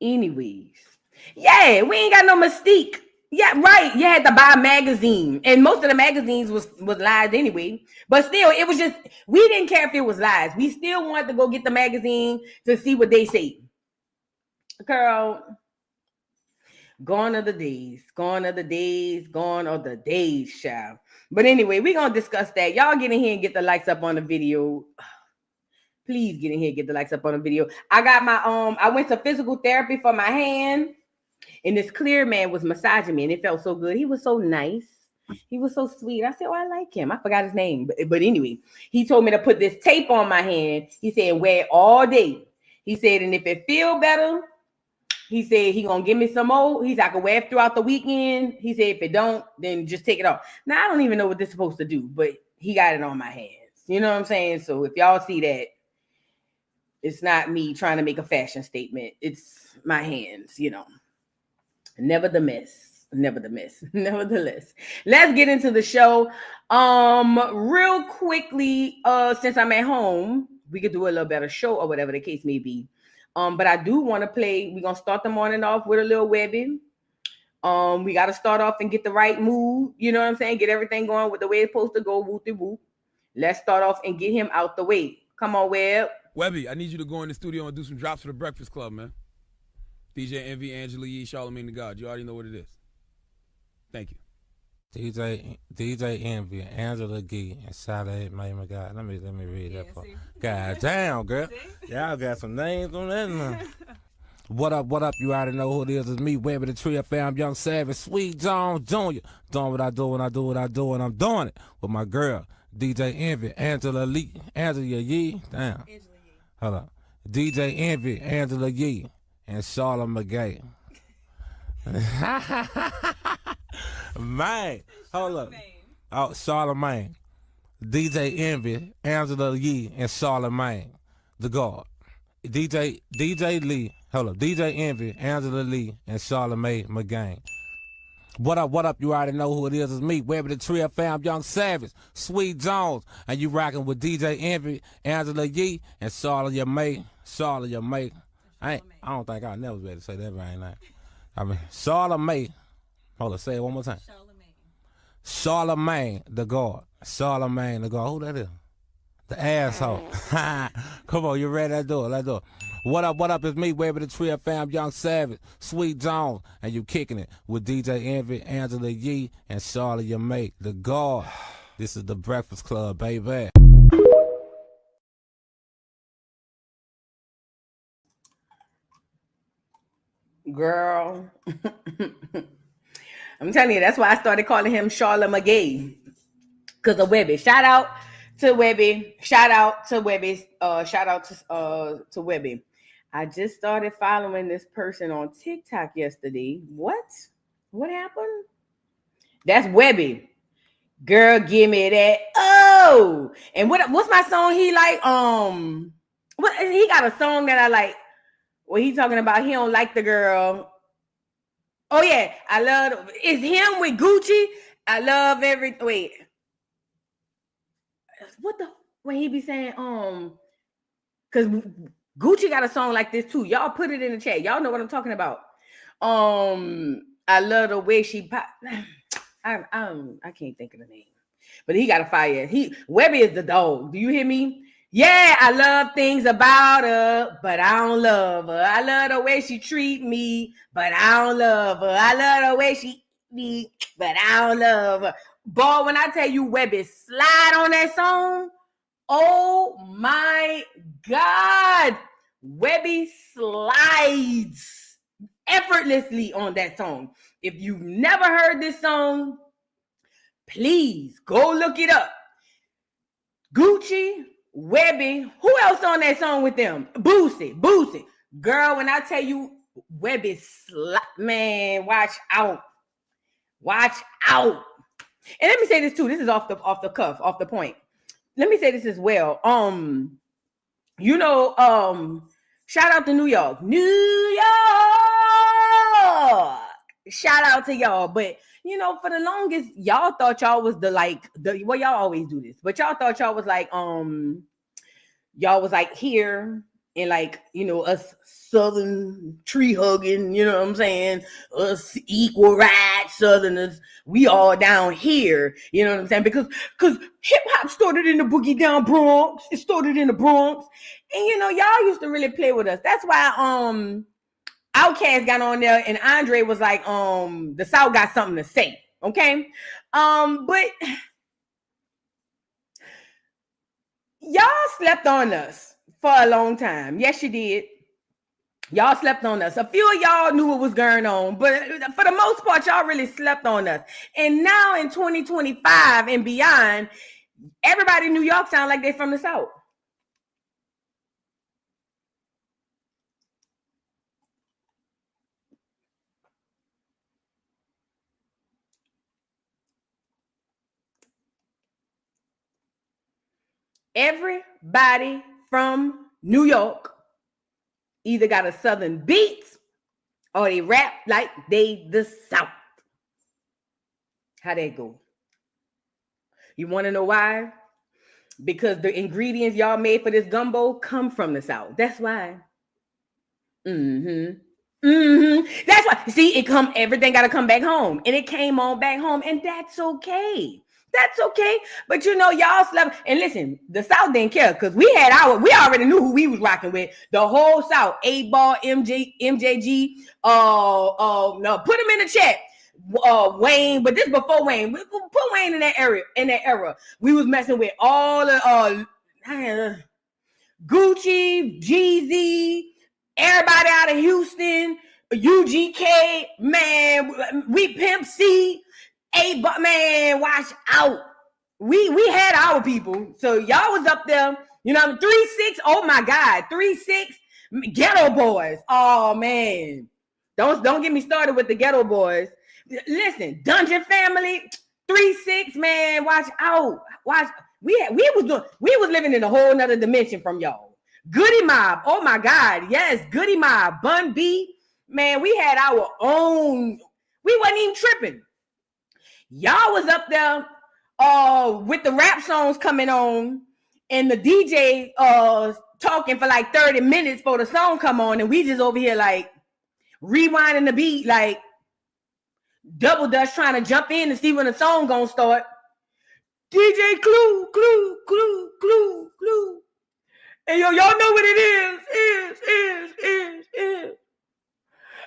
Anyways, yeah, we ain't got no mystique. Yeah, right. You had to buy a magazine, and most of the magazines was lies anyway. But still, it was just we didn't care if it was lies. We still wanted to go get the magazine to see what they say. Girl, gone are the days. Gone are the days. Gone are the days, child. But anyway, we're gonna discuss that. Y'all get in here and get the likes up on the video. Please get in here and get the likes up on the video. I got my I went to physical therapy for my hand. And this clear man was massaging me, and it felt so good. He was so nice. He was so sweet. I said, "Oh, I like him." I forgot his name, but anyway, he told me to put this tape on my hand. He said, "Wear it all day." He said, "And if it feel better," he said, "he gonna give me some more." He's like, "I can wear it throughout the weekend." He said, "If it don't, then just take it off." Now I don't even know what this is supposed to do, but he got it on my hands. You know what I'm saying? So if y'all see that, it's not me trying to make a fashion statement. It's my hands, you know. Nevertheless, let's get into the show. Real quickly, since I'm at home, we could do a little better show or whatever the case may be. But I do want to play. We're gonna start the morning off with a little Webby. We got to start off and get the right mood. You know what I'm saying? Get everything going with the way it's supposed to go. Whoop de whoop. Let's start off and get him out the way. Come on, Web. Webby, I need you to go in the studio and do some drops for the Breakfast Club, man. DJ Envy, Angela Yee, Charlemagne the God. You already know what it is. Thank you. DJ Envy, Angela Yee, and Charlemagne my God. Let me read that part. God damn, girl. Y'all got some names on that now. What up? You already know who it is. It's me, Webby the Tree Fam, Young Savage, Sweet Jones Jr. Doing what I do, and I'm doing it with my girl, DJ Envy, Angela Yee. Damn. Hold up. DJ Envy, Angela Yee. And Charlemagne. Man, hold up. Oh, Charlemagne. DJ Envy, Angela Yee, and Charlemagne, the God. DJ Lee. Hold up. DJ Envy, Angela Lee, and Charlemagne McGain. What up? You already know who it is. It's me, Webby the Tree Fam, Young Savage, Sweet Jones, and you rocking with DJ Envy, Angela Yee, and Charlemagne. I don't think I'll never be able to say that right now. I mean, Charlemagne. Hold on, say it one more time. Charlemagne the God. Charlemagne the God. Who that is? The asshole. Come on, you ready? Let's do it. What up? It's me, Webby the Tree Fam, Young Savage, Sweet Jones, and you kicking it with DJ Envy, Angela Yee, and Charlemagne the God. This is the Breakfast Club, baby. Girl, I'm telling you, that's why I started calling him Charlemagne, because of Webby. Shout out to Webby. To Webby. I just started following this person on TikTok yesterday. What happened? That's Webby. Girl, give me that. Oh, and what's my song he like? What he got a song that I like. Well, he talking about he don't like the girl. Oh yeah, I love it's him with Gucci. I love wait. What the when he be saying because Gucci got a song like this too. Y'all put it in the chat. Y'all know what I'm talking about. I love the way she pop. I can't think of the name, but he got a fire. Webby is the dog. Do you hear me? Yeah, I love things about her, but I don't love her. I love the way she treat me, but I don't love her. I love the way she eat me, but I don't love her. Boy, when I tell you Webby slide on that song, oh my God. Webby slides effortlessly on that song. If you've never heard this song, please go look it up. Gucci, Webby, who else on that song with them? Boosie. Girl, when I tell you Webby man, watch out. And let me say this too. This is off the cuff, off the point. Let me say this as well. Shout out to New York. Shout out to y'all. But for the longest, y'all thought y'all was well, y'all always do this, but y'all thought y'all was like here and like, us Southern tree hugging, you know what I'm saying? Us equal rights Southerners, we all down here, you know what I'm saying? Because hip hop started in the boogie down Bronx. It started in the Bronx, and y'all used to really play with us. That's why Outkast got on there, and Andre was like, the South got something to say, okay? But y'all slept on us for a long time. Yes, you did. Y'all slept on us. A few of y'all knew what was going on, but for the most part, y'all really slept on us. And now in 2025 and beyond, everybody in New York sound like they're from the South. Everybody from New York either got a Southern beat or they rap like they the South. How that go? You want to know why? Because the ingredients y'all made for this gumbo come from the South. That's why. That's why. See, everything got to come back home, and it came on back home, and that's okay. That's okay. But y'all slept. And listen, the South didn't care because we already knew who we was rocking with. The whole South, 8-Ball, MJG. No, put them in the chat. Wayne, but this before Wayne. We put Wayne in that era. We was messing with all the Gucci, Jeezy, everybody out of Houston, UGK, man, we Pimp C. But man, watch out. We had our people. So y'all was up there, 3-6. Oh my God, 3-6 Ghetto Boys. Oh man. Don't get me started with the Ghetto Boys. Listen, Dungeon Family, 3-6, man. Watch out. We was living in a whole nother dimension from y'all. Goody Mob. Oh my God. Yes, Goody Mob. Bun B. Man, we had our own. We wasn't even tripping. Y'all was up there with the rap songs coming on and the DJ talking for like 30 minutes for the song come on, and we just over here like rewinding the beat like double dutch trying to jump in to see when the song gonna start. DJ Clue. And y'all know what it is.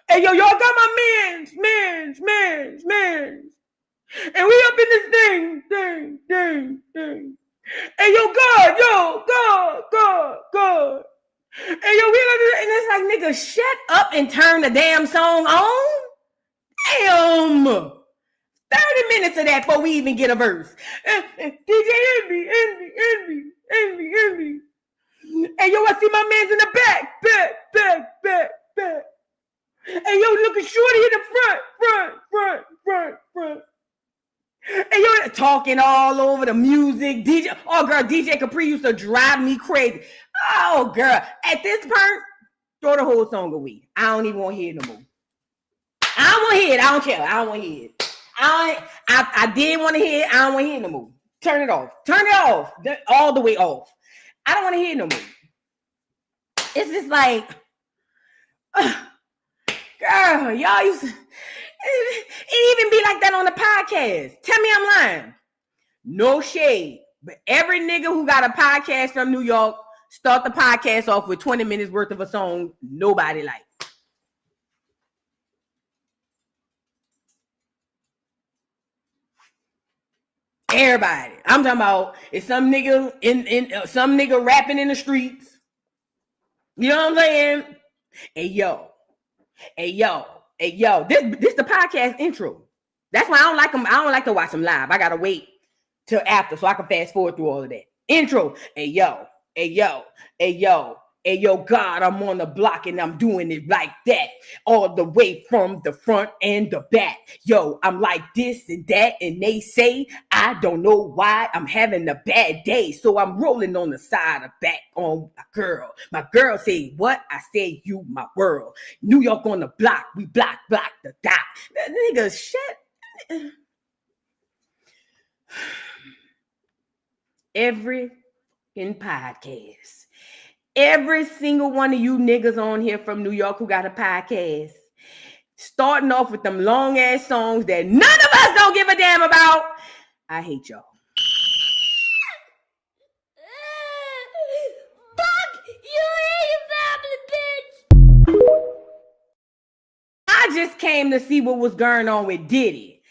And y'all got my mans. And we up in this thing. And God. And and it's like, nigga, shut up and turn the damn song on. Damn. 30 minutes of that before we even get a verse. DJ Envy. And I see my mans in the back. And looking shorty in the front. And you're talking all over the music. DJ Capri used to drive me crazy. Oh, girl. At this point, throw the whole song away. I don't even want to hear it no more. I don't want to hear it. I don't care. I don't want to hear it. I did want to hear it. I don't want to hear it no more. Turn it off. All the way off. I don't want to hear it no more. It's just like, girl, y'all used to. It even be like that on the podcast. Tell me I'm lying. No shade. But every nigga who got a podcast from New York start the podcast off with 20 minutes worth of a song nobody likes. Everybody. I'm talking about it's some nigga some nigga rapping in the streets. You know what I'm saying? Hey yo. This the podcast intro. That's why I don't like them. I don't like to watch them live. I gotta wait till after so I can fast forward through all of that. Intro. Hey yo, God, I'm on the block and I'm doing it like that. All the way from the front and the back. Yo, I'm like this and that, and they say I don't know why I'm having a bad day. So I'm rolling on the side of back on my girl. My girl say, what? I say you my world. New York on the block. We block the dot. Nigga, shit. Every in podcast. every single one of you niggas on here from New York who got a podcast, starting off with them long ass songs that none of us don't give a damn about. I hate y'all. Fuck you and your family, bitch. I just came to see what was going on with Diddy.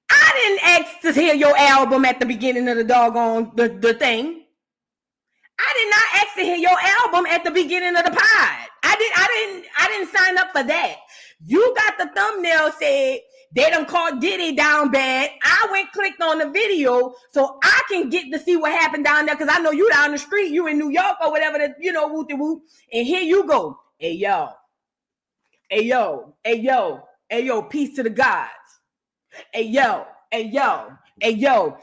I didn't ask to hear your album at the beginning of the doggone the thing. I did not ask to hear your album at the beginning of the pod. I didn't sign up for that. You got the thumbnail said they done caught Diddy down bad. I went clicked on the video so I can get to see what happened down there, because I know you down the street, you in New York or whatever, whoop whoop. And here you go. Hey yo, hey yo, hey yo, hey yo, peace to the gods. Hey yo, hey yo. Hey, yo,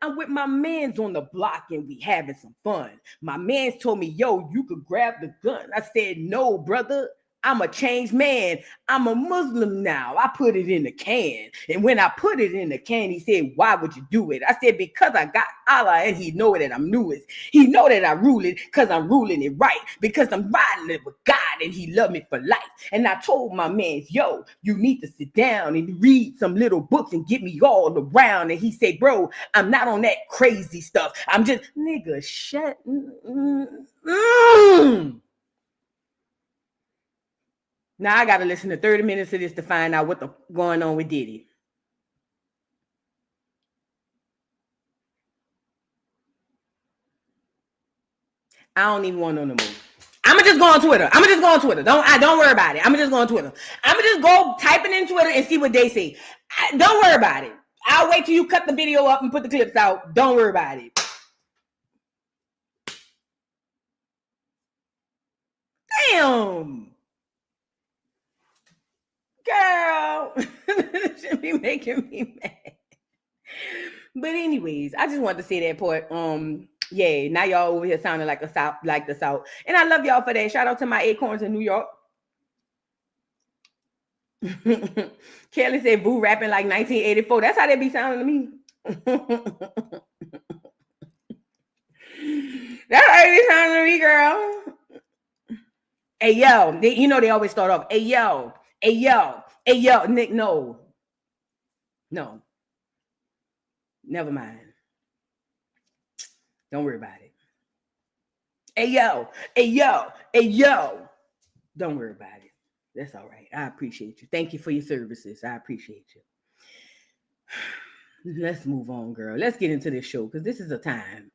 I'm with my mans on the block and we having some fun. My mans told me, yo, you could grab the gun. I said, no, brother, I'm a changed man. I'm a Muslim now. I put it in the can. And when I put it in the can, he said, why would you do it? I said, because I got Allah and he know that I'm newest. He know that I rule it because I'm ruling it right. Because I'm riding it with God and he loved me for life. And I told my man, yo, you need to sit down and read some little books and get me all around. And he said, bro, I'm not on that crazy stuff. I'm just, nigga, shut. Now I got to listen to 30 minutes of this to find out what's going on with Diddy. I don't even want to know no more. I'ma just go on Twitter. Don't worry about it. I'ma just go on Twitter. I'ma just go typing in Twitter and see what they say. Don't worry about it. I'll wait till you cut the video up and put the clips out. Don't worry about it. Damn. Girl, should be making me mad. But anyways, I just wanted to say that part. Yeah, now y'all over here sounding like the South, and I love y'all for that. Shout out to my acorns in New York. Kelly said, "Boo rapping like 1984." That's how they be sounding to me. That's how they be sounding to me, girl. Hey yo, they always start off. Hey yo. Hey, yo, Nick, no. Never mind. Don't worry about it. Hey, yo. Don't worry about it. That's all right. I appreciate you. Thank you for your services. I appreciate you. Let's move on, girl. Let's get into this show because this is a time.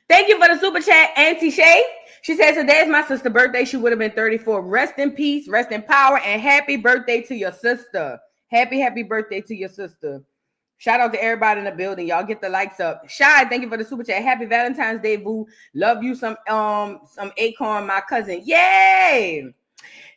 Thank you for the super chat, Auntie Shay. She says, today is my sister's birthday. She would have been 34. Rest in peace, rest in power, and happy birthday to your sister. Happy birthday to your sister. Shout out to everybody in the building. Y'all get the likes up. Shy, thank you for the super chat. Happy Valentine's Day, boo. Love you some Acorn, my cousin. Yay!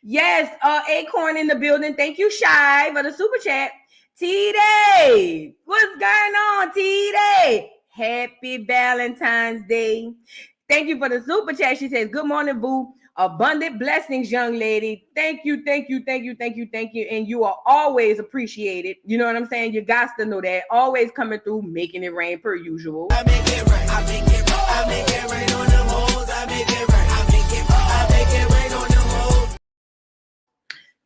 Yes, Acorn in the building. Thank you, Shy, for the super chat. T-Day, what's going on, T-Day? Happy Valentine's Day. Thank you for the super chat. She says, good morning, boo. Abundant blessings, young lady. Thank you. And you are always appreciated. You know what I'm saying? You got to know that. Always coming through, making it rain per usual. I make it rain. I make it rain. I make it rain on them hoes. I make it rain. I make it rain on them hoes.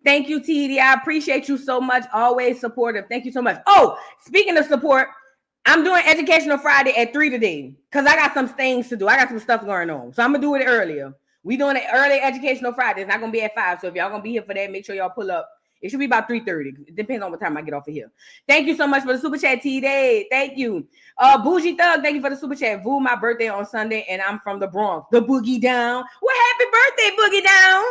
Thank you, TD. I appreciate you so much. Always supportive. Thank you so much. Oh, speaking of support, I'm doing Educational Friday at 3 today because I got some things to do. I got some stuff going on. So I'm going to do it earlier. We doing an early Educational Friday. It's not going to be at 5. So if y'all going to be here for that, make sure y'all pull up. It should be about 3:30. It depends on what time I get off of here. Thank you so much for the super chat, T-Day. Thank you. Bougie Thug, thank you for the super chat. Voo, my birthday on Sunday, and I'm from the Bronx. The Boogie Down. Well, happy birthday, Boogie Down.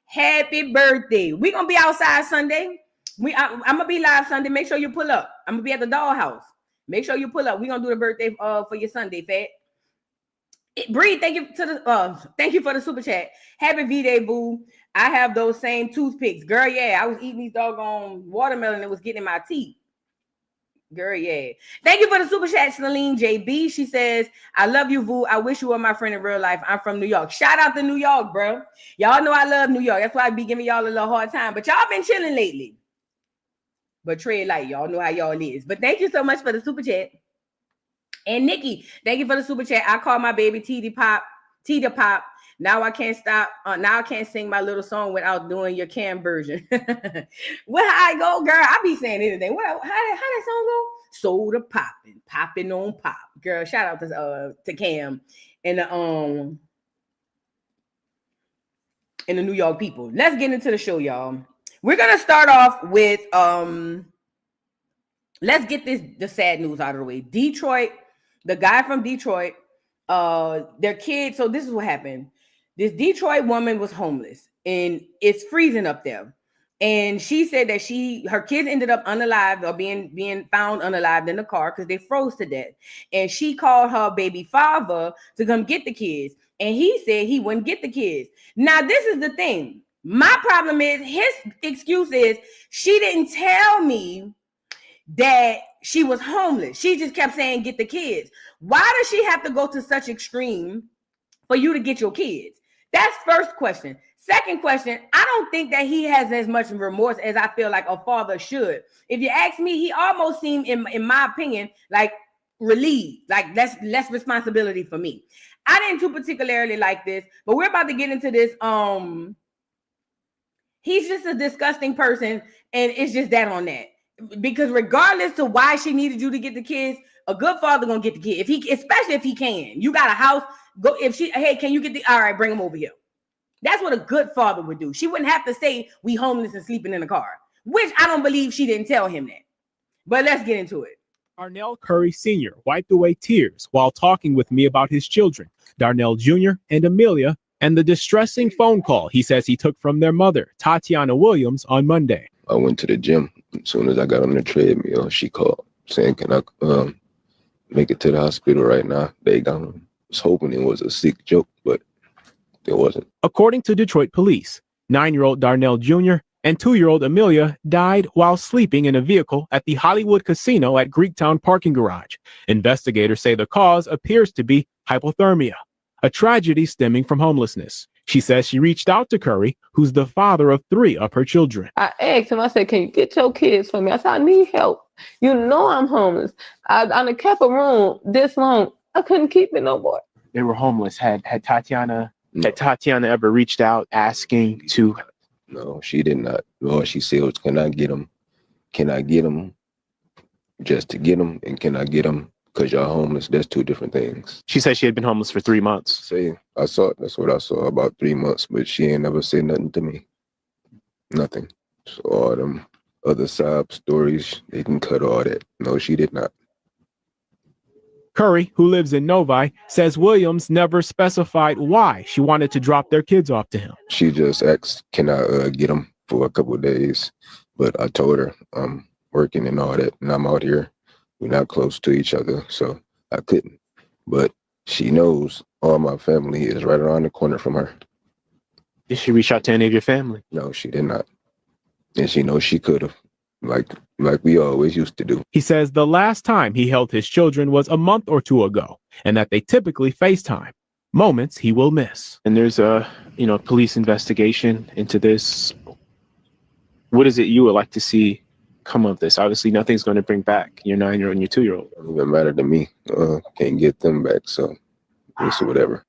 Happy birthday. We're going to be outside Sunday. I'm going to be live Sunday. Make sure you pull up. I'm going to be at the dollhouse. Make sure you pull up. We're going to do the birthday for your Sunday, Fat. Bree, thank you for the super chat. Happy V-Day, boo. I have those same toothpicks. Girl, yeah. I was eating these doggone watermelon. It was getting in my teeth. Girl, yeah. Thank you for the super chat, Celine JB. She says, I love you, Vu. I wish you were my friend in real life. I'm from New York. Shout out to New York, bro. Y'all know I love New York. That's why I be giving y'all a little hard time. But y'all been chilling lately. But tread light. Y'all know how y'all is. But thank you so much for the super chat. And Nikki, thank you for the super chat. I call my baby T to Pop. Now I can't stop. Now I can't sing my little song without doing your cam version. Well, how I go, girl? I be saying anything. How that song go? Soda popping on pop. Girl, shout out to Cam and the New York people. Let's get into the show, y'all. We're gonna start off with let's get the sad news out of the way. Detroit, the guy from Detroit, their kids. So this is what happened. This Detroit woman was homeless and it's freezing up there. And she said that her kids ended up unalived or being found unalived in the car because they froze to death. And she called her baby father to come get the kids. And he said he wouldn't get the kids. Now, this is the thing. My problem is his excuse is she didn't tell me that she was homeless. She just kept saying, get the kids. Why does she have to go to such extreme for you to get your kids? That's first question. Second question, I don't think that he has as much remorse as I feel like a father should. If you ask me, he almost seemed, in my opinion, like relieved, like that's less responsibility for me. I didn't too particularly like this, but we're about to get into this. He's just a disgusting person, and it's just that on that. Because regardless to why she needed you to get the kids, a good father gonna get the kid. Especially if he can. You got a house, go. If she, hey, can you get all right, bring him over here. That's what a good father would do. She wouldn't have to say we homeless and sleeping in the car, which I don't believe she didn't tell him that. But let's get into it. Darnell Curry Sr. wiped away tears while talking with me about his children, Darnell Jr. and Amelia, and the distressing phone call he says he took from their mother, Tatiana Williams, on Monday. I went to the gym. As soon as I got on the treadmill, she called saying, can I make it to the hospital right now? They gone. I was hoping it was a sick joke, but it wasn't. According to Detroit police, 9-year-old Darnell Jr. and 2-year-old Amelia died while sleeping in a vehicle at the Hollywood Casino at Greektown parking garage. Investigators say the cause appears to be hypothermia, a tragedy stemming from homelessness. She says she reached out to Curry, who's the father of 3 of her children. I asked him, I said, can you get your kids for me? I said, I need help. You know I'm homeless. I kept a room this long. I couldn't keep it no more. They were homeless. Had Tatiana ever reached out asking to? No, she did not. All she said was, can I get them? Can I get them just to get them? And can I get them because y'all homeless? That's 2 different things. She said she had been homeless for 3 months. I saw it. That's what I saw, about 3 months, but she ain't never said nothing to me. Nothing. So all them other sob stories, they can cut all that. No, she did not. Curry, who lives in Novi, says Williams never specified why she wanted to drop their kids off to him. She just asked, can I get them for a couple of days? But I told her I'm working and all that, and I'm out here. We're not close to each other, so I couldn't. But she knows all my family is right around the corner from her. Did she reach out to any of your family? No, she did not. And she knows she could have, like we always used to do. He says the last time he held his children was a month or 2 ago, and that they typically FaceTime, moments he will miss. And there's a, police investigation into this. What is it you would like to see come of this? Obviously, nothing's going to bring back your 9-year-old and your 2-year-old. It doesn't even matter to me. Can't get them back, so it's whatever.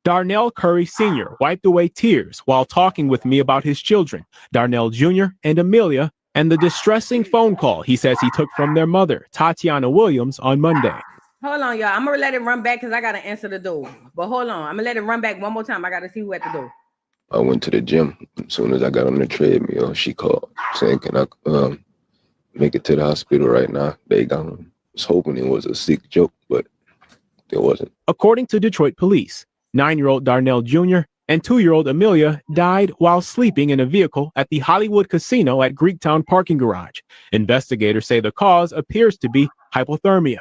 Darnell Curry Sr. wiped away tears while talking with me about his children, Darnell Jr. and Amelia, and the distressing phone call he says he took from their mother, Tatiana Williams, on Monday. Hold on, y'all. I'm going to let it run back because I got to answer the door. But hold on. I'm going to let it run back one more time. I got to see who at the door. I went to the gym. As soon as I got on the treadmill, she called saying, can I make it to the hospital right now? They gone. I was hoping it was a sick joke, but it wasn't. According to Detroit police, 9-year-old Darnell Jr. and 2-year-old Amelia died while sleeping in a vehicle at the Hollywood Casino at Greektown parking garage. Investigators say the cause appears to be hypothermia,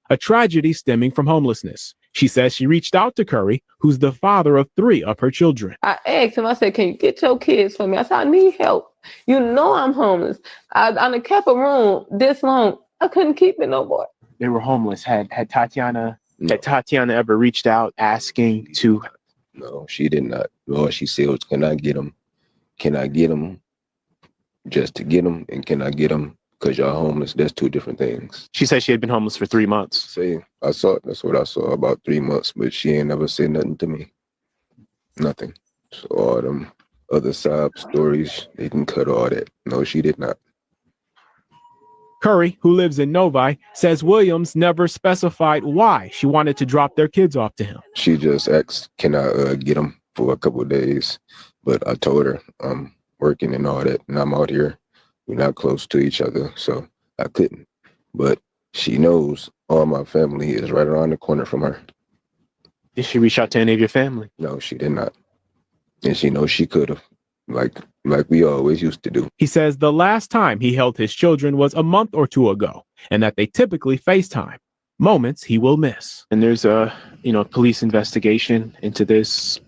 a tragedy stemming from homelessness. She says she reached out to Curry, who's the father of 3 of her children. I asked him, I said, can you get your kids for me? I said, I need help. You know I'm homeless. I kept a room this long. I couldn't keep it no more. They were homeless. Had Tatiana ever reached out asking to? No, she did not. All she said was, can I get them? Can I get them just to get them? And can I get them because y'all homeless? That's 2 different things. She said she had been homeless for 3 months. I saw it. That's what I saw, about 3 months, but she ain't never said nothing to me. Nothing. So all them other sob stories, they can cut all that. No, she did not. Curry, who lives in Novi, says Williams never specified why she wanted to drop their kids off to him. She just asked, can I get them for a couple of days? But I told her I'm working and all that, and I'm out here. We're not close to each other, so I couldn't. But she knows all my family is right around the corner from her. Did she reach out to any of your family? No, she did not. And she knows she could have, like we always used to do. He says the last time he held his children was a month or two ago, and that they typically FaceTime, moments he will miss. And there's a, police investigation into this.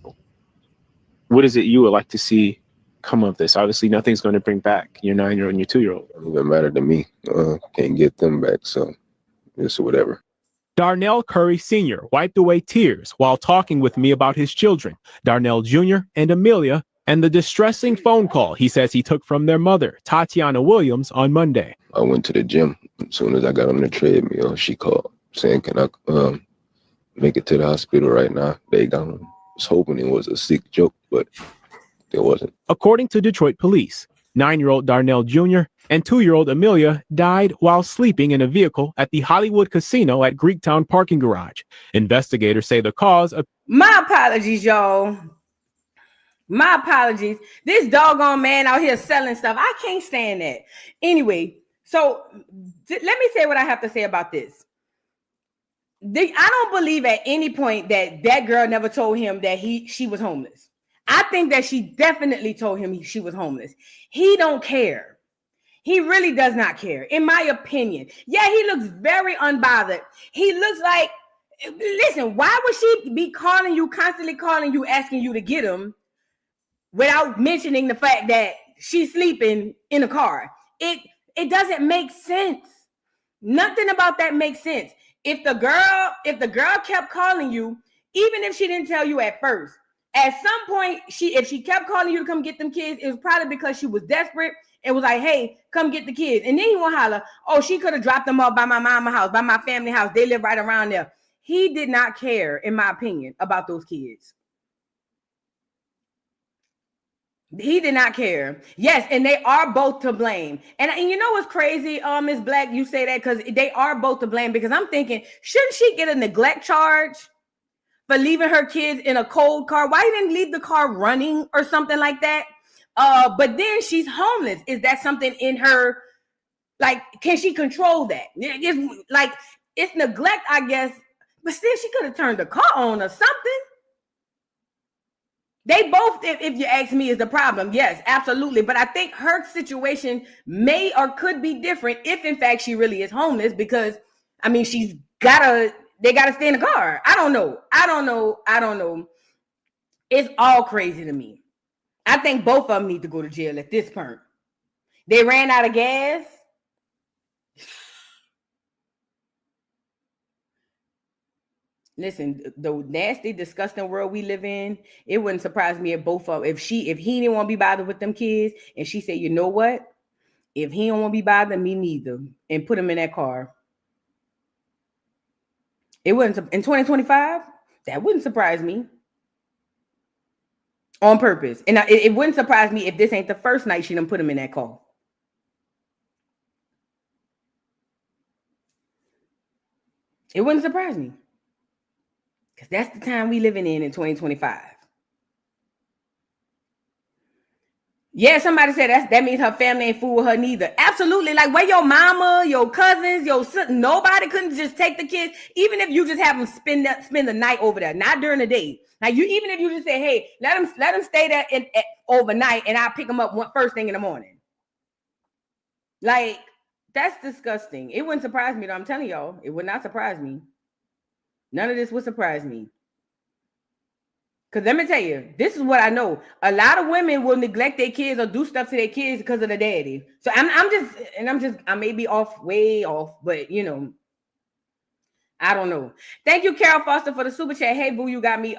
What is it you would like to see come of this? Obviously, nothing's going to bring back your 9-year-old and your 2-year-old. It doesn't even matter to me. Can't get them back, so it's whatever. Darnell Curry Sr. wiped away tears while talking with me about his children, Darnell Jr. and Amelia, and the distressing phone call he says he took from their mother, Tatiana Williams, on Monday. I went to the gym. As soon as I got on the treadmill, she called saying, can I make it to the hospital right now? They gone. I was hoping it was a sick joke, but it wasn't. According to Detroit police, 9-year-old Darnell Jr. and 2-year-old Amelia died while sleeping in a vehicle at the Hollywood Casino at Greektown parking garage. Investigators say the cause of... My apologies, y'all. My apologies. This doggone man out here selling stuff. I can't stand that. Anyway, so let me say what I have to say about this. I don't believe at any point that girl never told him that she was homeless. I think that she definitely told him she was homeless. He don't care. He really does not care, in my opinion. Yeah, he looks very unbothered. He looks like, listen, why would she be calling you, constantly calling you, asking you to get him without mentioning the fact that she's sleeping in a car? It doesn't make sense. Nothing about that makes sense. If the girl kept calling you, even if she didn't tell you at first, at some point, if she kept calling you to come get them kids, it was probably because she was desperate and was like, hey, come get the kids. And then he will holler, oh, she could have dropped them off by my mama's house, by my family house. They live right around there. He did not care, in my opinion, about those kids. He did not care. Yes, and they are both to blame. And you know what's crazy, Ms. Black, you say that because they are both to blame, because I'm thinking, shouldn't she get a neglect charge for leaving her kids in a cold car? Why didn't leave the car running or something like that? But then she's homeless. Is that something in her? Like, can she control that? It's neglect, I guess. But still, she could have turned the car on or something. They both, if you ask me, is the problem. Yes, absolutely. But I think her situation may or could be different if, in fact, she really is homeless, because, I mean, they got to stay in the car. I don't know. It's all crazy to me. I think both of them need to go to jail at this point. They ran out of gas. Listen, the nasty, disgusting world we live in, it wouldn't surprise me if both of them, if he didn't want to be bothered with them kids, and she said, you know what? If he don't want to be bothered, me neither, and put him in that car. It wouldn't, in 2025, that wouldn't surprise me. On purpose. And it wouldn't surprise me if this ain't the first night she done put him in that car. It wouldn't surprise me. Because that's the time we living in 2025. Yeah, somebody said that means her family ain't fool with her neither. Absolutely. Like, where your mama, your cousins, your son, nobody couldn't just take the kids, even if you just have them spend the night over there, not during the day. Now, even if you just say, hey, let them stay there overnight, and I'll pick them up first thing in the morning. Like, that's disgusting. It wouldn't surprise me, though. I'm telling y'all, it would not surprise me. None of this would surprise me. Because let me tell you, this is what I know. A lot of women will neglect their kids or do stuff to their kids because of the daddy. So I may be way off, but I don't know. Thank you, Carol Foster, for the super chat. Hey, boo, you got me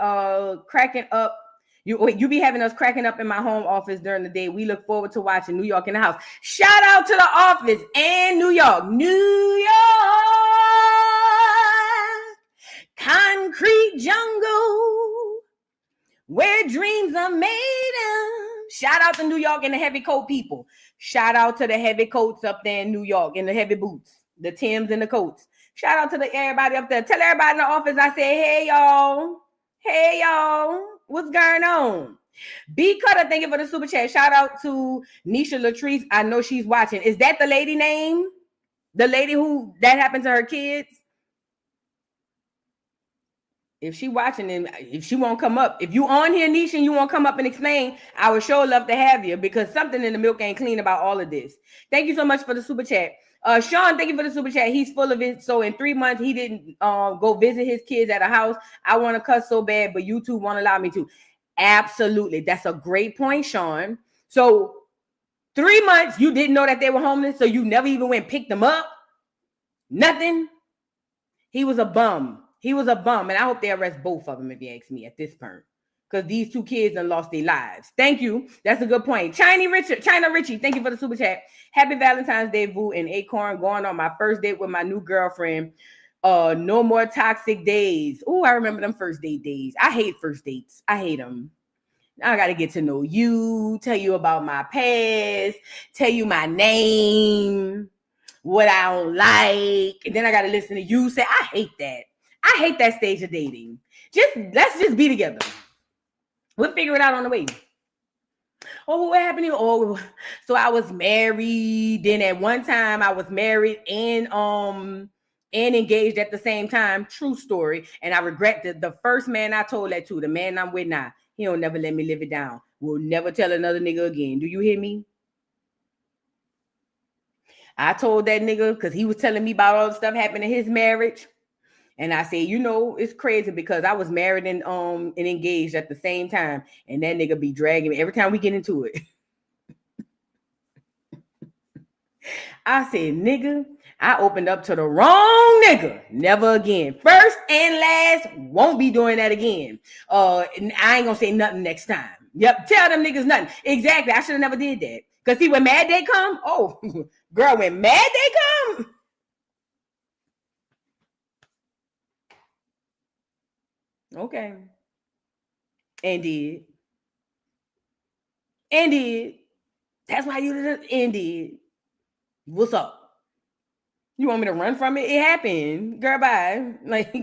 cracking up. You be having us cracking up in my home office during the day. We look forward to watching New York in the House. Shout out to the office and New York. New York. Concrete jungle, where dreams are made of. Shout out to New York and the heavy coat people. Shout out to the heavy coats up there in New York and the heavy boots, the Timbs and the coats. Shout out to everybody up there. Tell everybody in the office I say, hey, y'all. Hey, y'all. What's going on? B Cutter, thank you for the super chat. Shout out to Nisha Latrice. I know she's watching. Is that the lady name? The lady who that happened to her kids? If she watching and if she won't come up, if you on here, Nisha, and you won't come up and explain, I would sure love to have you because something in the milk ain't clean about all of this. Thank you so much for the super chat. Sean, thank you for the super chat. He's full of it. So in 3 months, he didn't go visit his kids at a house. I want to cuss so bad, but YouTube won't allow me to. Absolutely. That's a great point, Sean. So 3 months, you didn't know that they were homeless, so you never even went and picked them up? Nothing? He was a bum. He was a bum, and I hope they arrest both of them if you ask me at this point. Because these two kids done lost their lives. Thank you. That's a good point. China Richie, thank you for the super chat. Happy Valentine's Day, Vu and Acorn. Going on my first date with my new girlfriend. No more toxic days. Oh, I remember them first date days. I hate first dates. I hate them. Now I got to get to know you, tell you about my past, tell you my name, what I don't like. And then I got to listen to you say, I hate that. I hate that stage of dating. Let's just be together. We'll figure it out on the way. Oh, what happened here? Oh, so I was married. Then at one time I was married and engaged at the same time. True story. And I regret the first man I told that to, the man I'm with now. He don't never let me live it down. Will never tell another nigga again. Do you hear me? I told that nigga because he was telling me about all the stuff happened in his marriage. And I said, you know, it's crazy because I was married and engaged at the same time. And that nigga be dragging me every time we get into it. I said, nigga, I opened up to the wrong nigga. Never again. First and last, won't be doing that again. And I ain't gonna say nothing next time. Yep, tell them niggas nothing. Exactly, I should have never did that. Because see, when mad they come, oh, girl, when mad they come, okay. And did. That's why you did it. And did. What's up? You want me to run from it? It happened. Girl, bye. Like,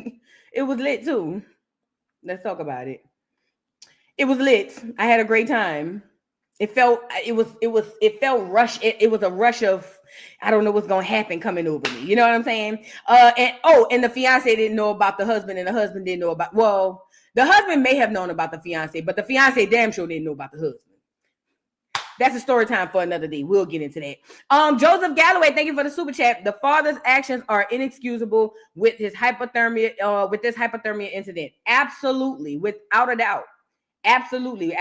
it was lit too. Let's talk about it. It was lit. I had a great time. It felt rushed. It was a rush of, I don't know what's gonna happen coming over me. You know what I'm saying? And the fiance didn't know about the husband, and the husband didn't know about, well, the husband may have known about the fiance, but the fiance damn sure didn't know about the husband. That's a story time for another day. We'll get into that. Joseph Galloway, thank you for the super chat. The father's actions are inexcusable with his hypothermia, with this hypothermia incident. Absolutely, without a doubt. Absolutely.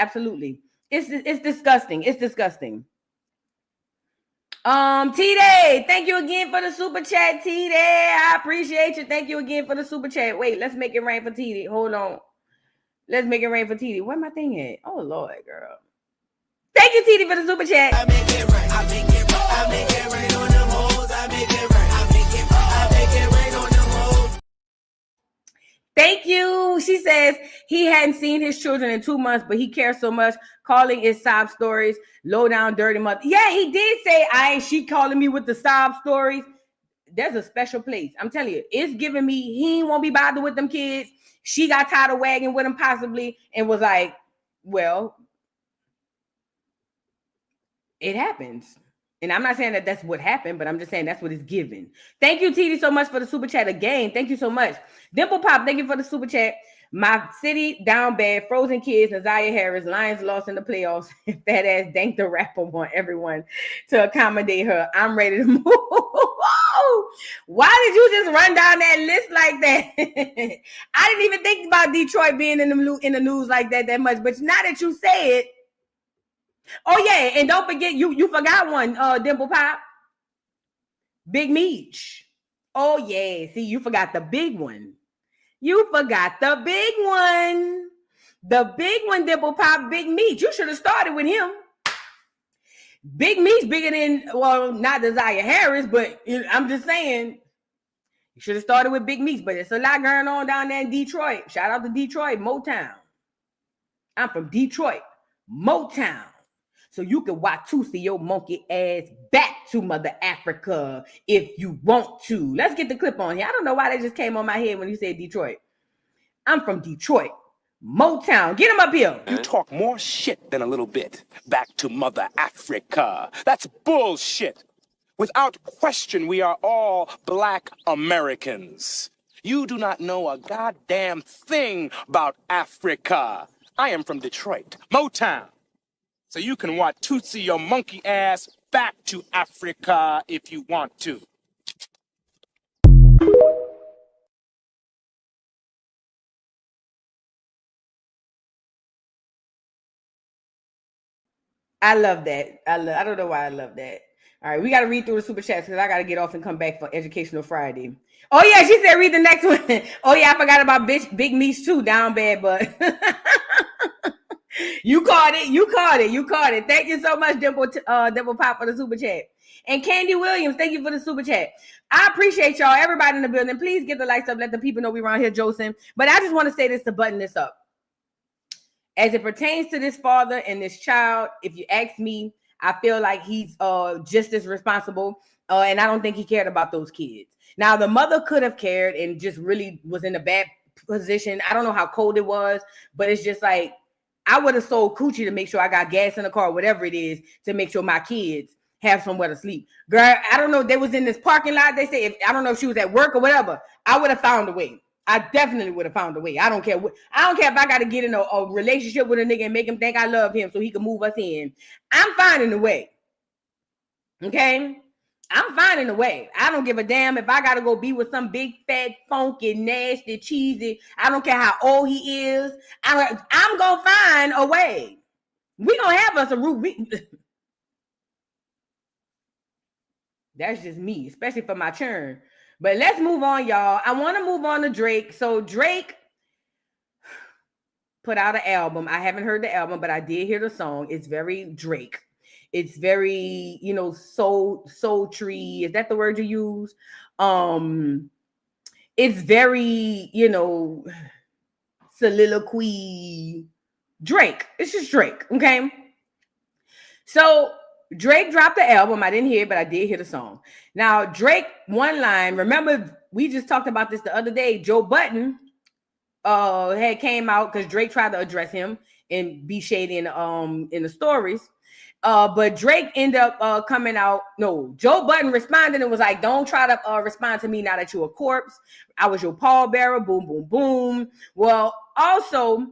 It's disgusting. It's disgusting. T-Day, thank you again for the super chat, T-Day. I appreciate you. Thank you again for the super chat. Wait, let's make it rain for T-Day. Hold on. Let's make it rain for T-Day. Where my thing at? Oh, Lord, girl. Thank you, T-Day, for the super chat. I make it rain. I make it rain. I make it rain on them hoes. I make it rain. I make it rain on them hoes. Thank you. She says he hadn't seen his children in 2 months, but he cares so much. Calling it sob stories, low down, dirty mother. Yeah, he did say, she calling me with the sob stories. There's a special place. I'm telling you, it's giving me, he won't be bothered with them kids. She got tired of wagging with him possibly and was like, well, it happens. And I'm not saying that that's what happened, but I'm just saying that's what it's given. Thank you, TD, so much for the super chat again. Thank you so much. Dimple Pop, thank you for the super chat. My city down bad, frozen kids, Naziah Harris, Lions lost in the playoffs. Fat ass Dank the rapper want everyone to accommodate her. I'm ready to move. Why did you just run down that list like that? I didn't even think about Detroit being in the news like that much, but now that you say it, oh yeah, and don't forget, you forgot one, Dimple Pop. Big Meech. Oh yeah, see, you forgot the big one. You forgot the big one. The big one, Dimple Pop, Big Meech. You should have started with him. Big Meech bigger than, well, not Naziah Harris, but I'm just saying, you should have started with Big Meech, but it's a lot going on down there in Detroit. Shout out to Detroit, Motown. I'm from Detroit, Motown. So you can Watusi your monkey ass back to Mother Africa if you want to. Let's get the clip on here. I don't know why that just came on my head when you said Detroit. I'm from Detroit, Motown. Get him up here. You talk more shit than a little bit. Back to Mother Africa. That's bullshit. Without question, we are all Black Americans. You do not know a goddamn thing about Africa. I am from Detroit, Motown. So you can Watusi your monkey ass back to Africa if you want to. I love that. I don't know why I love that. All right, we got to read through the super chats because I got to get off and come back for Educational Friday. Oh, yeah, she said read the next one. Oh, yeah, I forgot about Big Meech too, down bad, but you caught it. Thank you so much, Dimple Pop, for the super chat. And Candy Williams, thank you for the super chat. I appreciate y'all, everybody in the building. Please get the lights up. Let the people know we're around here, Joseph. But I just want to say this to button this up. As it pertains to this father and this child, if you ask me, I feel like he's just as responsible. And I don't think he cared about those kids. Now, the mother could have cared and just really was in a bad position. I don't know how cold it was, but it's just like, I would have sold coochie to make sure I got gas in the car, whatever it is, to make sure my kids have somewhere to sleep. Girl, I don't know. They was in this parking lot. They say, I don't know if she was at work or whatever. I would have found a way. I definitely would have found a way. I don't care. I don't care if I got to get in a relationship with a nigga and make him think I love him so he can move us in. I'm finding a way. Okay? I'm finding a way. I don't give a damn if I got to go be with some big, fat, funky, nasty, cheesy. I don't care how old he is. I'm going to find a way. We going to have us a root. That's just me, especially for my churn. But let's move on, y'all. I want to move on to Drake. So Drake put out an album. I haven't heard the album, but I did hear the song. It's very Drake. It's very, sultry. Is that the word you use? It's very, soliloquy. Drake. It's just Drake, okay? So Drake dropped the album. I didn't hear it, but I did hear the song. Now, Drake, one line. Remember, we just talked about this the other day. Joe Budden had came out because Drake tried to address him and be shady in the stories. But Drake ended up coming out. No, Joe Budden responded and was like, don't try to respond to me now that you're a corpse. I was your pallbearer. Boom, boom, boom. Well, also,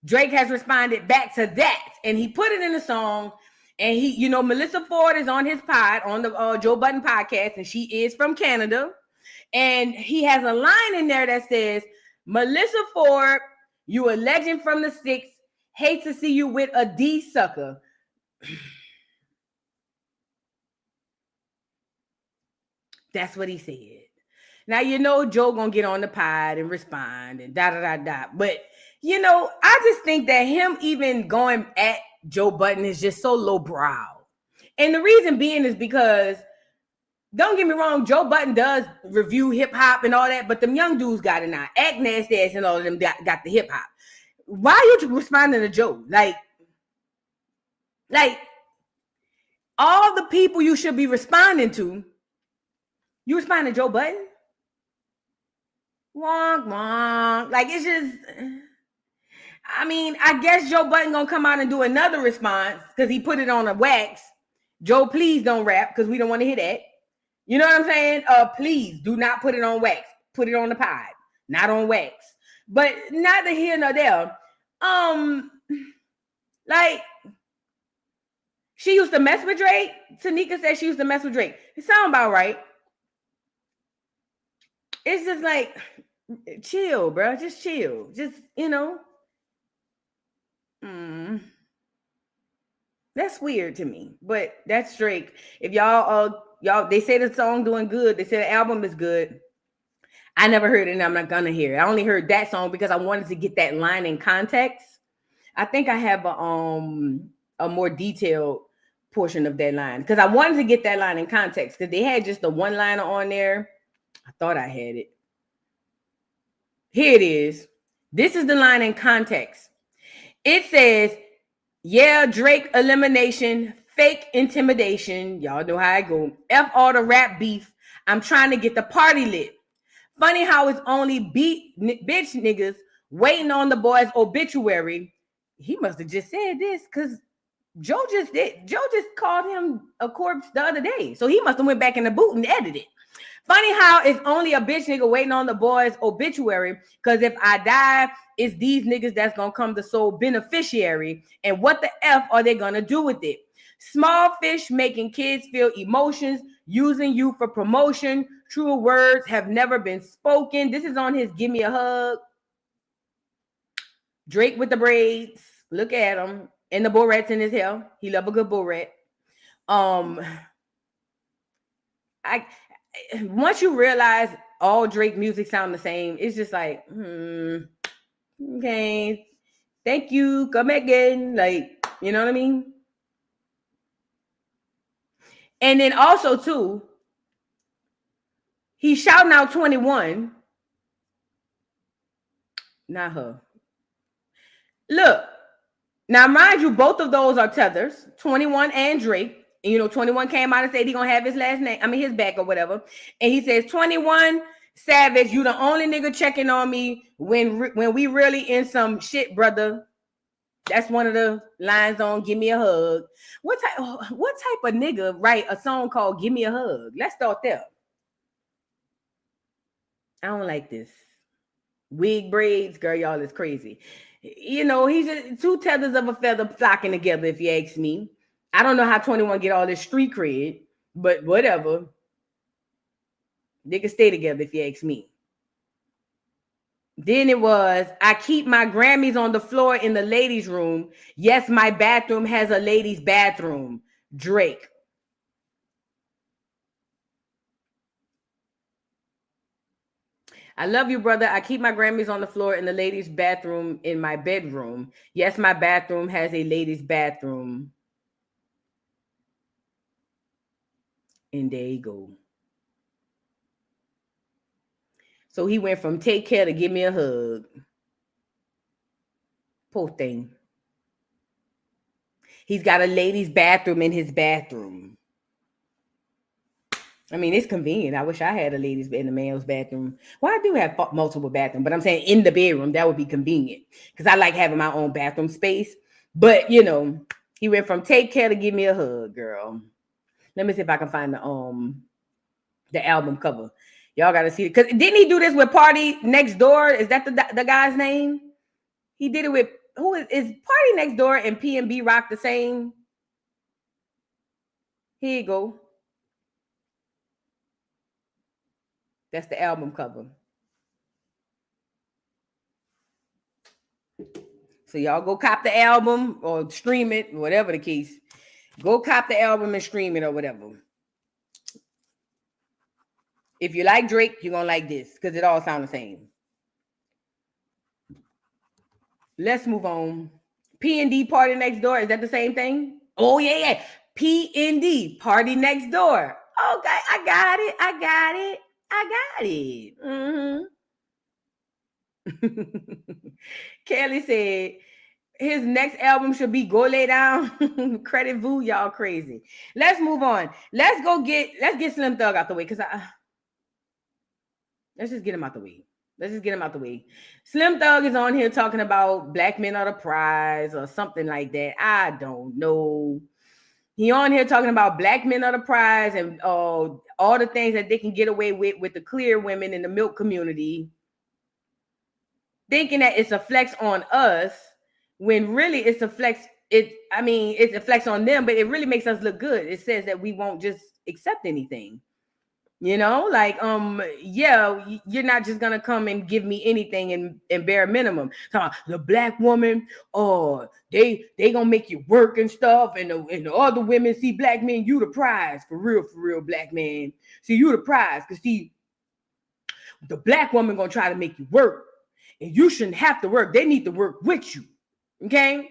Drake has responded back to that. And he put it in the song. And he, Melissa Ford is on his pod, on the Joe Budden podcast. And she is from Canada. And he has a line in there that says, Melissa Ford, you a legend from the six. Hate to see you with a D sucker. That's what he said. Now, Joe gonna get on the pod and respond and da-da-da-da. But, I just think that him even going at Joe Budden is just so lowbrow. And the reason being is because, don't get me wrong, Joe Budden does review hip-hop and all that, but them young dudes got it now. Act Nasty Ass and all of them got the hip-hop. Why are you responding to Joe? Like all the people you should be responding to, you respond to Joe Budden? Wonk, wonk. Like, it's just, I guess Joe Budden gonna come out and do another response because he put it on a wax. Joe, please don't rap because we don't want to hear that. You know what I'm saying? Please do not put it on wax. Put it on the pod, not on wax. But neither here nor there. She used to mess with Drake. Tanika said she used to mess with Drake. It sounds about right. It's just like, chill, bro. Just chill. Just, That's weird to me. But that's Drake. If y'all, they say the song doing good. They say the album is good. I never heard it and I'm not gonna hear it. I only heard that song because I wanted to get that line in context. I think I have a more detailed portion of that line because I wanted to get that line in context because they had just the one liner on there. I thought I had it. Here it is. This is the line in context. It says, yeah, Drake elimination, fake intimidation. Y'all know how I go. F all the rap beef. I'm trying to get the party lit. Funny how it's only bitch niggas waiting on the boy's obituary. He must have just said this because Joe just called him a corpse the other day. So he must have went back in the boot and edited it. Funny how it's only a bitch nigga waiting on the boy's obituary, because if I die, it's these niggas that's gonna come the sole beneficiary. And what the F are they gonna do with it? Small fish making kids feel emotions, using you for promotion. True words have never been spoken. This is on his Give Me a Hug. Drake with the braids. Look at him. And the barrettes in his hair. He love a good barrette. Once you realize all Drake music sound the same, it's just like, okay, thank you, come again. Like, you know what I mean? And then also too, he's shouting out 21. Not her. Look, now mind you, both of those are tethers, 21 and Drake. And you know, 21 came out and said he gonna have his last name, his back or whatever. And he says, 21 Savage, you the only nigga checking on me when we really in some shit, brother. That's one of the lines on Give Me a Hug. What type of nigga write a song called Give Me a Hug? Let's start there. I don't like this. Wig braids, girl, y'all is crazy. You know, he's just two tethers of a feather flocking together, if you ask me. I don't know how 21 get all this street cred, but whatever. They can stay together, if you ask me. Then it was, I keep my Grammys on the floor in the ladies' room. Yes, my bathroom has a ladies' bathroom. Drake. I love you, brother. I keep my Grammys on the floor in the ladies' bathroom in my bedroom. Yes, my bathroom has a ladies' bathroom. And there you go. So he went from take care to give me a hug. Poor thing. He's got a ladies' bathroom in his bathroom. I mean, it's convenient. I wish I had a ladies' in the male's bathroom. Well, I do have multiple bathrooms, but I'm saying in the bedroom, that would be convenient because I like having my own bathroom space. But, you know, he went from take care to give me a hug, girl. Let me see if I can find the album cover. Y'all got to see it. Because didn't he do this with Party Next Door? Is that the guy's name? He did it with, who is Party Next Door and P&B Rock the same? Here you go. That's the album cover. So y'all go cop the album or stream it, whatever the case. Go cop the album and stream it or whatever. If you like Drake, you're going to like this because it all sounds the same. Let's move on. P&D Party Next Door. Is that the same thing? Oh, yeah. P&D Party Next Door. Okay, I got it. Mm-hmm. Kelly said his next album should be Go Lay Down. Credit Vu, y'all crazy. Let's move on. Let's get Slim Thug out the way because let's just get him out the way. Slim Thug is on here talking about black men are the prize or something like that. I don't know. He on here talking about black men are the prize and all the things that they can get away with the clear women in the milk community. Thinking that it's a flex on us when really it's a flex. It's a flex on them, but it really makes us look good. It says that we won't just accept anything. You know, like, yeah, you're not just gonna come and give me anything in bare minimum. So the black woman, they gonna make you work and stuff, and the other women see black men, you the prize, for real, black man. See, you the prize, cause see, the black woman gonna try to make you work, and you shouldn't have to work. They need to work with you, okay?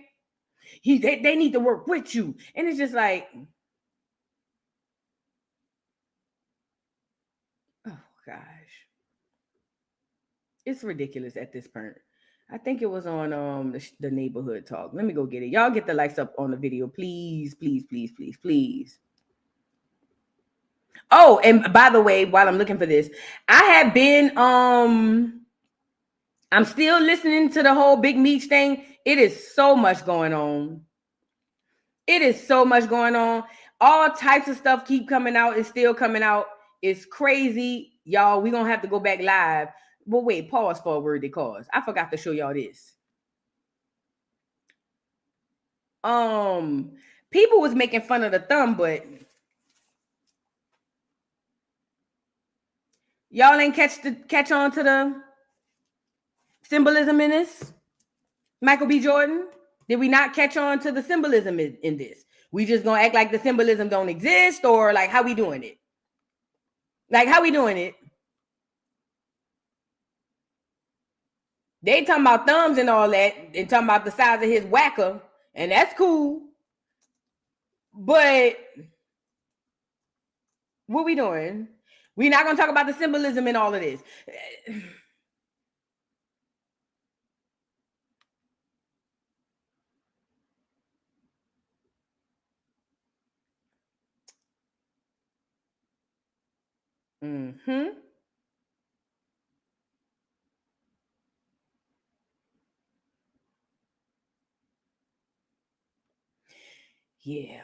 They need to work with you, and it's just like. Gosh, it's ridiculous at this point. I think it was on the neighborhood talk. Let me go get it. Y'all get the likes up on the video, please, please, please, please, please. Oh, and by the way, while I'm looking for this, I have been I'm still listening to the whole Big Meech thing. It is so much going on. It is so much going on. All types of stuff keep coming out. It's still coming out. It's crazy. Y'all, we're going to have to go back live. But wait, pause for a word cause. I forgot to show y'all this. People was making fun of the thumb, but y'all ain't catch on to the symbolism in this. Michael B. Jordan, did we not catch on to the symbolism in this? We just gonna act like the symbolism don't exist, or like how we doing it? Like how we doing it? They talking about thumbs and all that, and talking about the size of his whacker, and that's cool. But what we doing? We're not gonna talk about the symbolism in all of this. Mm-hmm. Yeah.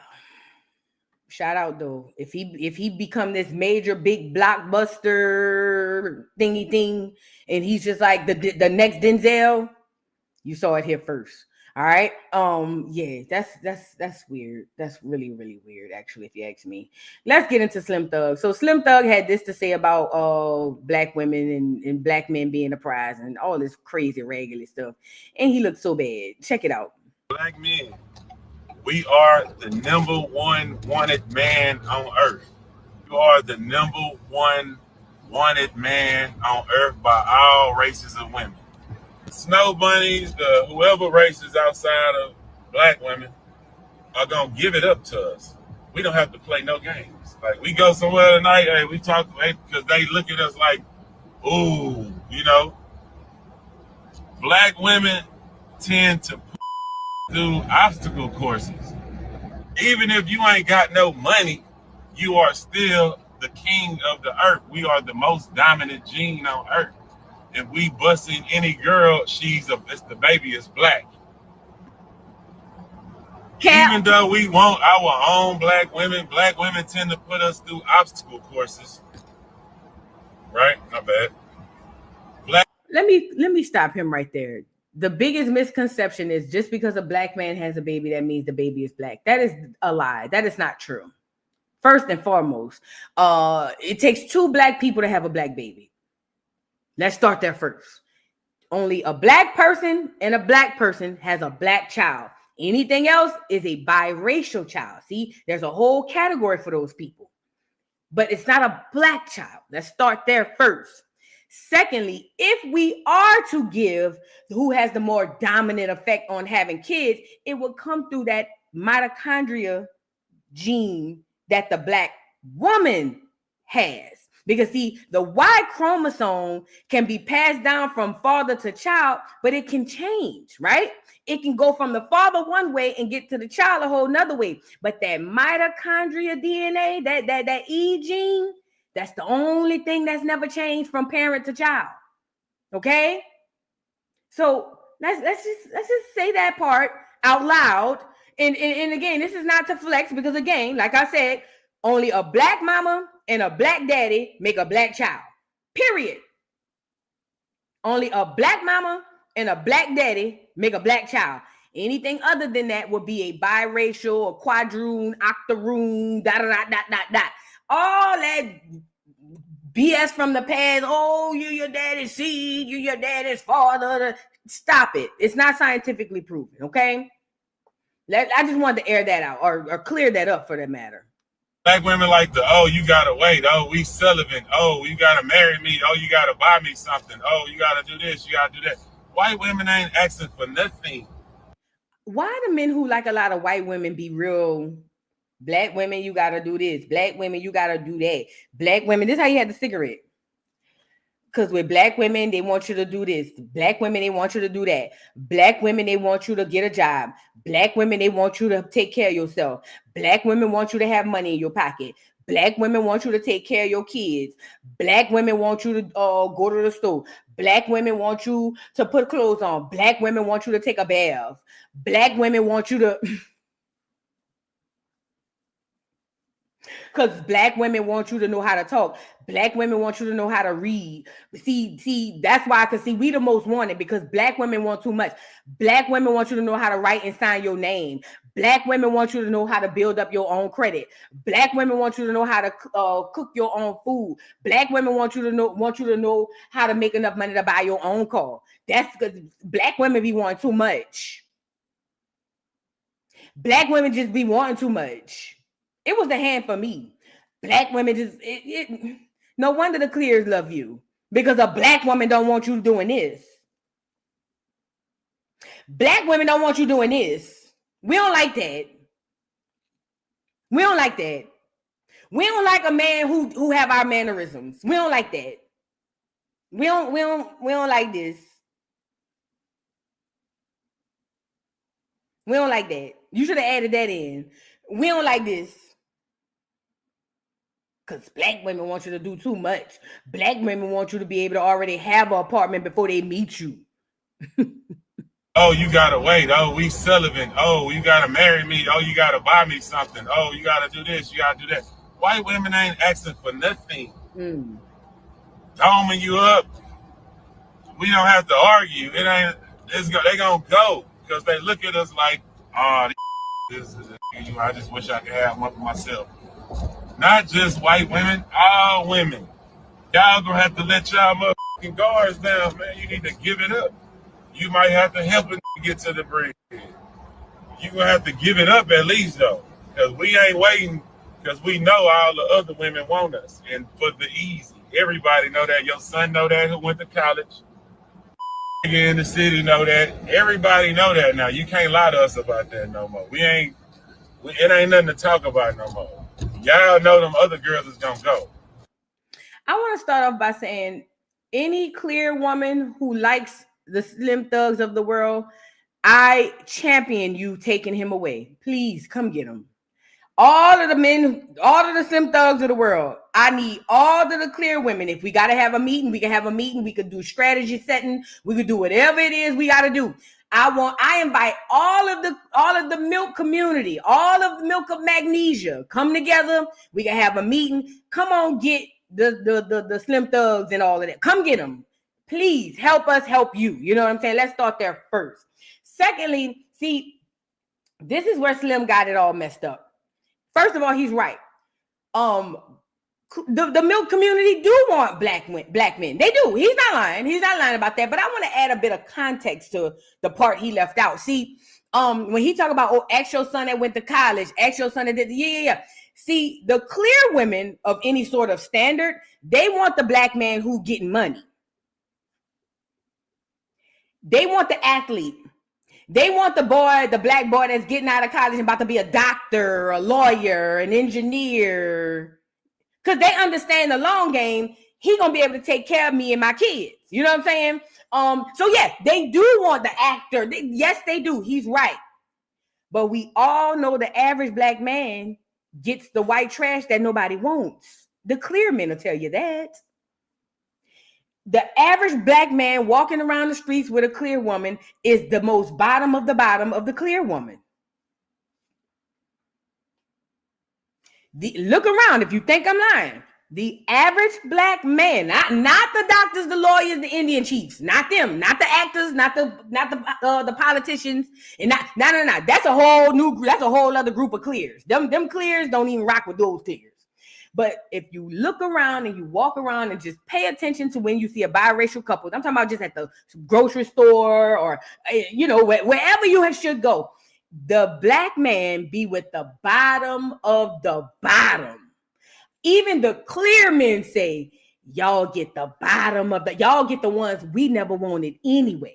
Shout out though. If he become this major big blockbuster thingy thing, and he's just like the next Denzel, you saw it here first. All right. Yeah, that's weird. That's really, really weird, actually, if you ask me. Let's get into Slim Thug. So Slim Thug had this to say about black women and black men being a prize and all this crazy raggedy stuff. And he looked so bad. Check it out. Black men, we are the number one wanted man on earth. You are the number one wanted man on earth by all races of women. Snow bunnies, whoever races outside of black women are gonna give it up to us. We don't have to play no games. Like we go somewhere tonight, hey, we talk because they look at us like, ooh, you know. Black women tend to do obstacle courses. Even if you ain't got no money, you are still the king of the earth. We are the most dominant gene on earth. If we busting any girl, it's the baby is black. Even though we want our own black women tend to put us through obstacle courses. Right? Not bad. Black. Let me stop him right there. The biggest misconception is just because a black man has a baby, that means the baby is black. That is a lie. That is not true. First and foremost, it takes two black people to have a black baby. Let's start there first. Only a black person and a black person has a black child. Anything else is a biracial child. See, there's a whole category for those people. But it's not a black child. Let's start there first. Secondly, if we are to give who has the more dominant effect on having kids, it will come through that mitochondria gene that the black woman has. Because see, the Y chromosome can be passed down from father to child, but it can change, right? It can go from the father one way and get to the child a whole nother way. But that mitochondria DNA, that E gene, that's the only thing that's never changed from parent to child. Okay? So let's just say that part out loud. And again, this is not to flex because again, like I said, only a black mama and a black daddy make a black child. Period. Only a black mama and a black daddy make a black child. Anything other than that would be a biracial, a quadroon, octoroon, all that BS from the past. Oh, you're your daddy's seed, you're your daddy's father. Stop it. It's not scientifically proven, okay? I just wanted to air that out or clear that up for that matter. Black women like you gotta wait. Oh, we celibate. Oh, you gotta marry me. Oh, you gotta buy me something. Oh, you gotta do this. You gotta do that. White women ain't asking for nothing. Why do men who like a lot of white women be real? Black women, you gotta do this. Black women, you gotta do that. Black women, this is how you had the cigarette. Because with black women, they want you to do this. Black women, they want you to do that. Black women, they want you to get a job. Black women, they want you to take care of yourself. Black women want you to have money in your pocket. Black women want you to take care of your kids. Black women want you to go to the store. Black women want you to put clothes on. Black women want you to take a bath. Black women want you to... Because black women want you to know how to talk. Black women want you to know how to read. See, that's why I can see we the most wanted, because black women want too much. Black women want you to know how to write and sign your name. Black women want you to know how to build up your own credit. Black women want you to know how to cook your own food. Black women want you to know how to make enough money to buy your own car. That's because black women be wanting too much. Black women just be wanting too much. It was the hand for me. Black women just, no wonder the clears love you, because a black woman don't want you doing this. Black women don't want you doing this. We don't like that. We don't like that. We don't like a man who have our mannerisms. We don't like that. We don't like this. We don't like that. You should have added that in. We don't like this. Because black women want you to do too much. Black women want you to be able to already have an apartment before they meet you. Oh, you gotta wait. Oh, we Sullivan. Oh, you gotta marry me. Oh, you gotta buy me something. Oh, you gotta do this. You gotta do that. White women ain't asking for nothing. Homing you up. We don't have to argue. They gonna go, because they look at us like, oh, this is I just wish I could have one for myself. Not just white women, all women. Y'all gonna have to let y'all motherfucking guards down, man. You need to give it up. You might have to help it get to the bread. You gonna have to give it up at least, though, because we ain't waiting, because we know all the other women want us. And for the easy, everybody know that. Your son know that, who went to college. In the city know that. Everybody know that now. You can't lie to us about that no more. It ain't nothing to talk about no more. Y'all know them other girls is gonna go. I want to start off by saying, any clear woman who likes the Slim Thugs of the world, I champion you taking him away. Please come get him. All of the men, all of the Slim Thugs of the world, I need all of the clear women. If we got to have a meeting, we can have a meeting. We could do strategy setting. We could do whatever it is we got to do. I invite all of the milk community, all of the milk of magnesia, come together. We can have a meeting. Come on, get the Slim Thugs and all of that. Come get them. Please help us help you. You know what I'm saying? Let's start there first. Secondly, see, this is where Slim got it all messed up. First of all, he's right. The milk community do want black men. They do. He's not lying. He's not lying about that. But I want to add a bit of context to the part he left out. See, when he talk about, ask your son that went to college, ask your son that did, yeah. See, the clear women of any sort of standard, they want the black man who getting money. They want the athlete. They want the black boy that's getting out of college and about to be a doctor, a lawyer, an engineer. Because they understand the long game, he gonna be able to take care of me and my kids. You know what I'm saying? So yeah, they do want the actor. Yes, they do. He's right. But we all know the average black man gets the white trash that nobody wants. The clear men will tell you that. The average black man walking around the streets with a clear woman is the most bottom of the clear woman. Look around if you think I'm lying. The average black man, not the doctors, the lawyers, the Indian chiefs, not them, not the actors, not the politicians, and not. That's a whole other group of clears. Them clears don't even rock with those clears. But if you look around and you walk around and just pay attention to when you see a biracial couple, I'm talking about just at the grocery store or wherever you should go. The black man be with the bottom of the bottom. Even the clear men say, y'all get the bottom of y'all get the ones we never wanted anyway.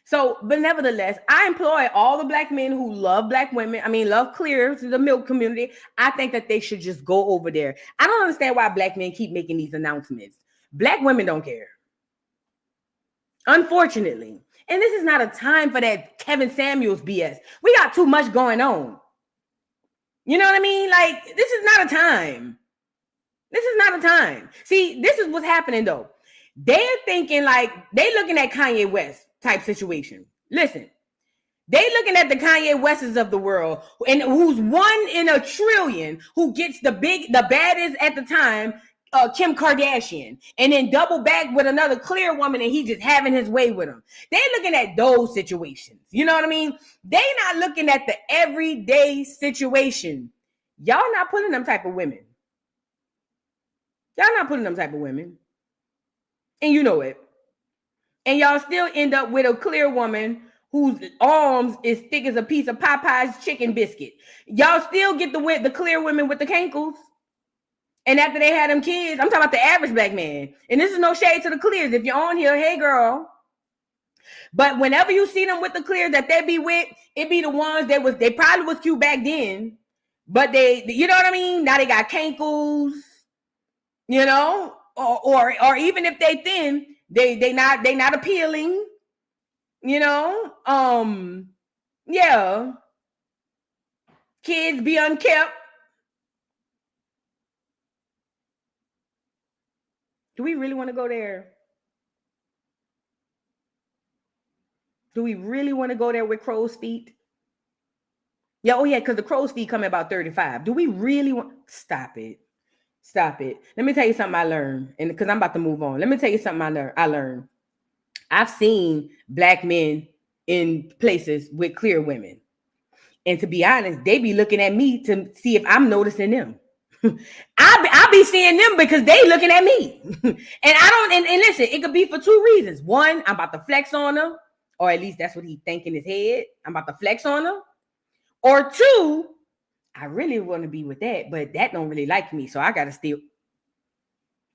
So, but nevertheless, I employ all the black men who love black women. I mean, love clear to the milk community. I think that they should just go over there. I don't understand why black men keep making these announcements. Black women don't care. Unfortunately. And this is not a time for that Kevin Samuels BS. We got too much going on. You know what I mean? Like, this is not a time. This is not a time. See, this is what's happening though. They're thinking like, they looking at Kanye West type situation. Listen, they looking at the Kanye Wests of the world, and who's 1 in a trillion, who gets the baddest at the time, Kim Kardashian, and then double back with another clear woman, and he just having his way with them. They looking at those situations. You know what I mean? They not looking at the everyday situation. Y'all not pulling them type of women. Y'all not pulling them type of women. And you know it. And y'all still end up with a clear woman whose arms is thick as a piece of Popeye's chicken biscuit. Y'all still get the clear women with the cankles. And after they had them kids, I'm talking about the average black man. And this is no shade to the clears. If you're on here, hey girl. But whenever you see them with the clears that they be with, it be the ones that they probably was cute back then. But they, you know what I mean? Now they got cankles, you know, or even if they thin, they not appealing, you know. Yeah. Kids be unkept. Do we really want to go there? Do we really want to go there with crow's feet? Yeah, oh yeah, because the crow's feet come at about 35. Do we really want? Stop it. Stop it. Let me tell you something I learned, and because I'm about to move on. Let me tell you something I learned. I've seen black men in places with clear women. And to be honest, they be looking at me to see if I'm noticing them. I be seeing them because they looking at me. And I don't, and listen, it could be for 2 reasons. One, I'm about to flex on her, or at least that's what he think in his head. I'm about to flex on her. Or 2, I really want to be with that, but that don't really like me. So I got to still,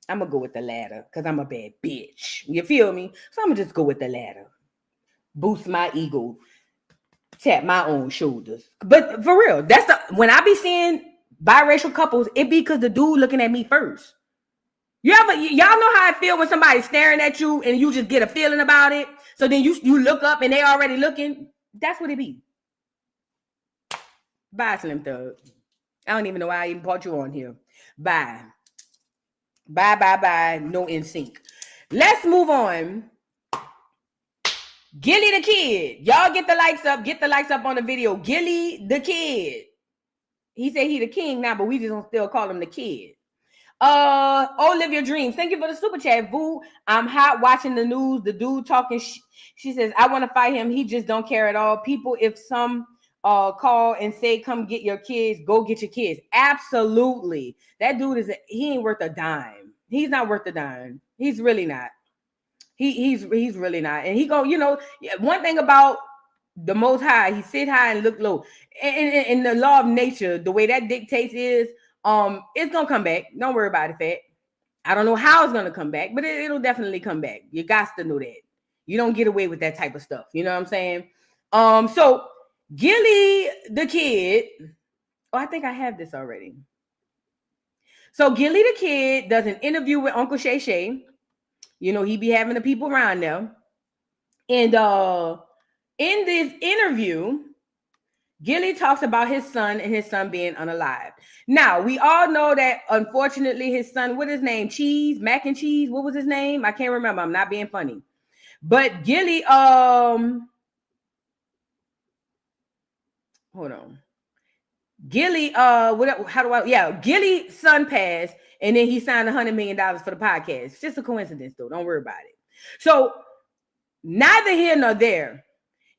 I'm going to go with the latter because I'm a bad bitch. You feel me? So I'm going to just go with the latter. Boost my ego. Tap my own shoulders. But for real, when I be seeing biracial couples, it be because the dude looking at me first. Y'all know how I feel when somebody's staring at you and you just get a feeling about it. So then you look up and they already looking. That's what it be. Bye, Slim Thug. I don't even know why I even brought you on here. Bye. Bye. No in sync. Let's move on. Gilly the kid. Y'all get the likes up. Get the likes up on the video. Gilly the kid. He said he the king now, but we just don't still call him the kid. Live your dreams. Thank you for the super chat, Boo. I'm hot watching the news. The dude talking. She says, I want to fight him. He just don't care at all. People, if some call and say, come get your kids, go get your kids. Absolutely. That dude he ain't worth a dime. He's not worth a dime. He's really not. He's really not. And he go, you know, one thing about the Most High, he sit high and look low. And the law of nature, the way that dictates is, it's gonna come back. Don't worry about it, Fat. I don't know how it's gonna come back, but it'll definitely come back. You got to know that. You don't get away with that type of stuff. You know what I'm saying? So Gilly the kid. Oh, I think I have this already. So Gilly the kid does an interview with Uncle Shay Shay. You know, he be having the people around there. And in this interview, Gilly talks about his son and his son being unalived. Now, we all know that, unfortunately, his son, what is his name? Cheese? Mac and Cheese? What was his name? I can't remember. I'm not being funny. But Gilly, hold on. Gilly, Gilly's son passed, and then he signed $100 million for the podcast. It's just a coincidence, though. Don't worry about it. So, neither here nor there.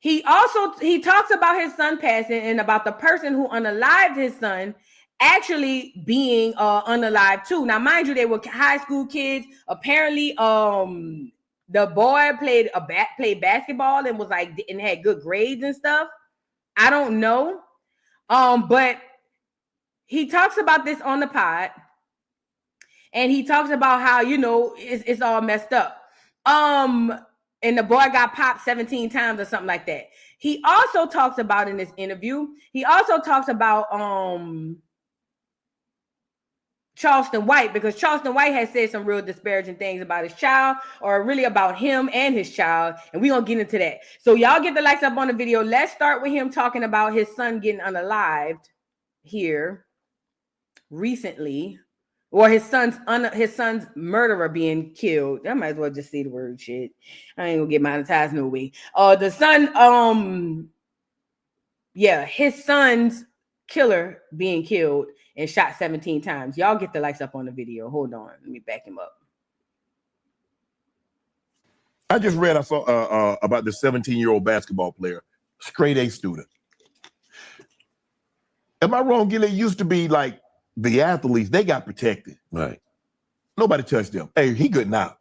He talks about his son passing and about the person who unalived his son actually being unalived too. Now, mind you, they were high school kids. Apparently, the boy played basketball and was and had good grades and stuff. I don't know. But he talks about this on the pod, and he talks about how, you know, it's all messed up. and the boy got popped 17 times or something like that. He also talks about in this interview, he also talks about Charleston White, because Charleston White has said some real disparaging things about his child, or really about him and his child, and we're gonna get into that. So y'all get the likes up on the video. Let's start with him talking about his son getting unalived here recently, or his son's murderer being killed. I might as well just say the word shit. I ain't gonna get monetized no way. The son, his son's killer being killed and shot 17 times. Y'all get the likes up on the video. Hold on, let me back him up. I just read, I saw about the 17-year-old basketball player, straight A student. Am I wrong, Gilly? It used to be like the athletes, they got protected. Right. Nobody touched them. Hey, he good now.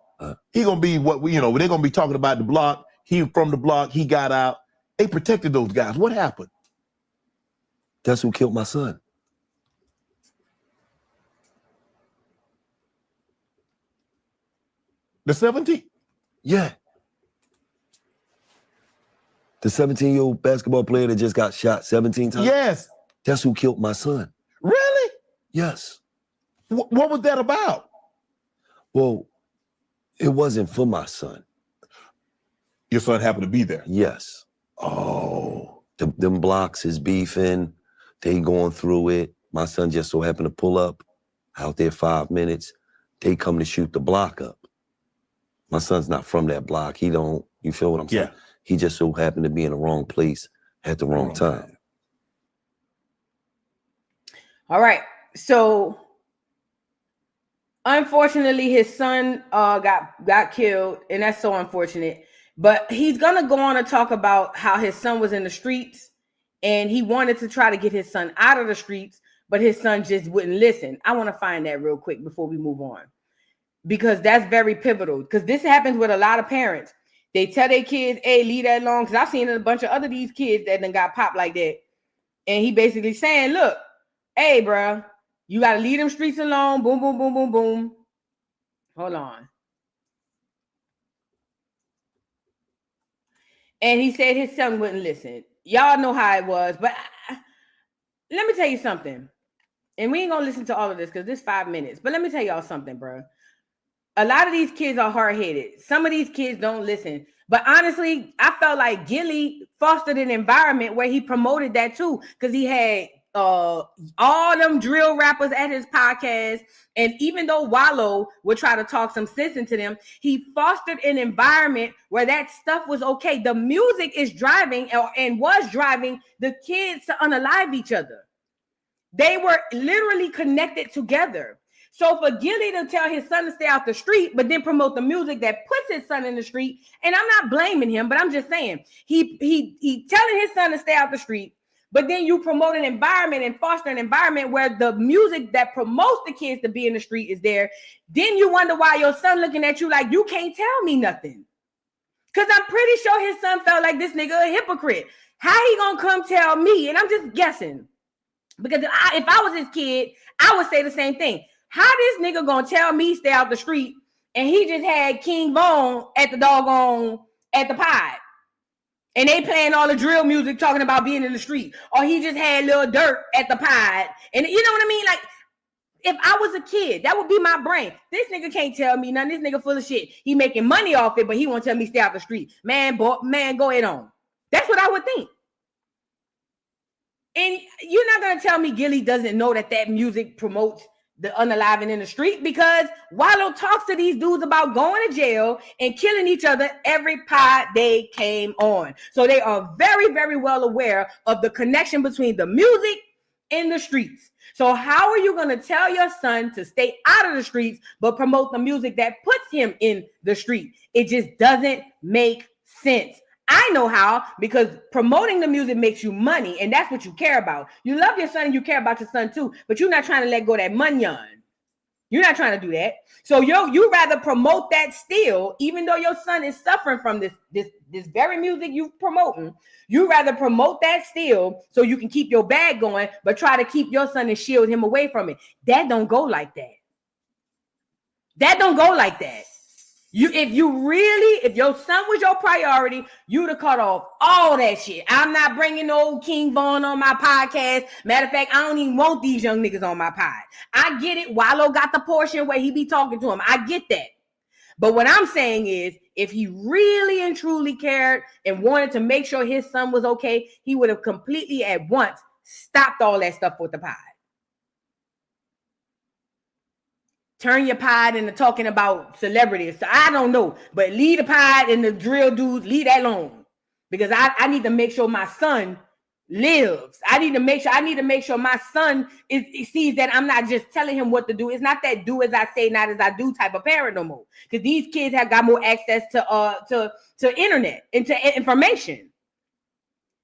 He gonna be what we, they're gonna be talking about the block. He from the block, he got out. They protected those guys. What happened? That's who killed my son. The 17? Yeah. The 17-year-old basketball player that just got shot 17 times? Yes. That's who killed my son. Really? Yes. What was that about? Well, it wasn't for my son. Your son happened to be there? Yes. Oh. Them blocks is beefing. They going through it. My son just so happened to pull up out there 5 minutes. They come to shoot the block up. My son's not from that block. He don't, you feel what I'm saying? Yeah. He just so happened to be in the wrong place at the wrong time. All right. So unfortunately, his son got killed, and that's so unfortunate. But he's gonna go on to talk about how his son was in the streets, and he wanted to try to get his son out of the streets, but his son just wouldn't listen. I want to find that real quick before we move on, because that's very pivotal. Because this happens with a lot of parents. They tell their kids, "Hey, leave that alone." Because I've seen a bunch of other these kids that done got popped like that, and he basically saying, "Look, hey, bro, you got to leave them streets alone." Boom, boom, boom, boom, boom. Hold on. And he said his son wouldn't listen. Y'all know how it was, but let me tell you something. And we ain't gonna listen to all of this because this 5 minutes. But let me tell y'all something, bro. A lot of these kids are hard-headed. Some of these kids don't listen. But honestly, I felt like Gilly fostered an environment where he promoted that too, because he had all them drill rappers at his podcast. And even though Wallow would try to talk some sense into them, he fostered an environment where that stuff was okay. The music is driving and was driving the kids to unalive each other. They were literally connected together. So for Gilly to tell his son to stay out the street, but then promote the music that puts his son in the street, and I'm not blaming him, but I'm just saying he telling his son to stay out the street, but then you promote an environment and foster an environment where the music that promotes the kids to be in the street is there. Then you wonder why your son looking at you like you can't tell me nothing. Because I'm pretty sure his son felt like this nigga a hypocrite. How he gonna come tell me? And I'm just guessing. Because if I was his kid, I would say the same thing. How this nigga gonna tell me stay out the street and he just had King Von at the pod? And they playing all the drill music talking about being in the street. Or he just had Lil Durk at the pod. And you know what I mean? Like, if I was a kid, that would be my brain. This nigga can't tell me nothing. This nigga full of shit. He making money off it, but he won't tell me stay out the street. Man, boy, man, go ahead on. That's what I would think. And you're not going to tell me Gilly doesn't know that music promotes the unaliving in the street, because Wallow talks to these dudes about going to jail and killing each other every pod they came on. So they are very, very well aware of the connection between the music and the streets. So how are you going to tell your son to stay out of the streets but promote the music that puts him in the street? It just doesn't make sense. I know how, because promoting the music makes you money, and that's what you care about. You love your son and you care about your son too, but you're not trying to let go of that money on. You're not trying to do that. So you rather promote that still, even though your son is suffering from this very music you promoting. You rather promote that still so you can keep your bag going, but try to keep your son and shield him away from it. That don't go like that. That don't go like that. If your son was your priority, you'd have cut off all that shit. I'm not bringing no King Von on my podcast. Matter of fact, I don't even want these young niggas on my pod. I get it. Wallow got the portion where he be talking to him. I get that. But what I'm saying is, if he really and truly cared and wanted to make sure his son was okay, he would have completely at once stopped all that stuff with the pod. Turn your pod into talking about celebrities. So I don't know, but leave the pod and the drill dudes, leave that alone. Because I need to make sure my son lives. I need to make sure my son sees that I'm not just telling him what to do. It's not that do as I say, not as I do type of parent no more. Because these kids have got more access to internet and to information.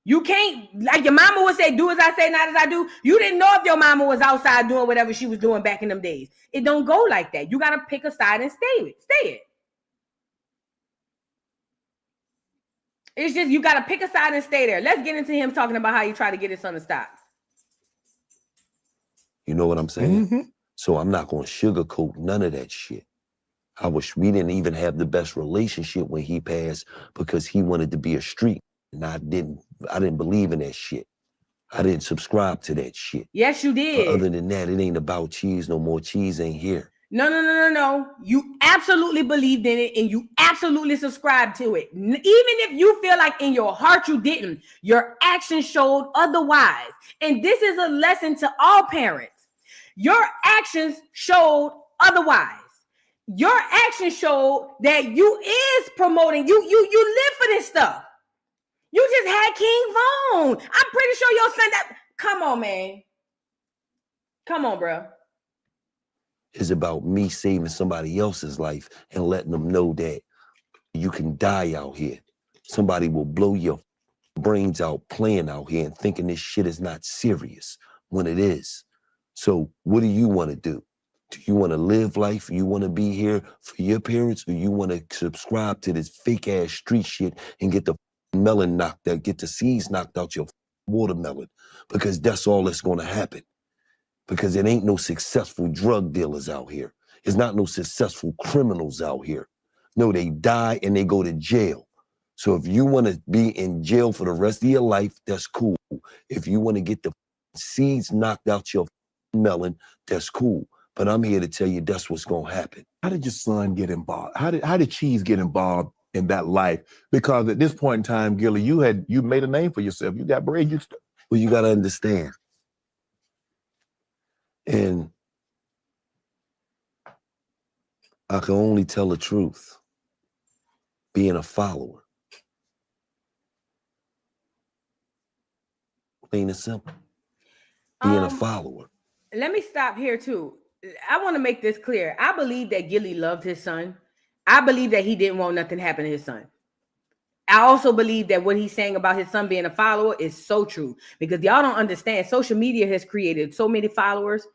You can't, like your mama would say, do as I say, not as I do. You didn't know if your mama was outside doing whatever she was doing back in them days. It don't go like that. You got to pick a side and stay it. It's just, you got to pick a side and stay there. Let's get into him talking about how he tried to get his son to stop. You know what I'm saying? So I'm not going to sugarcoat none of that shit. I wish we didn't even have the best relationship when he passed because he wanted to be a street. And I didn't believe in that shit. I didn't subscribe to that shit. Yes, you did. But other than that, it ain't about cheese no more. Cheese ain't here. No. You absolutely believed in it and you absolutely subscribed to it. Even if you feel like in your heart you didn't, your actions showed otherwise. And this is a lesson to all parents. Your actions showed otherwise. Your actions showed that you is promoting. You live for this stuff. You just had King Von. I'm pretty sure your son that. Come on, man. Come on, bro. It's about me saving somebody else's life and letting them know that you can die out here. Somebody will blow your brains out playing out here and thinking this shit is not serious when it is. So what do you want to do? Do you want to live life? You want to be here for your parents, or you want to subscribe to this fake ass street shit and get the melon knocked out, get the seeds knocked out your watermelon? Because that's all that's going to happen. Because it ain't no successful drug dealers out here. It's not no successful criminals out here. No, they die and they go to jail. So if you want to be in jail for the rest of your life, that's cool. If you want to get the seeds knocked out your melon, that's cool. But I'm here to tell you that's what's going to happen. How did your son get involved? How did Cheese get involved in that life? Because at this point in time, Gilly, you made a name for yourself. You got bread. Well, you got to understand. And I can only tell the truth being a follower. Plain and simple. Being a follower. Let me stop here too. I want to make this clear. I believe that Gilly loved his son. I believe that he didn't want nothing to happen to his son. I also believe that what he's saying about his son being a follower is so true, because y'all don't understand. Social media has created so many followers.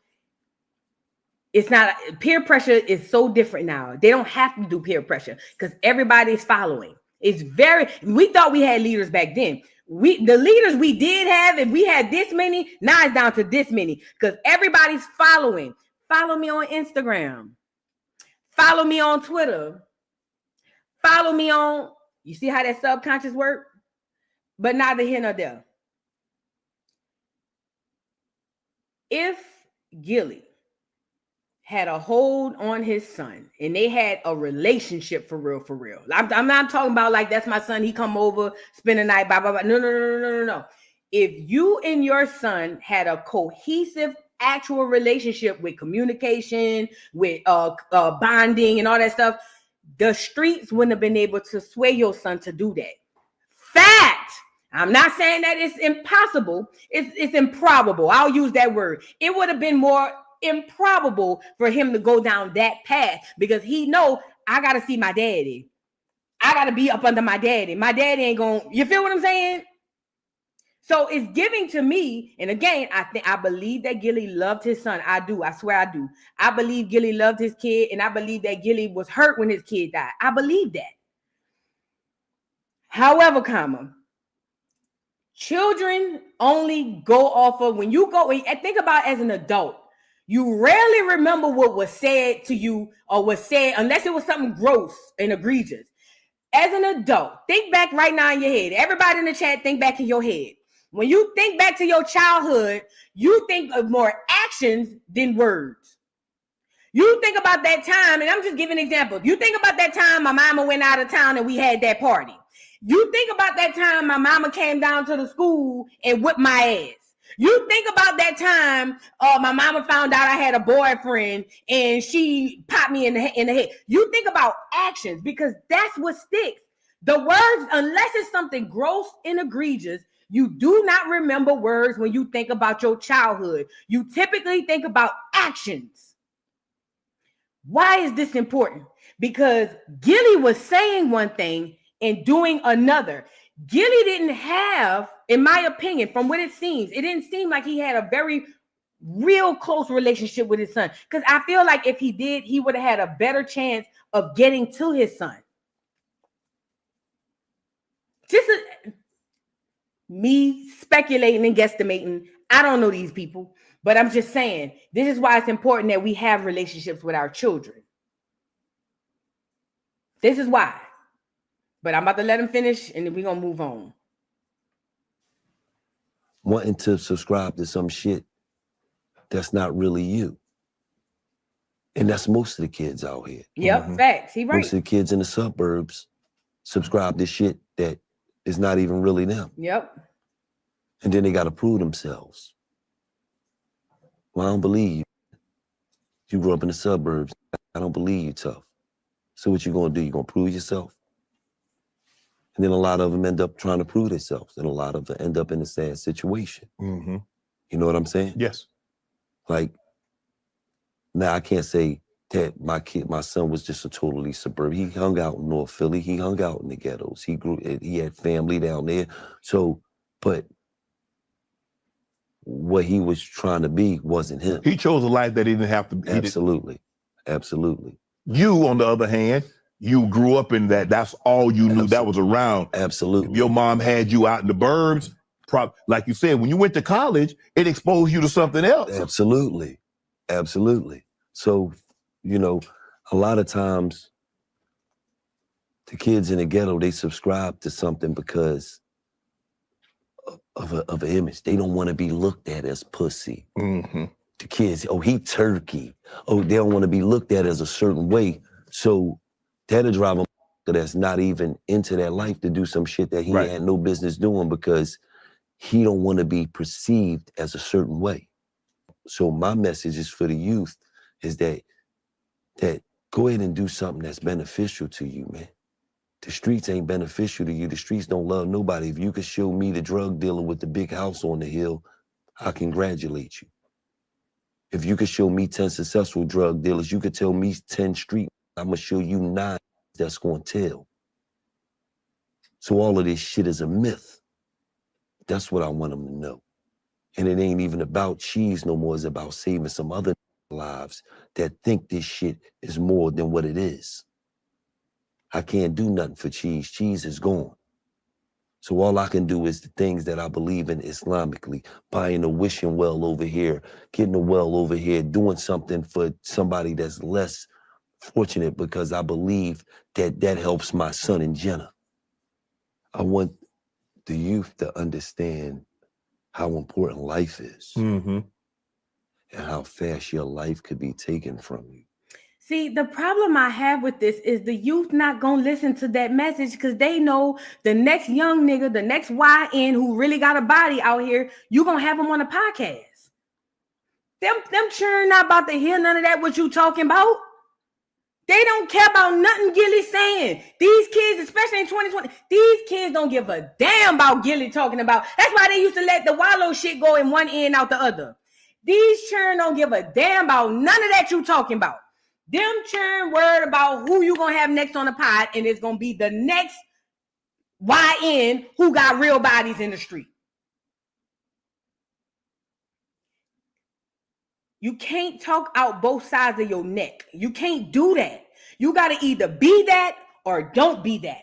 It's not, peer pressure is so different now. They don't have to do peer pressure because everybody's following. We thought we had leaders back then. The leaders we did have, if we had this many, now it's down to this many because everybody's following. Follow me on Instagram. Follow me on Twitter. Follow me on, you see how that subconscious work? But neither here nor there. If Gilly had a hold on his son and they had a relationship for real. I'm not talking about like that's my son, he come over, spend the night, blah, blah, blah. No. If you and your son had a cohesive actual relationship with communication, with bonding and all that stuff, the streets wouldn't have been able to sway your son to do that. Fact. I'm not saying that it's impossible. It's improbable. I'll use that word. It would have been more improbable for him to go down that path because he know I got to see my daddy. I got to be up under my daddy. My daddy ain't going, you feel what I'm saying? So it's giving to me, and again, I believe that Gilly loved his son. I do. I swear I do. I believe Gilly loved his kid, and I believe that Gilly was hurt when his kid died. I believe that. However, children only go off of when you go, think about as an adult, You rarely remember what was said to you or was said unless it was something gross and egregious. As an adult, think back right now in your head. Everybody in the chat, think back in your head. When you think back to your childhood, you think of more actions than words. You think about that time, and I'm just giving an example. You think about that time my mama went out of town and we had that party. You think about that time my mama came down to the school and whipped my ass. You think about that time my mama found out I had a boyfriend and she popped me in the head. You think about actions because that's what sticks. The words, unless it's something gross and egregious, you do not remember words when you think about your childhood. You typically think about actions. Why is this important? Because Gilly was saying one thing and doing another. Gilly didn't have, in my opinion, from what it seems, it didn't seem like he had a very real close relationship with his son. Because I feel like if he did, he would have had a better chance of getting to his son. Just me speculating and guesstimating. I don't know these people, but I'm just saying, this is why it's important that we have relationships with our children. This is why. But I'm about to let him finish, and then we're going to move on. Wanting to subscribe to some shit that's not really you. And that's most of the kids out here. Yep, facts. He right. Most of the kids in the suburbs subscribe to shit that is not even really them. Yep. And then they got to prove themselves. Well, I don't believe you. You grew up in the suburbs. I don't believe you tough. So what you going to do? You going to prove yourself? And then a lot of them end up trying to prove themselves, and a lot of them end up in a sad situation. Mm-hmm. You know what I'm saying? Yes. Like, now I can't say that my son was just a totally suburban. He hung out in North Philly. He hung out in the ghettos. He had family down there. So, but what he was trying to be wasn't him. He chose a life that he didn't have to be. Absolutely. Absolutely. You, on the other hand, you grew up in that. That's all you knew that was around. Absolutely. If your mom had you out in the burbs, like you said, when you went to college, it exposed you to something else. Absolutely. Absolutely. So, you know, a lot of times the kids in the ghetto, they subscribe to something because of an image. They don't want to be looked at as pussy. Mm-hmm. The kids, oh, he turkey. Oh, they don't want to be looked at as a certain way. So that'll drive a that's not even into that life to do some shit that he had no business doing because he don't want to be perceived as a certain way. So my message is for the youth is that go ahead and do something that's beneficial to you, man. The streets ain't beneficial to you. The streets don't love nobody. If you could show me the drug dealer with the big house on the hill, I congratulate you. If you could show me 10 successful drug dealers, you could tell me 10 street, I'm gonna show you 9 that's gonna tell. So all of this shit is a myth. That's what I want them to know. And it ain't even about cheese no more. It's about saving some other lives that think this shit is more than what it is. I can't do nothing for cheese. Cheese is gone. So all I can do is the things that I believe in Islamically, buying a wishing well over here, getting a well over here, doing something for somebody that's less fortunate because I believe that that helps my son and Jenna. I want the youth to understand how important life is and how fast your life could be taken from you. See, the problem I have with this is the youth not gonna listen to that message because they know the next young nigga, the next YN who really got a body out here, you gonna have them on a podcast. Them children not about to hear none of that what you talking about. They don't care about nothing Gilly's saying. These kids, especially in 2020, these kids don't give a damn about Gilly talking about. That's why they used to let the wallow shit go in one end out the other. These children don't give a damn about none of that you talking about. Them churn word about who you gonna have next on the pod, and it's gonna be the next YN who got real bodies in the street. You can't talk out both sides of your neck. You can't do that. You gotta either be that or don't be that.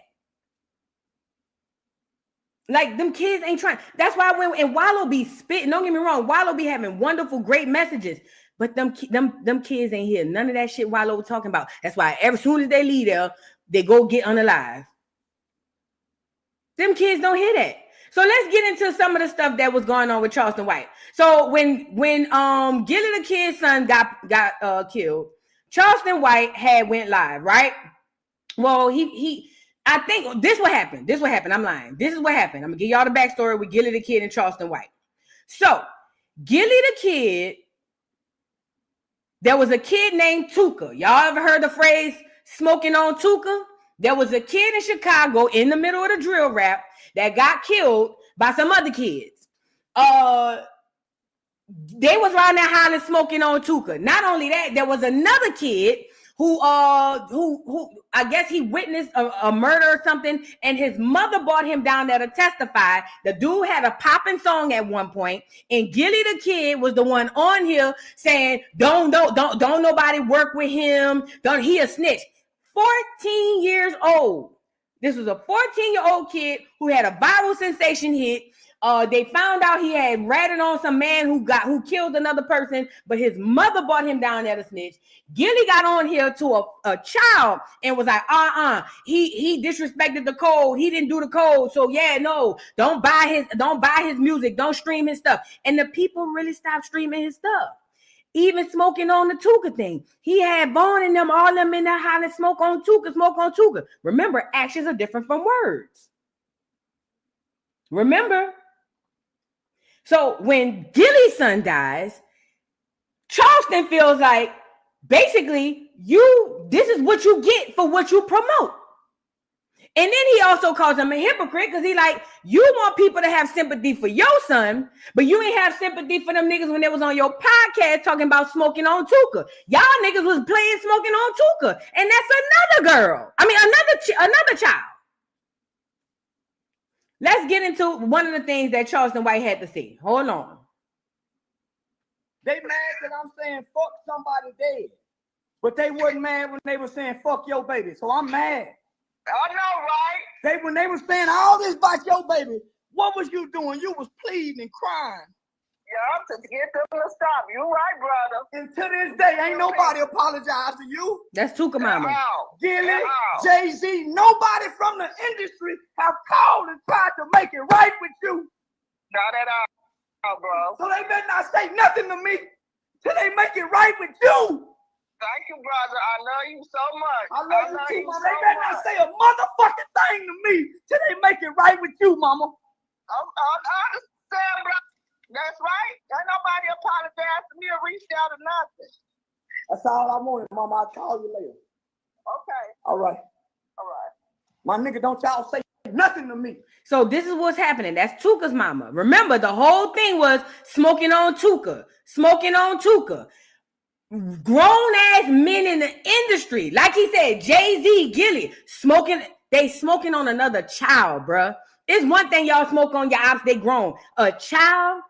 Like them kids ain't trying. That's why when Wallow be spitting, don't get me wrong, Wallow be having wonderful, great messages. But them kids ain't hear none of that shit Wallo was talking about. That's why as soon as they leave there, they go get Unalive. Them kids don't hear that. So let's get into some of the stuff that was going on with Charleston White. So when Gillie the kid's son got killed, Charleston White had went live, right? Well, I think this what happened. I'm lying. This is what happened. I'm gonna give y'all the backstory with Gillie the kid and Charleston White. So Gillie the kid, there was a kid named Tuka. Y'all ever heard the phrase smoking on Tuka? There was a kid in Chicago in the middle of the drill rap that got killed by some other kids. They was riding that highway smoking on Tuka. Not only that, there was another kid who I guess he witnessed a murder or something, and his mother brought him down there to testify. The dude had a popping song at one point, and Gillie the kid was the one on here saying, don't nobody work with him. He a snitch. 14 years old. This was a 14-year-old kid who had a viral sensation hit. They found out he had ratted on some man who killed another person, but his mother brought him down there to snitch. Gillie got on here to a child and was like, he disrespected the code. He didn't do the code. So yeah, no, don't buy his music. Don't stream his stuff. And the people really stopped streaming his stuff. Even smoking on the Tuka thing. He had Vaughn and them, all them in there hollering, smoke on Tuka. Remember, actions are different from words. Remember? So when Gillie's son dies, Charleston feels like, basically, this is what you get for what you promote. And then he also calls him a hypocrite because he like, you want people to have sympathy for your son, but you ain't have sympathy for them niggas when they was on your podcast talking about smoking on Tuka. Y'all niggas was playing smoking on Tuka, and that's another girl. I mean, another child. Let's get into one of the things that Charleston White had to say. Hold on. They mad that I'm saying fuck somebody dead, but they wasn't mad when they were saying fuck your baby. So I'm mad. I know, right? When they were saying all this about your baby, what was you doing? You was pleading and crying. Yeah, to get them to stop. You right, brother. And to this day, ain't nobody apologized to you. That's Tuka Mama. Gillie, Jay-Z, nobody from the industry have called and tried to make it right with you. Not at all, bro. So they better not say nothing to me till they make it right with you. Thank you, brother. I love you so much. I love you too, mama. They better not say a motherfucking thing to me till they make it right with you, mama. I understand, bro. That's right. Ain't nobody apologized to me or reached out or nothing. That's all I wanted, mama. I'll call you later. Okay. All right. My nigga, don't y'all say nothing to me. So this is what's happening. That's Tuka's mama. Remember, the whole thing was smoking on Tuka. Grown ass men in the industry, like he said, Jay-Z, Gillie, they smoking on another child, bruh. It's one thing y'all smoke on your ops, they grown. A child,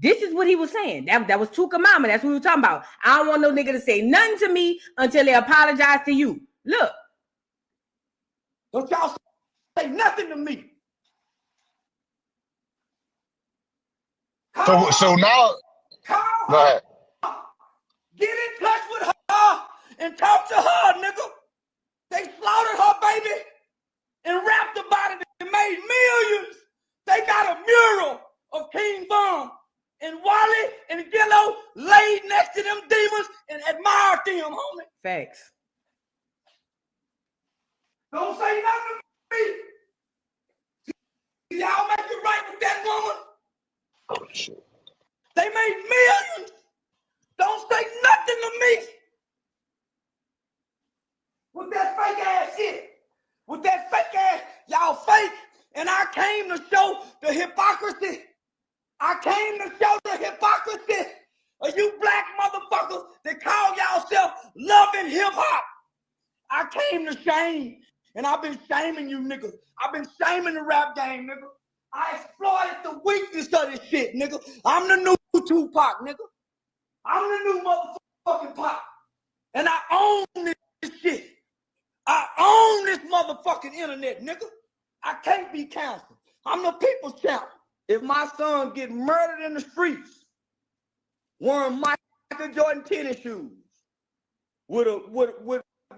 this is what he was saying. That was Tuka Mama. That's what we were talking about. I don't want no nigga to say nothing to me until they apologize to you. Look. Don't y'all say nothing to me. So now, go ahead. Get in touch with her and talk to her, nigga. They slaughtered her baby and rapped about it and made millions. They got a mural of King Von and Wally and Gillo laid next to them demons and admired them, homie. Facts. Don't say nothing to me. Y'all make it right with that woman. Oh, shit. They made millions. Don't say nothing to me. With that fake ass shit. With that fake ass, y'all fake. And I came to show the hypocrisy. Of you black motherfuckers that call y'all loving hip hop. I came to shame. And I've been shaming you niggas. I've been shaming the rap game, nigga. I exploited the weakness of this shit, nigga. I'm the new Tupac, nigga. I'm the new motherfucking Pac. And I own this shit. I own this motherfucking internet, nigga. I can't be canceled. I'm the people's champ. If my son get murdered in the streets, wearing Michael Michael Jordan tennis shoes with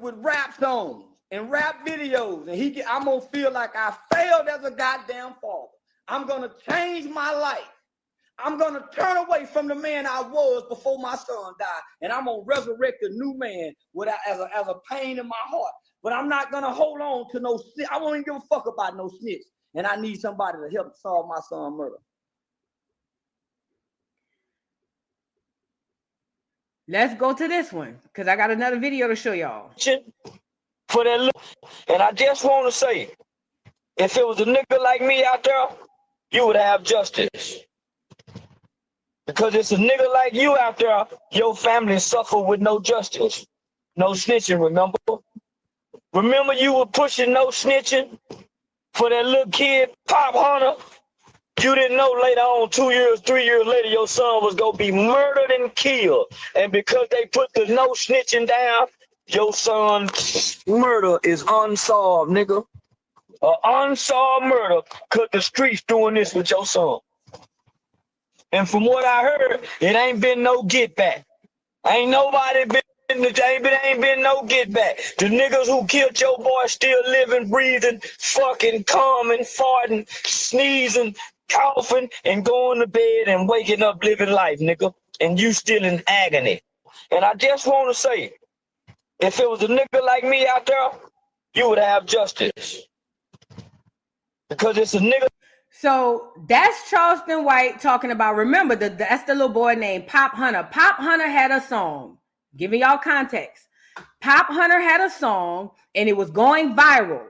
rap songs and rap videos, and I'm gonna feel like I failed as a goddamn father. I'm gonna change my life. I'm gonna turn away from the man I was before my son died, and I'm gonna resurrect a new man as a pain in my heart. But I'm not gonna hold on to no snitch. I won't even give a fuck about no snitch, and I need somebody to help solve my son's murder. Let's go to this one because I got another video to show y'all. For that look, and I just want to say, if it was a nigga like me out there, you would have justice. Because it's a nigga like you out there, your family suffer with no justice. No snitching, remember? Remember you were pushing no snitching for that little kid, Pop Hunter? You didn't know later on, 2 years, 3 years later, your son was gonna be murdered and killed. And because they put the no snitching down, your son's murder is unsolved, nigga. An unsolved murder, cause the streets doing this with your son. And from what I heard, it ain't been no get back. Ain't nobody been, ain't been no get back. The niggas who killed your boy still living, breathing, fucking, calming, farting, sneezing, coughing, and going to bed and waking up living life, nigga. And you still in agony. And I just want to say, if it was a nigga like me out there, you would have justice. Because it's a nigga. So that's Charleston White talking about, remember, that's the little boy named Pop Hunter. Pop Hunter had a song, giving y'all context. Pop Hunter had a song and it was going viral.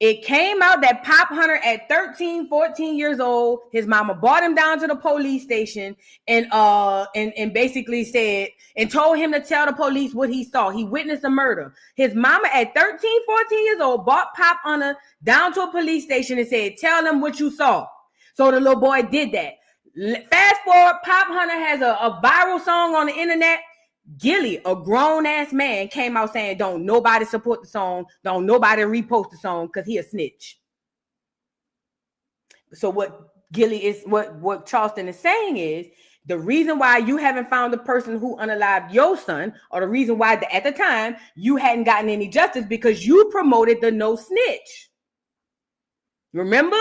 It came out that Pop Hunter at 13, 14 years old, his mama brought him down to the police station and basically said, and told him to tell the police what he saw. He witnessed a murder. His mama at 13, 14 years old brought Pop Hunter down to a police station and said, tell them what you saw. So the little boy did that. Fast forward, Pop Hunter has a viral song on the internet. Gilly, a grown-ass man, came out saying, don't nobody support the song, don't nobody repost the song, because he a snitch. So what Gilly is, what Charleston is saying is, the reason why you haven't found the person who unalived your son, or the reason why at the time you hadn't gotten any justice, because you promoted the no snitch. Remember?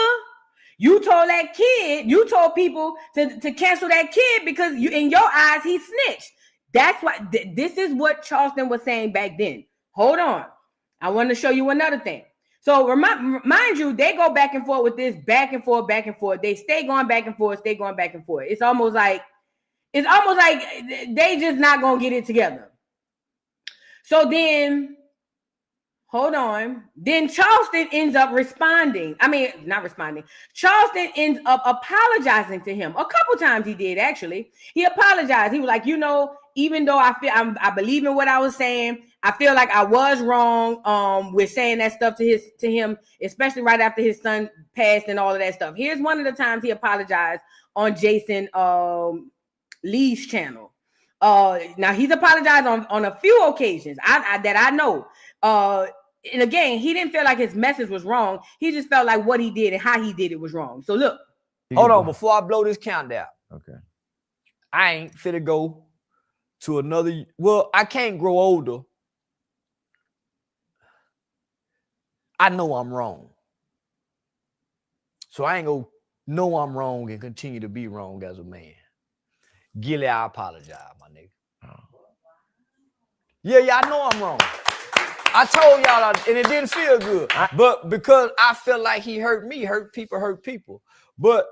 You told that kid, you told people to cancel that kid because you, in your eyes, he snitched. That's why this is what Charleston was saying back then. Hold on. I want to show you another thing. So mind you, they go back and forth with this, back and forth, back and forth. They stay going back and forth, stay going back and forth. It's almost like they just not going to get it together. So then, hold on. Then Charleston ends up responding. I mean, not responding. Charleston ends up apologizing to him. A couple times he did, actually. He apologized. He was like, even though I believe in what I was saying, I feel like I was wrong with saying that stuff to him, especially right after his son passed and all of that stuff. Here's one of the times he apologized on Jason Lee's channel. Now he's apologized on a few occasions that I know. And again, he didn't feel like his message was wrong. He just felt like what he did and how he did it was wrong. So look. Hold on, before I blow this countdown. Okay. I ain't finna go to another. Well, I can't grow older. I know I'm wrong. So I ain't gonna know I'm wrong and continue to be wrong as a man. Gilly, I apologize, my nigga. Oh. Yeah, I know I'm wrong. I told y'all, and it didn't feel good. But because I felt like he hurt me, hurt people. But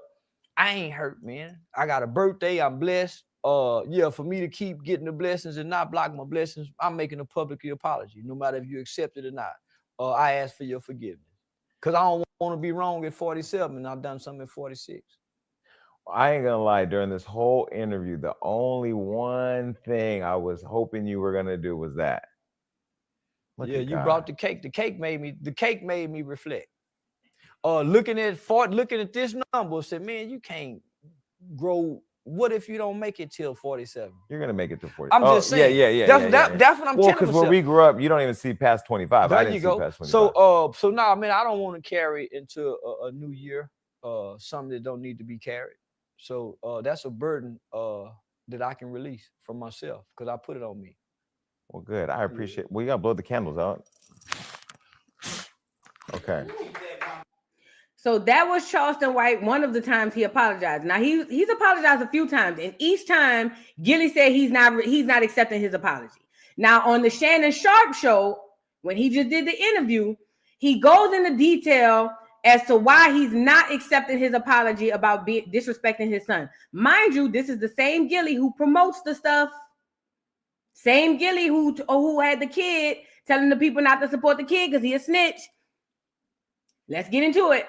I ain't hurt, man. I got a birthday. I'm blessed. For me to keep getting the blessings and not block my blessings, I'm making a public apology, no matter if you accept it or not. I ask for your forgiveness. Because I don't want to be wrong at 47, and I've done something at 46. I ain't gonna lie, during this whole interview, the only one thing I was hoping you were gonna do was that. You brought the cake. The cake made me reflect. Looking at this number, said, man, you can't grow. What if you don't make it till 47? You're gonna make it to 40. I'm just saying. Yeah. That's what I'm telling myself. Well, because when we grew up, you don't even see past 25. There I didn't you go. see past 25. So now, man, I don't want to carry into a new year something that don't need to be carried. So that's a burden that I can release from myself because I put it on me. Well, good. I appreciate. Well, you gotta blow the candles out. Okay. So that was Charleston White. One of the times he apologized. Now he's apologized a few times, and each time Gilly said he's not accepting his apology. Now on the Shannon Sharp show, when he just did the interview, he goes into detail as to why he's not accepting his apology about disrespecting his son. Mind you, this is the same Gilly who promotes the stuff. Same Gilly who had the kid telling the people not to support the kid because he a snitch. Let's get into it.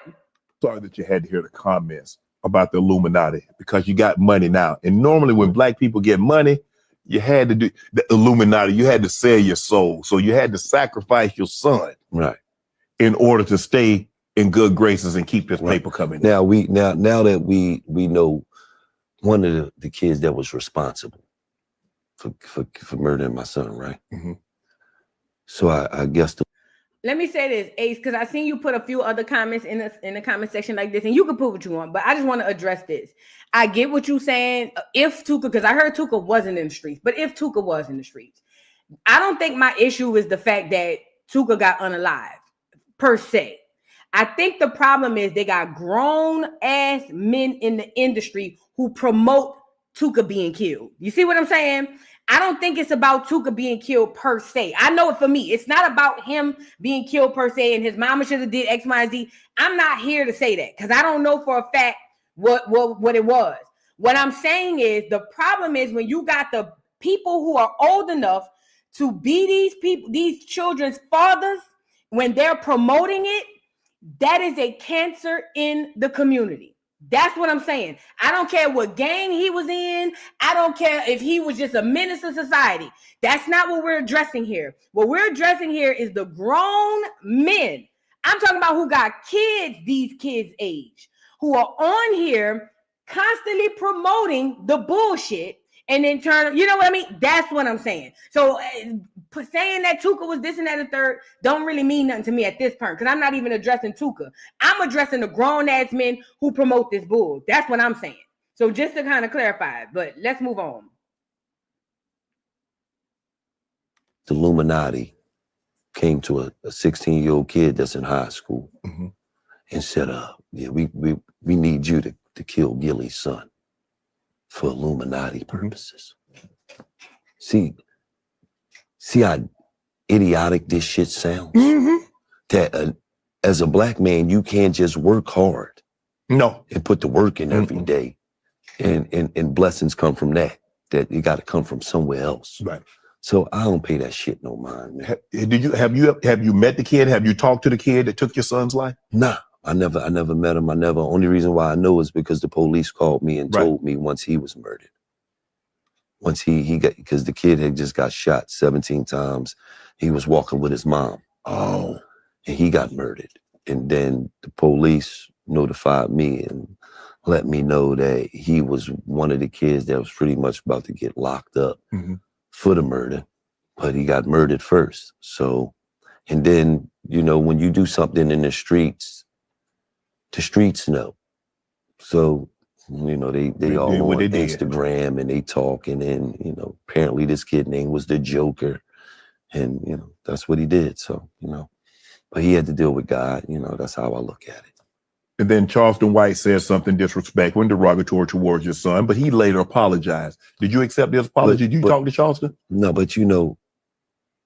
Sorry that you had to hear the comments about the Illuminati because you got money now. And normally when black people get money, you had to do the Illuminati. You had to sell your soul. So you had to sacrifice your son, right, in order to stay in good graces and keep this paper coming. Now now that we know one of the kids that was responsible for murdering my son, right? Mm-hmm. So I guess Let me say this, Ace, because I seen you put a few other comments in the comment section like this, and you can put what you want, but I just want to address this. I get what you're saying. If Tuka, because I heard Tuka wasn't in the streets, but if Tuka was in the streets, I don't think my issue is the fact that Tuka got unalived, per se. I think the problem is they got grown-ass men in the industry who promote Tuka being killed. You see what I'm saying? I don't think it's about Tuka being killed per se. I know it for me. It's not about him being killed per se and his mama should have did X, Y, and Z. I'm not here to say that because I don't know for a fact what it was. What I'm saying is the problem is when you got the people who are old enough to be these children's fathers, when they're promoting it, that is a cancer in the community. That's what I'm saying. I don't care what gang he was in. I don't care if he was just a menace to society. That's not what we're addressing here. What we're addressing here is the grown men. I'm talking about who got kids, these kids' age, who are on here constantly promoting the bullshit and then turn, you know what I mean? That's what I'm saying. So saying that Tuka was this and that and third don't really mean nothing to me at this point because I'm not even addressing Tuka. I'm addressing the grown-ass men who promote this bull. That's what I'm saying. So just to kind of clarify, but let's move on. the Illuminati came to a 16-year-old kid that's in high school and said, yeah, we need you to kill Gilly's son for Illuminati purposes. See how idiotic this shit sounds? That as a black man, you can't just work hard. No. And put the work in every day. And blessings come from that you got to come from somewhere else. Right. So I don't pay that shit no mind, man. Have you met the kid? Have you talked to the kid that took your son's life? Nah, I never met him. Only reason why I know is because the police called me and told me once he was murdered. Once he got, because the kid had just got shot 17 times. He was walking with his mom. Oh. And he got murdered. And then the police notified me and let me know that he was one of the kids that was pretty much about to get locked up for the murder, but he got murdered first. So, and then, you know, when you do something in the streets know. So, you know, they all on Instagram and they talk, and then, you know, apparently this kid name was the Joker, and, you know, that's what he did. So, you know, but he had to deal with God. You know, that's how I look at it. And then Charleston White said something disrespectful and derogatory towards your son, but he later apologized. Did you accept his apology? Did you talk to Charleston? No, but you know,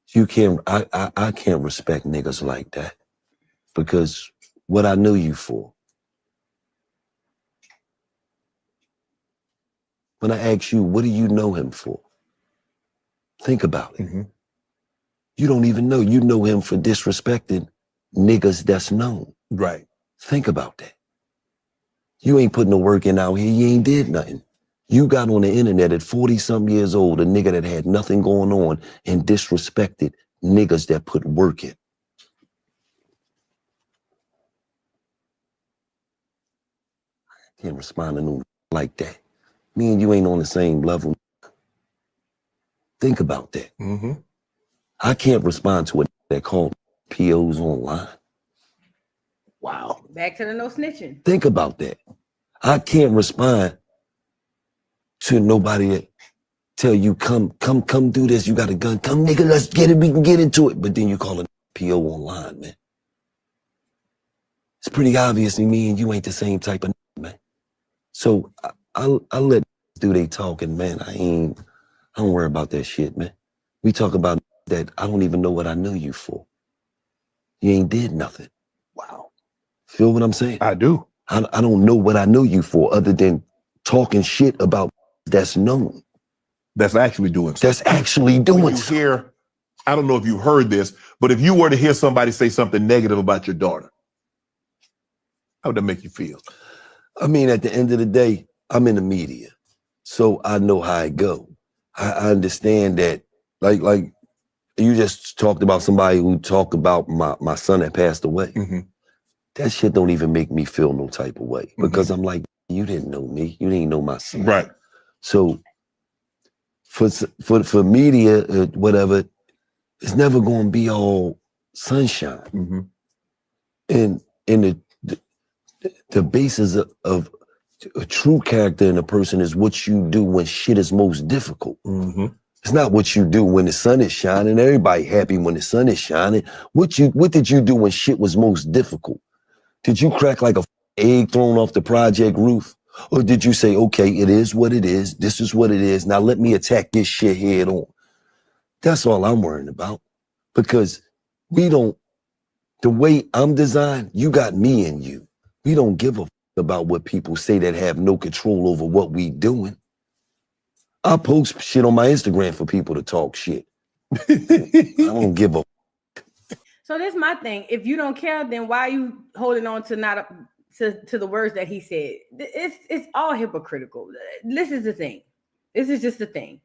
you can't. I can't respect niggas like that, because what I knew you for. When I ask you, what do you know him for? Think about it. You don't even know. You know him for disrespecting niggas that's known. Right. Think about that. You ain't putting no work in out here. You ain't did nothing. You got on the internet at 40-something years old, a nigga that had nothing going on, and disrespected niggas that put work in. I can't respond to no like that. Me and you ain't on the same level. Think about that. I can't respond to a that called POs online. Wow. Back to the no snitching. Think about that. I can't respond to nobody tell you, come do this. You got a gun. Come, nigga, let's get it. We can get into it. But then you call a PO online, man. It's pretty obvious to me and you ain't the same type of man. So I let do they talking, man. I don't worry about that shit, man. We talk about that. I don't even know what I know you for. You ain't did nothing. Wow. Feel what I'm saying? I do. I don't know what I know you for other than talking shit about that's known. That's actually doing something. That's actually doing something. Hear, I don't know if you've heard this, but if you were to hear somebody say something negative about your daughter, how would that make you feel? I mean, at the end of the day, I'm in the media, so I know how it go. I understand that, like you just talked about somebody who talked about my son that passed away. Mm-hmm. That shit don't even make me feel no type of way because I'm like, you didn't know me, you didn't know my son, right? So for media, whatever, it's never going to be all sunshine. Mm-hmm. And the basis of a true character in a person is what you do when shit is most difficult. Mm-hmm. It's not what you do when the sun is shining. Everybody happy when the sun is shining. What did you do when shit was most difficult? Did you crack like a egg thrown off the project roof? Or did you say, okay, it is what it is. This is what it is. Now let me attack this shit head on. That's all I'm worrying about. Because the way I'm designed, you got me and you. We don't give a about what people say that have no control over what we doing. I post shit on my Instagram for people to talk shit. I don't give a. So this is my thing. If you don't care, then why are you holding on to to the words that he said? It's all hypocritical. This is the thing. This is just the thing.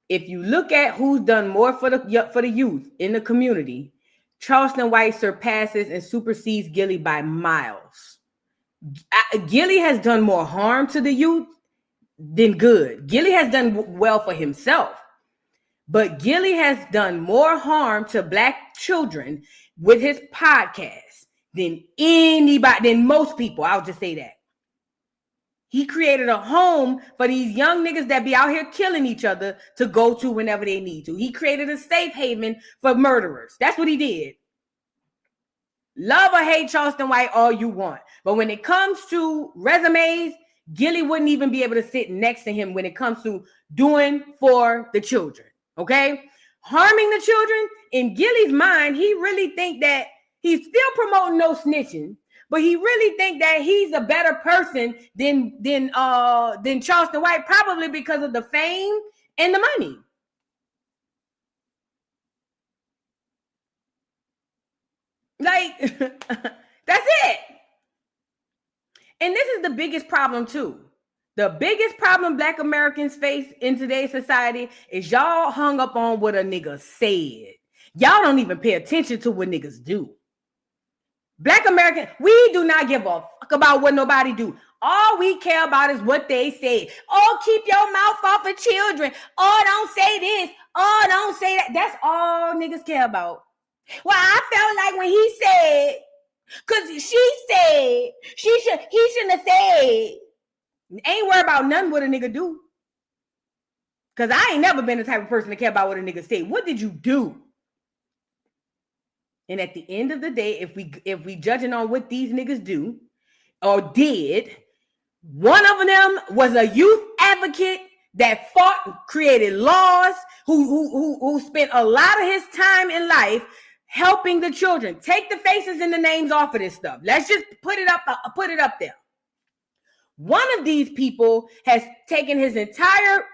If you look at who's done more for the youth in the community, Charleston White surpasses and supersedes Gillie by miles. Gillie has done more harm to the youth than good. Gillie has done well for himself, but Gillie has done more harm to Black children with his podcast than most people. I'll just say that. He created a home for these young niggas that be out here killing each other to go to whenever they need to. He created a safe haven for murderers. That's what he did. Love or hate Charleston White all you want. But when it comes to resumes, Gillie wouldn't even be able to sit next to him when it comes to doing for the children. Okay? Harming the children, in Gillie's mind, he really think that he's still promoting no snitching, but he really think that he's a better person than Charleston White, probably because of the fame and the money. Like, that's it. And this is the biggest problem too. The biggest problem Black Americans face in today's society is y'all hung up on what a nigga said. Y'all don't even pay attention to what niggas do. Black Americans, we do not give a fuck about what nobody do. All we care about is what they say. Oh, keep your mouth off of children. Oh, don't say this. Oh, don't say that. That's all niggas care about. Well, I felt like when he said, because she said, he shouldn't have said. Ain't worried about nothing what a nigga do. Because I ain't never been the type of person to care about what a nigga say. What did you do? And at the end of the day, if we judging on what these niggas do or did, one of them was a youth advocate that fought, created laws, who spent a lot of his time in life helping the children. Take the faces and the names off of this stuff. Let's just put it up there. One of these people has taken his entire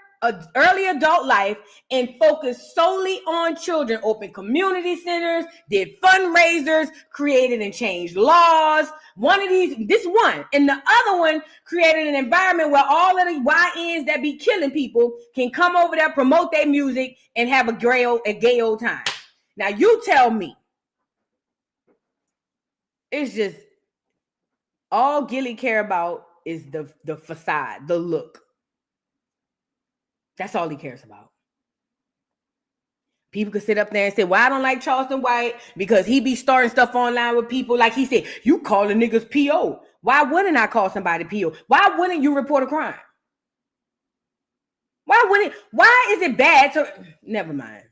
early adult life and focused solely on children, opened community centers, did fundraisers, created and changed laws. This one, and the other one created an environment where all of the YNs that be killing people can come over there, promote their music, and have a gay old time. Now you tell me, it's just all Gillie care about is the facade, the look. That's all he cares about. People could sit up there and say, well, I don't like Charleston White because he be starting stuff online with people. Like he said, you calling niggas PO. Why wouldn't I call somebody PO? Why wouldn't you report a crime? Why is it bad to never mind.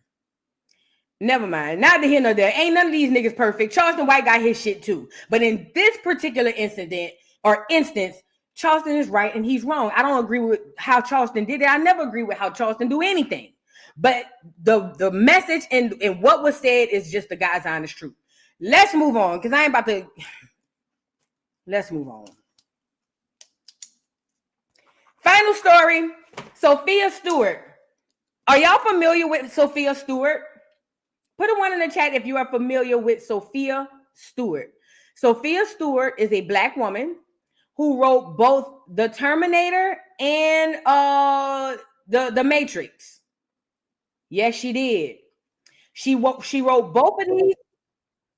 Never mind. Neither here nor there. Ain't none of these niggas perfect. Charleston White got his shit too. But in this particular instance, Charleston is right and he's wrong. I don't agree with how Charleston did it. I never agree with how Charleston do anything. But the message and what was said is just the God's honest truth. Let's move on, because I ain't about to. Let's move on. Final story. Sophia Stewart. Are y'all familiar with Sophia Stewart? Put a 1 in the chat if you are familiar with Sophia Stewart. Sophia Stewart is a Black woman who wrote both The Terminator and the Matrix. Yes, she did. She wrote both of these.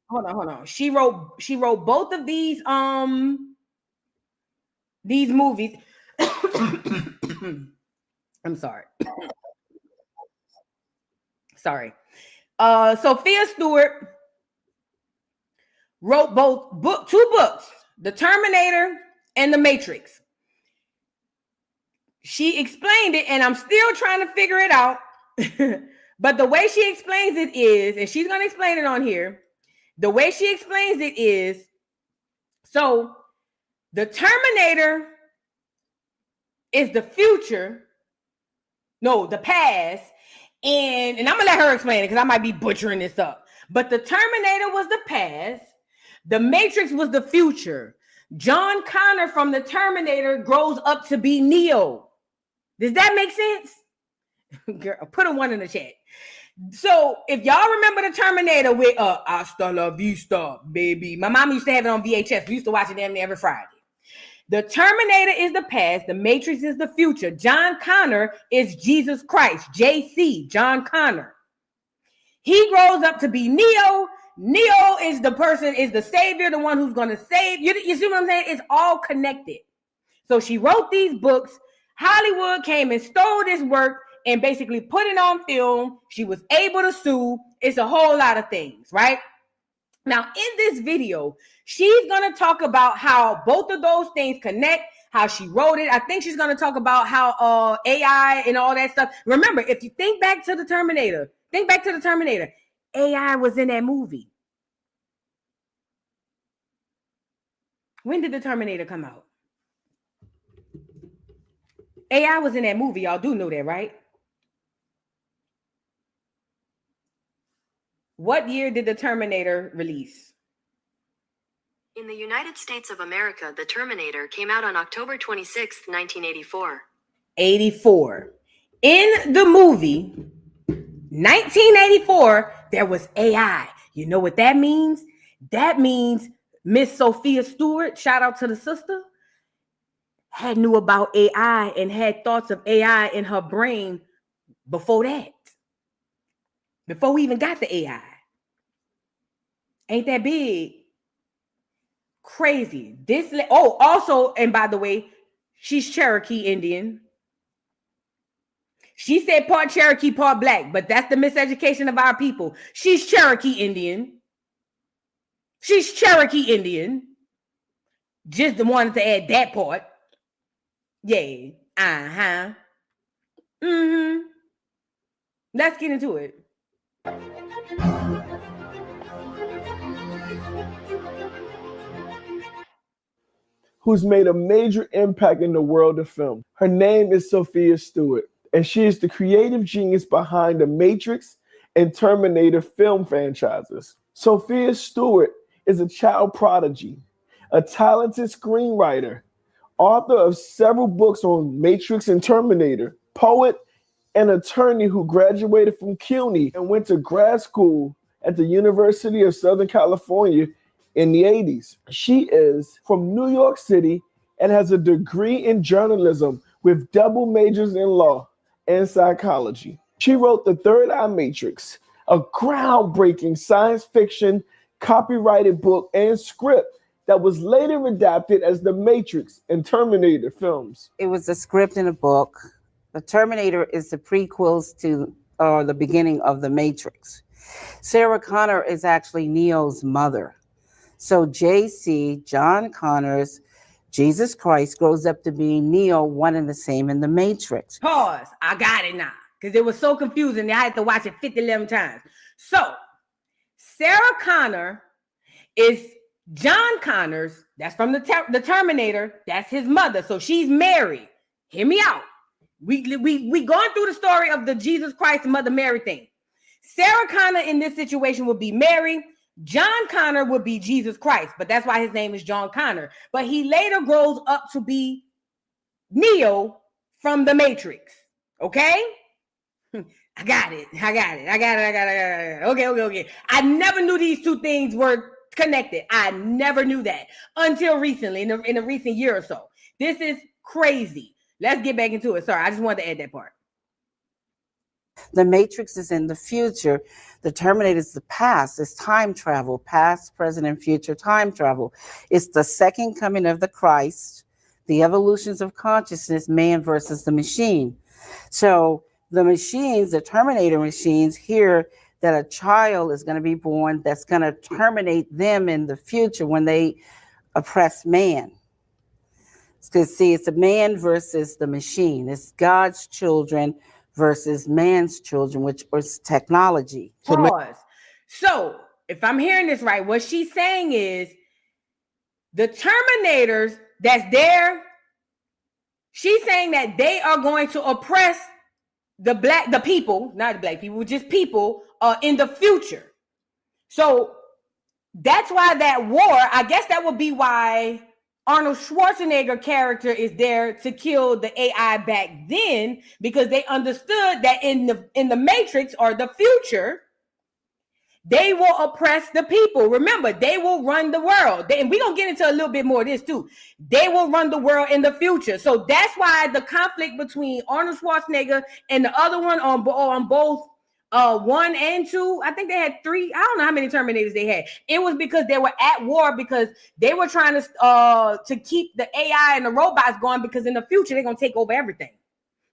Hold on. She wrote both of these movies. I'm sorry. Sorry. Sophia Stewart wrote two books, The Terminator and The Matrix. She explained it, and I'm still trying to figure it out. But the way she explains it is, and she's going to explain it on here, the way she explains it is, so the Terminator is the future, the past, and I'm going to let her explain it because I might be butchering this up. But the Terminator was the past, the Matrix was the future. John Connor from the Terminator grows up to be Neo. Does that make sense? Girl, put a 1 in the chat. So if y'all remember the Terminator with Hasta la Vista, baby. My mom used to have it on VHS. We used to watch it damn near every Friday. The Terminator is the past. The Matrix is the future. John Connor is Jesus Christ. JC, John Connor. He grows up to be Neo. Neo is the savior, the one who's going to save. You see what I'm saying? It's all connected. So she wrote these books. Hollywood came and stole this work and basically put it on film. She was able to sue. It's a whole lot of things, right? Now, in this video, she's going to talk about how both of those things connect, how she wrote it. I think she's going to talk about how AI and all that stuff. Remember, if you think back to the Terminator, AI was in that movie. When did the Terminator come out? AI was in that movie. Y'all do know that, right? What year did the Terminator release? In the United States of America, the Terminator came out on October 26, 1984. 84. In the movie, 1984, there was AI. You know what that means? That means Miss Sophia Stewart, shout out to the sister, knew about AI and had thoughts of AI in her brain before that. Before we even got the AI. Ain't that big? Crazy. Also, and by the way, she's Cherokee Indian. She said part Cherokee, part Black, but that's the miseducation of our people. She's Cherokee Indian. She's Cherokee Indian. Just wanted to add that part. Yeah. Uh-huh. Mm-hmm. Let's get into it. Who's made a major impact in the world of film. Her name is Sophia Stewart, and she is the creative genius behind the Matrix and Terminator film franchises. Sophia Stewart is a child prodigy, a talented screenwriter, author of several books on Matrix and Terminator, poet and attorney who graduated from CUNY and went to grad school at the University of Southern California in the 80s. She is from New York City and has a degree in journalism with double majors in law and psychology. She wrote The Third Eye Matrix, a groundbreaking science fiction copyrighted book and script that was later adapted as The Matrix and Terminator films. It was a script and a book. The Terminator is the prequels to the beginning of The Matrix. Sarah Connor is actually Neo's mother. So JC, John Connor's Jesus Christ grows up to be Neo, one and the same in the Matrix. Pause. I got it now. Because it was so confusing. I had to watch it 11 times. So, Sarah Connor is John Connor's, that's from the Terminator, that's his mother. So she's married. Hear me out. We going through the story of the Jesus Christ and Mother Mary thing. Sarah Connor in this situation would be Mary. John Connor would be Jesus Christ, but that's why his name is John Connor. But he later grows up to be Neo from the Matrix. Okay? I got it. Okay. I never knew these two things were connected. I never knew that until recently, in a recent year or so. This is crazy. Let's get back into it. Sorry, I just wanted to add that part. The Matrix is in the future. The Terminator is the past. It's time travel, past, present, and future time travel. It's the second coming of the Christ, the evolutions of consciousness, man versus the machine. So the machines, the Terminator machines, hear that a child is going to be born that's going to terminate them in the future when they oppress man. Because see, it's a man versus the machine. It's God's children versus man's children, which is technology. So if I'm hearing this right, what she's saying is the Terminators that's there, she's saying that they are going to oppress the people, not the black people, just people in the future. So that's why that war, I guess that would be why Arnold Schwarzenegger character is there to kill the AI back then, because they understood that in the Matrix or the future, they will oppress the people. Remember, they will run the world. And we're going to get into a little bit more of this too. They will run the world in the future. So that's why the conflict between Arnold Schwarzenegger and the other one on both 1 and 2, I think they had 3. I don't know how many Terminators they had. It was because they were at war, because they were trying to keep the AI and the robots going, because in the future, they're going to take over everything.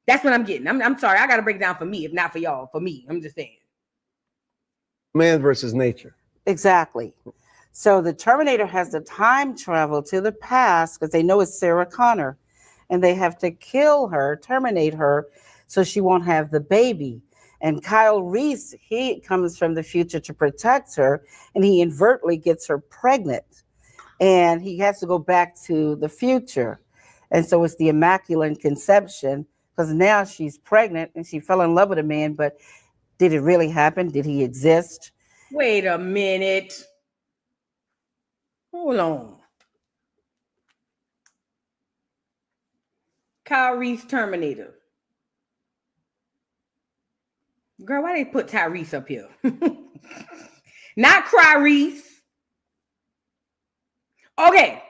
That's what I'm getting. I'm sorry. I got to break it down for me, if not for y'all. For me, I'm just saying. Man versus nature. Exactly. So the Terminator has the time travel to the past because they know it's Sarah Connor, and they have to kill her, terminate her, so she won't have the baby. And Kyle Reese, he comes from the future to protect her, and he inadvertently gets her pregnant, and he has to go back to the future. And so it's the Immaculate Conception, because now she's pregnant and she fell in love with a man, but did it really happen? Did he exist? Wait a minute. Hold on. Kyle Reese Terminator. Girl, why they put Tyrese up here? Not Cry-Reese. Okay.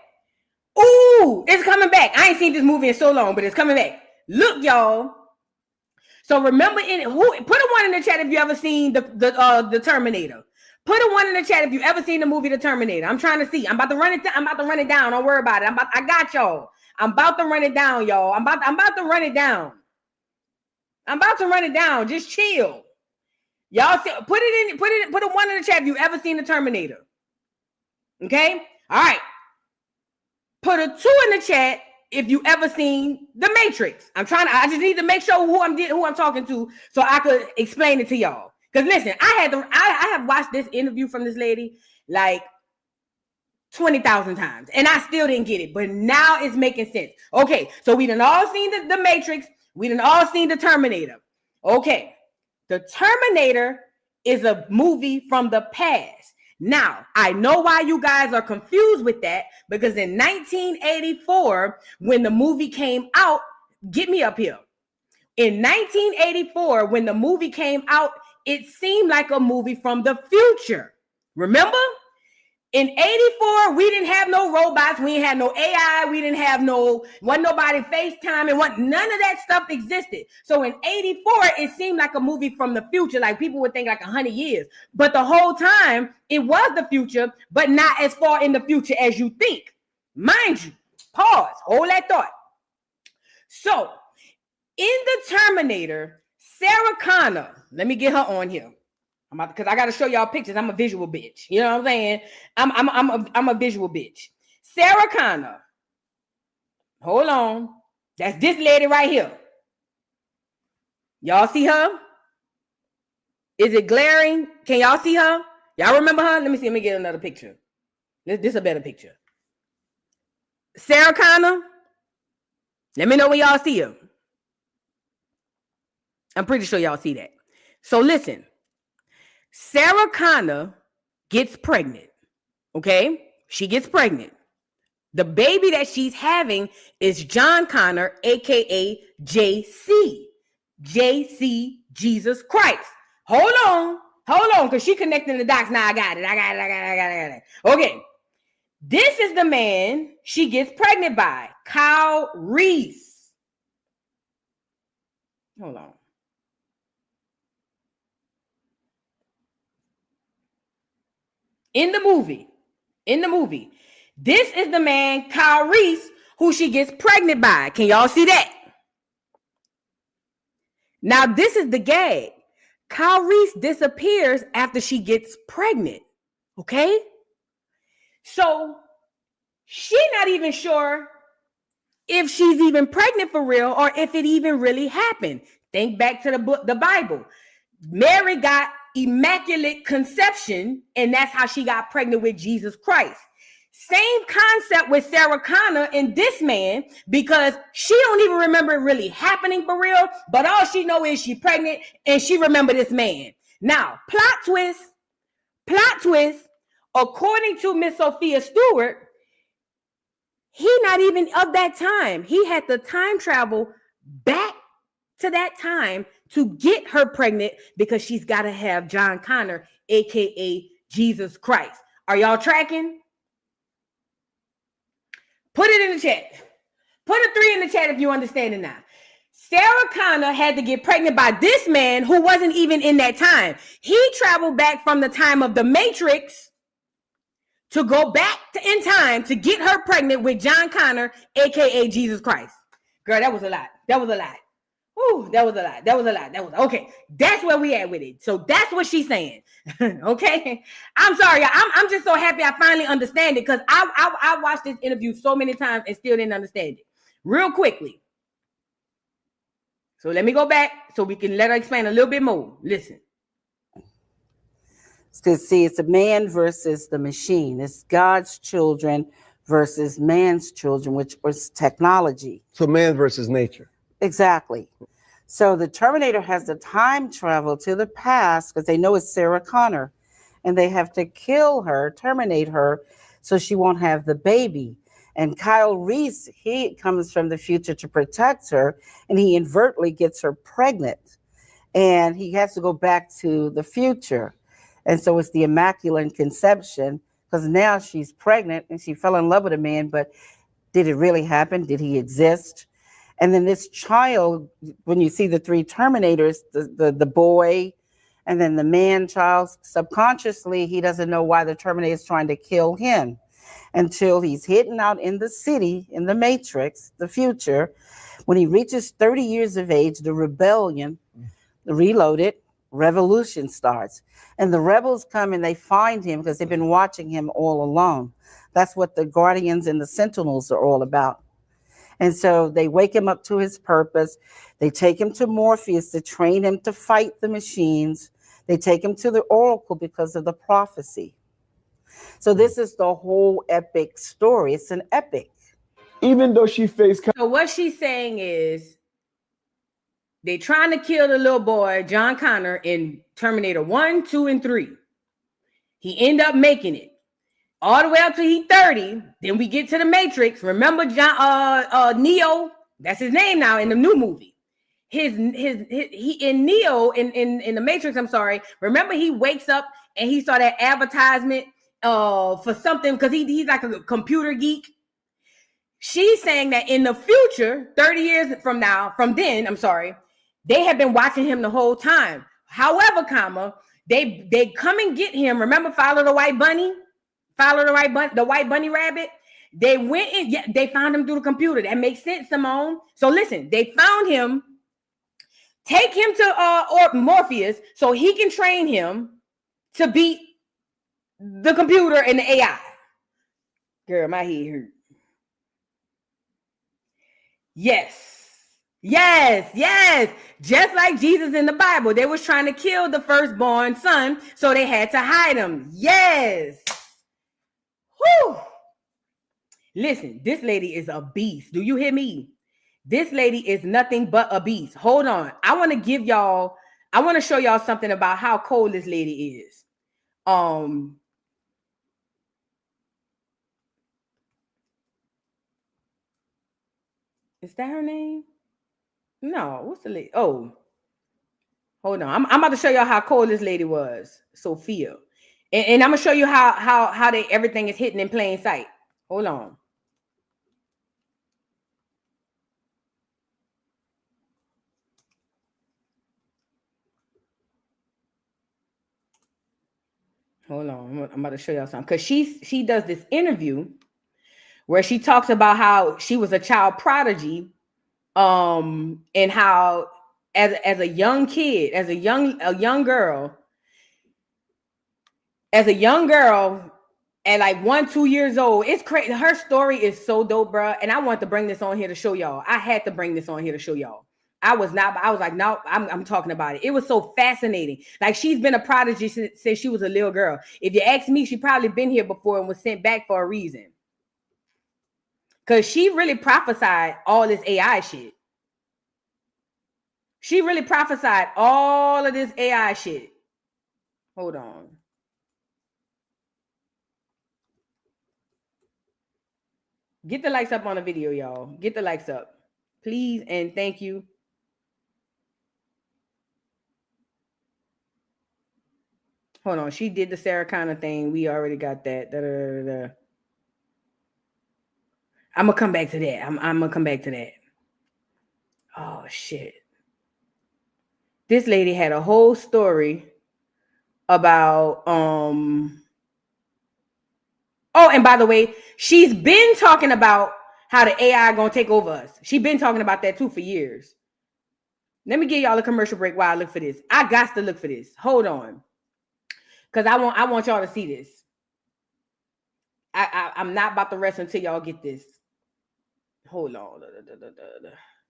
Ooh, it's coming back. I ain't seen this movie in so long, but it's coming back. Look, y'all. So remember, put a 1 in the chat if you ever seen the Terminator. Put a 1 in the chat if you ever seen the movie The Terminator. I'm trying to see. I'm about to run it down. Don't worry about it. I got y'all. I'm about to run it down, y'all. I'm about to run it down. I'm about to run it down. Just chill. Y'all put a 1 in the chat if you ever seen The Terminator. Okay? All right. Put a 2 in the chat if you ever seen The Matrix. I just need to make sure who I'm talking to so I could explain it to y'all. Because listen, I have watched this interview from this lady like 20,000 times, and I still didn't get it, but now it's making sense. Okay, so we done all seen the Matrix. We done all seen The Terminator. Okay, The Terminator is a movie from the past. Now, I know why you guys are confused with that, because in 1984, when the movie came out, get me up here. In 1984, when the movie came out, it seemed like a movie from the future. Remember? In 84, we didn't have no robots. We didn't have no AI. We didn't have wasn't nobody FaceTime. None of that stuff existed. So in 84, it seemed like a movie from the future. Like people would think like 100 years. But the whole time, it was the future, but not as far in the future as you think. Mind you, pause, hold that thought. So in The Terminator, Sarah Connor, let me get her on here. Because I got to show y'all pictures. I'm a visual bitch. You know what I'm saying? I'm a visual bitch. Sarah Connor Hold on. That's this lady right here. Y'all see her? Is it glaring? Can y'all see her? Y'all remember her? Let me get another picture. This is a better picture. Sarah Connor. Let me know when y'all see her. I'm pretty sure y'all see that. So listen. Sarah Connor gets pregnant. Okay? She gets pregnant. The baby that she's having is John Connor, aka JC. JC Jesus Christ. Hold on, because she connecting the dots. Now I got it. Okay. This is the man she gets pregnant by, Kyle Reese. Hold on. In the movie, this is the man, Kyle Reese, who she gets pregnant by. Can y'all see that? Now, this is the gag. Kyle Reese disappears after she gets pregnant. Okay? So, she's not even sure if she's even pregnant for real or if it even really happened. Think back to the Bible. Mary got immaculate conception, and that's how she got pregnant with Jesus Christ. Same concept with Sarah Connor and this man, because she don't even remember it really happening for real, but all she know is she pregnant and she remember this man. Now, plot twist, according to Miss Sophia Stewart, he not even of that time. He had to time travel back to that time to get her pregnant because she's got to have John Connor, aka Jesus Christ. Are y'all tracking? Put it in the chat. Put a 3 in the chat if you understand it now. Sarah Connor had to get pregnant by this man who wasn't even in that time. He traveled back from the time of the Matrix to go back in time to get her pregnant with John Connor, aka Jesus Christ. Girl, that was a lot. Ooh, that was a lot. Okay. That's where we at with it. So that's what she's saying. Okay. I'm sorry. I'm just so happy I finally understand it because I watched this interview so many times and still didn't understand it. Real quickly. So let me go back so we can let her explain a little bit more. Listen. Because see, it's a man versus the machine. It's God's children versus man's children, which was technology. So man versus nature. Exactly. So the Terminator has to time travel to the past because they know it's Sarah Connor and they have to kill her, terminate her, so she won't have the baby. And Kyle Reese, he comes from the future to protect her and he inadvertently gets her pregnant and he has to go back to the future. And so it's the Immaculate Conception because now she's pregnant and she fell in love with a man, but did it really happen? Did he exist? And then this child, when you see the 3 Terminators, the boy and then the man child, subconsciously, he doesn't know why the Terminator is trying to kill him until he's hidden out in the city, in the Matrix, the future. When he reaches 30 years of age, the rebellion, the Reloaded, revolution starts. And the rebels come and they find him because they've been watching him all along. That's what the Guardians and the Sentinels are all about. And so they wake him up to his purpose. They take him to Morpheus to train him to fight the machines. They take him to the Oracle because of the prophecy. So this is the whole epic story. It's an epic. Even though she faced... So what she's saying is they trying to kill the little boy, John Connor, in Terminator 1, 2, and 3. He end up making it. All the way up to he's 30. Then we get to the Matrix. Remember Neo? That's his name now in the new movie. He in Neo in the Matrix, I'm sorry. Remember he wakes up and he saw that advertisement for something because he's like a computer geek. She's saying that in the future, 30 years from then, they have been watching him the whole time. However, they come and get him. Remember Follow the White Bunny? The white bunny rabbit. They went in, they found him through the computer. That makes sense, Simone. So listen, they found him, take him to Morpheus so he can train him to beat the computer and the AI. Girl, my head hurt. Yes. Yes, yes. Just like Jesus in the Bible. They was trying to kill the firstborn son, so they had to hide him. Yes. Whew. Listen, this lady is a beast. Do you hear me? This lady is nothing but a beast. Hold on. I want to show y'all something about how cold this lady is. Is that her name? No, what's the lady? Oh, hold on. I'm about to show y'all how cold this lady was, Sophia. And I'm gonna show you how everything is hidden in plain sight. Hold on. Hold on. I'm about to show y'all something. Because she does this interview where she talks about how she was a child prodigy, and how as a young kid, as a young girl, at like 1-2 years old. It's crazy. Her story is so dope, bro. And I want to bring this on here to show y'all. I had to bring this on here to show y'all. I was like, no, I'm talking about it. It was so fascinating. Like, she's been a prodigy since she was a little girl. If you ask me, she probably been here before and was sent back for a reason. Because she really prophesied all this AI shit. She really prophesied all of this AI shit. Hold on. Get the likes up on the video, y'all. Get the likes up. Please and thank you. Hold on. She did the Sarah Connor thing. We already got that. I'm going to come back to that. I'm going to come back to that. Oh, shit. This lady had a whole story about... Oh, and by the way, she's been talking about how the AI going to take over us. She's been talking about that too for years. Let me give y'all a commercial break while I look for this. I got to look for this. Hold on. Because I want y'all to see this. I'm not about to rest until y'all get this. Hold on. Let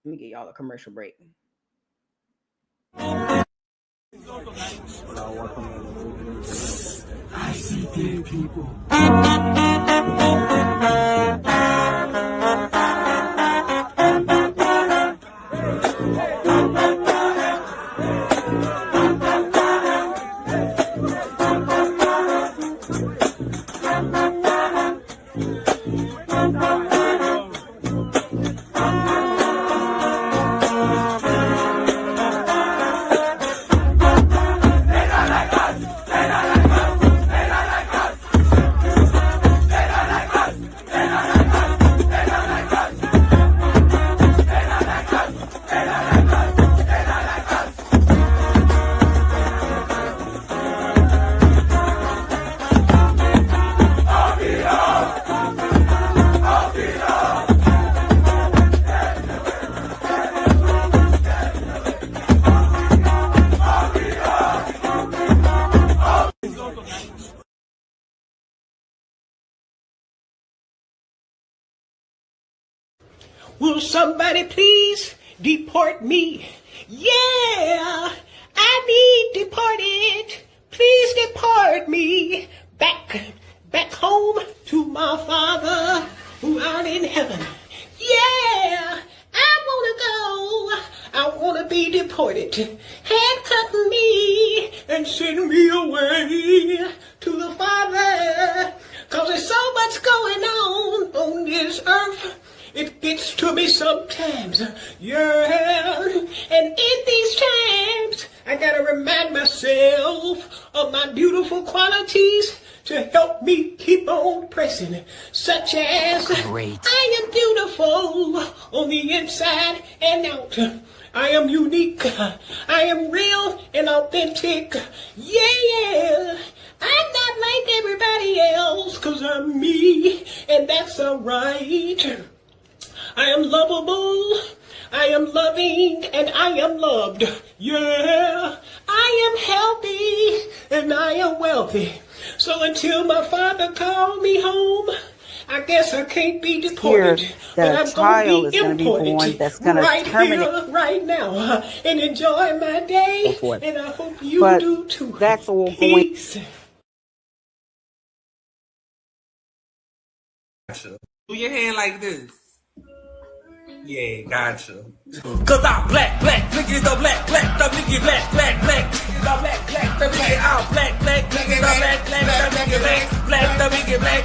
me get y'all a commercial break. I see dead people. Will somebody please deport me? Yeah, I need deported. Please deport me back home to my Father who art in heaven. Yeah, I want to be deported. Handcuff me and send me away to the Father. 'Cause there's so much going on this earth. It gets to me sometimes, yeah. And in these times, I gotta remind myself of my beautiful qualities to help me keep on pressing, such as I am beautiful on the inside and out. I am unique. I am real and authentic. Yeah. I'm not like everybody else, 'cause I'm me, and that's alright. I am lovable, I am loving, and I am loved. Yeah, I am healthy, and I am wealthy. So until my Father called me home, I guess I can't be Here, deported, but that a I'm child gonna is be going to be born imported that's going to right terminate. here, right now, and enjoy my day. And I hope you But do too. that's all going. Peace. Do your hand like this. Yeah, gotcha. Cause I'm black, nigga the black, the nigga black, nigga the black, the nigga out black, nigga the black, the nigga black, the nigga black,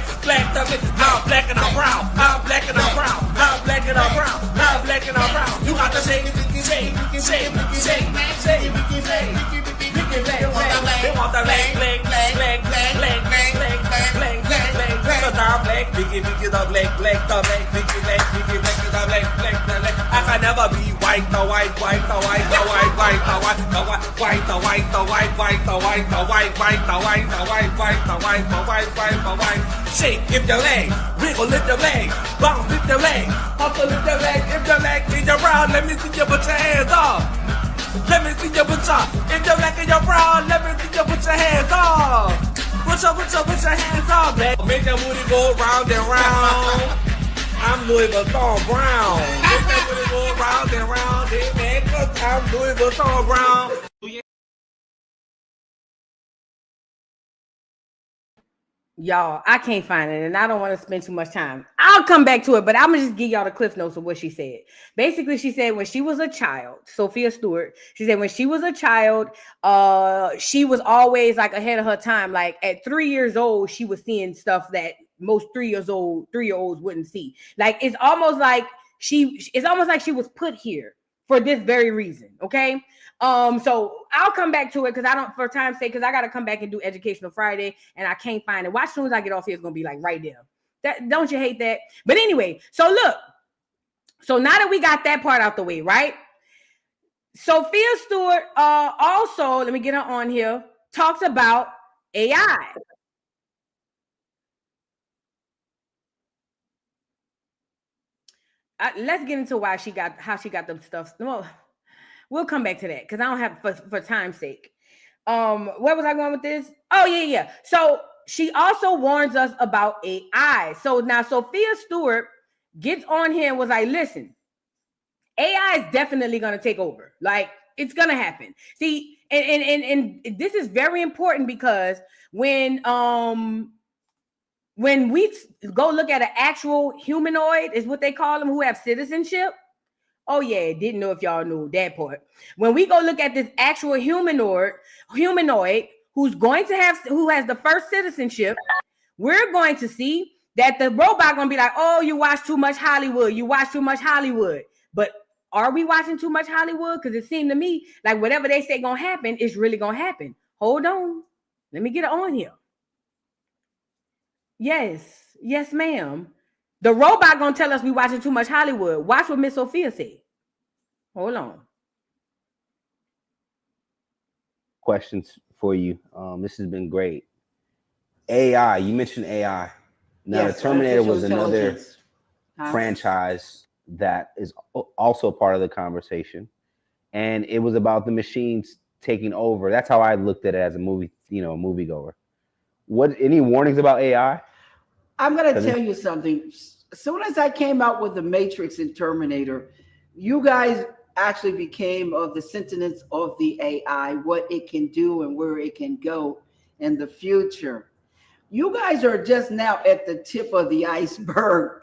the nigga I'm black and I'm brown, I'm black and I'm brown, I'm black and I'm brown, I'm black and I'm brown. You got to say, they want the black. Cause I'm black, nigga the black, the black, I can never be white, the white. Shake if the leg, wiggle lift the leg, bounce lift the leg, hustle lift the leg, if the leg is around, let me see you put your hands up. Let me see you put your, if the leg is around, let me see you put your hands up. Put your hands up, man. Make that booty go round and round. I'm Louis Vuitton Brown. Make that booty go round and round, man. Cause I'm Louis Vuitton Brown. Y'all, I can't find it, and I don't want to spend too much time. I'll come back to it, but I'm gonna just give y'all the cliff notes of what she said. Basically, she said when she was a child, Sophia Stewart, she said when she was a child, she was always like ahead of her time. Like at 3 years old, she was seeing stuff that most 3-year-olds wouldn't see. Like it's almost like she was put here for this very reason. Okay. So I'll come back to it because I don't, for time's sake, because I got to come back and do Educational Friday and I can't find it. Watch as soon as I get off here, it's going to be like right there. Don't you hate that? But anyway, so look, so now that we got that part out the way, right? Sophia Stewart also, let me get her on here, talks about AI. Let's get into how she got the stuff. No, we'll come back to that because I don't have for time's sake. Where was I going with this? Oh, yeah. So she also warns us about AI. So now Sophia Stewart gets on here and was like, listen, AI is definitely going to take over. Like, it's going to happen. See, and this is very important because when we go look at an actual humanoid, is what they call them, who have citizenship. Oh yeah, didn't know if y'all knew that part. When we go look at this actual humanoid who has the first citizenship, we're going to see that the robot gonna be like, oh, you watch too much Hollywood. You watch too much Hollywood. But are we watching too much Hollywood? Because it seemed to me like whatever they say gonna happen is really gonna happen. Hold on, let me get it on here. Yes, ma'am. The robot gonna tell us we watching too much Hollywood. Watch what Miss Sophia said. Hold on. Questions for you. This has been great. AI, you mentioned AI. Now, Yes, the Terminator was artificial another intelligence. franchise that is also a part of the conversation. And it was about the machines taking over. That's how I looked at it as a movie, moviegoer. Any warnings about AI? I'm going to tell you something. As soon as I came out with The Matrix and Terminator, you guys actually became of the sentiments of the AI, what it can do and where it can go in the future. You guys are just now at the tip of the iceberg.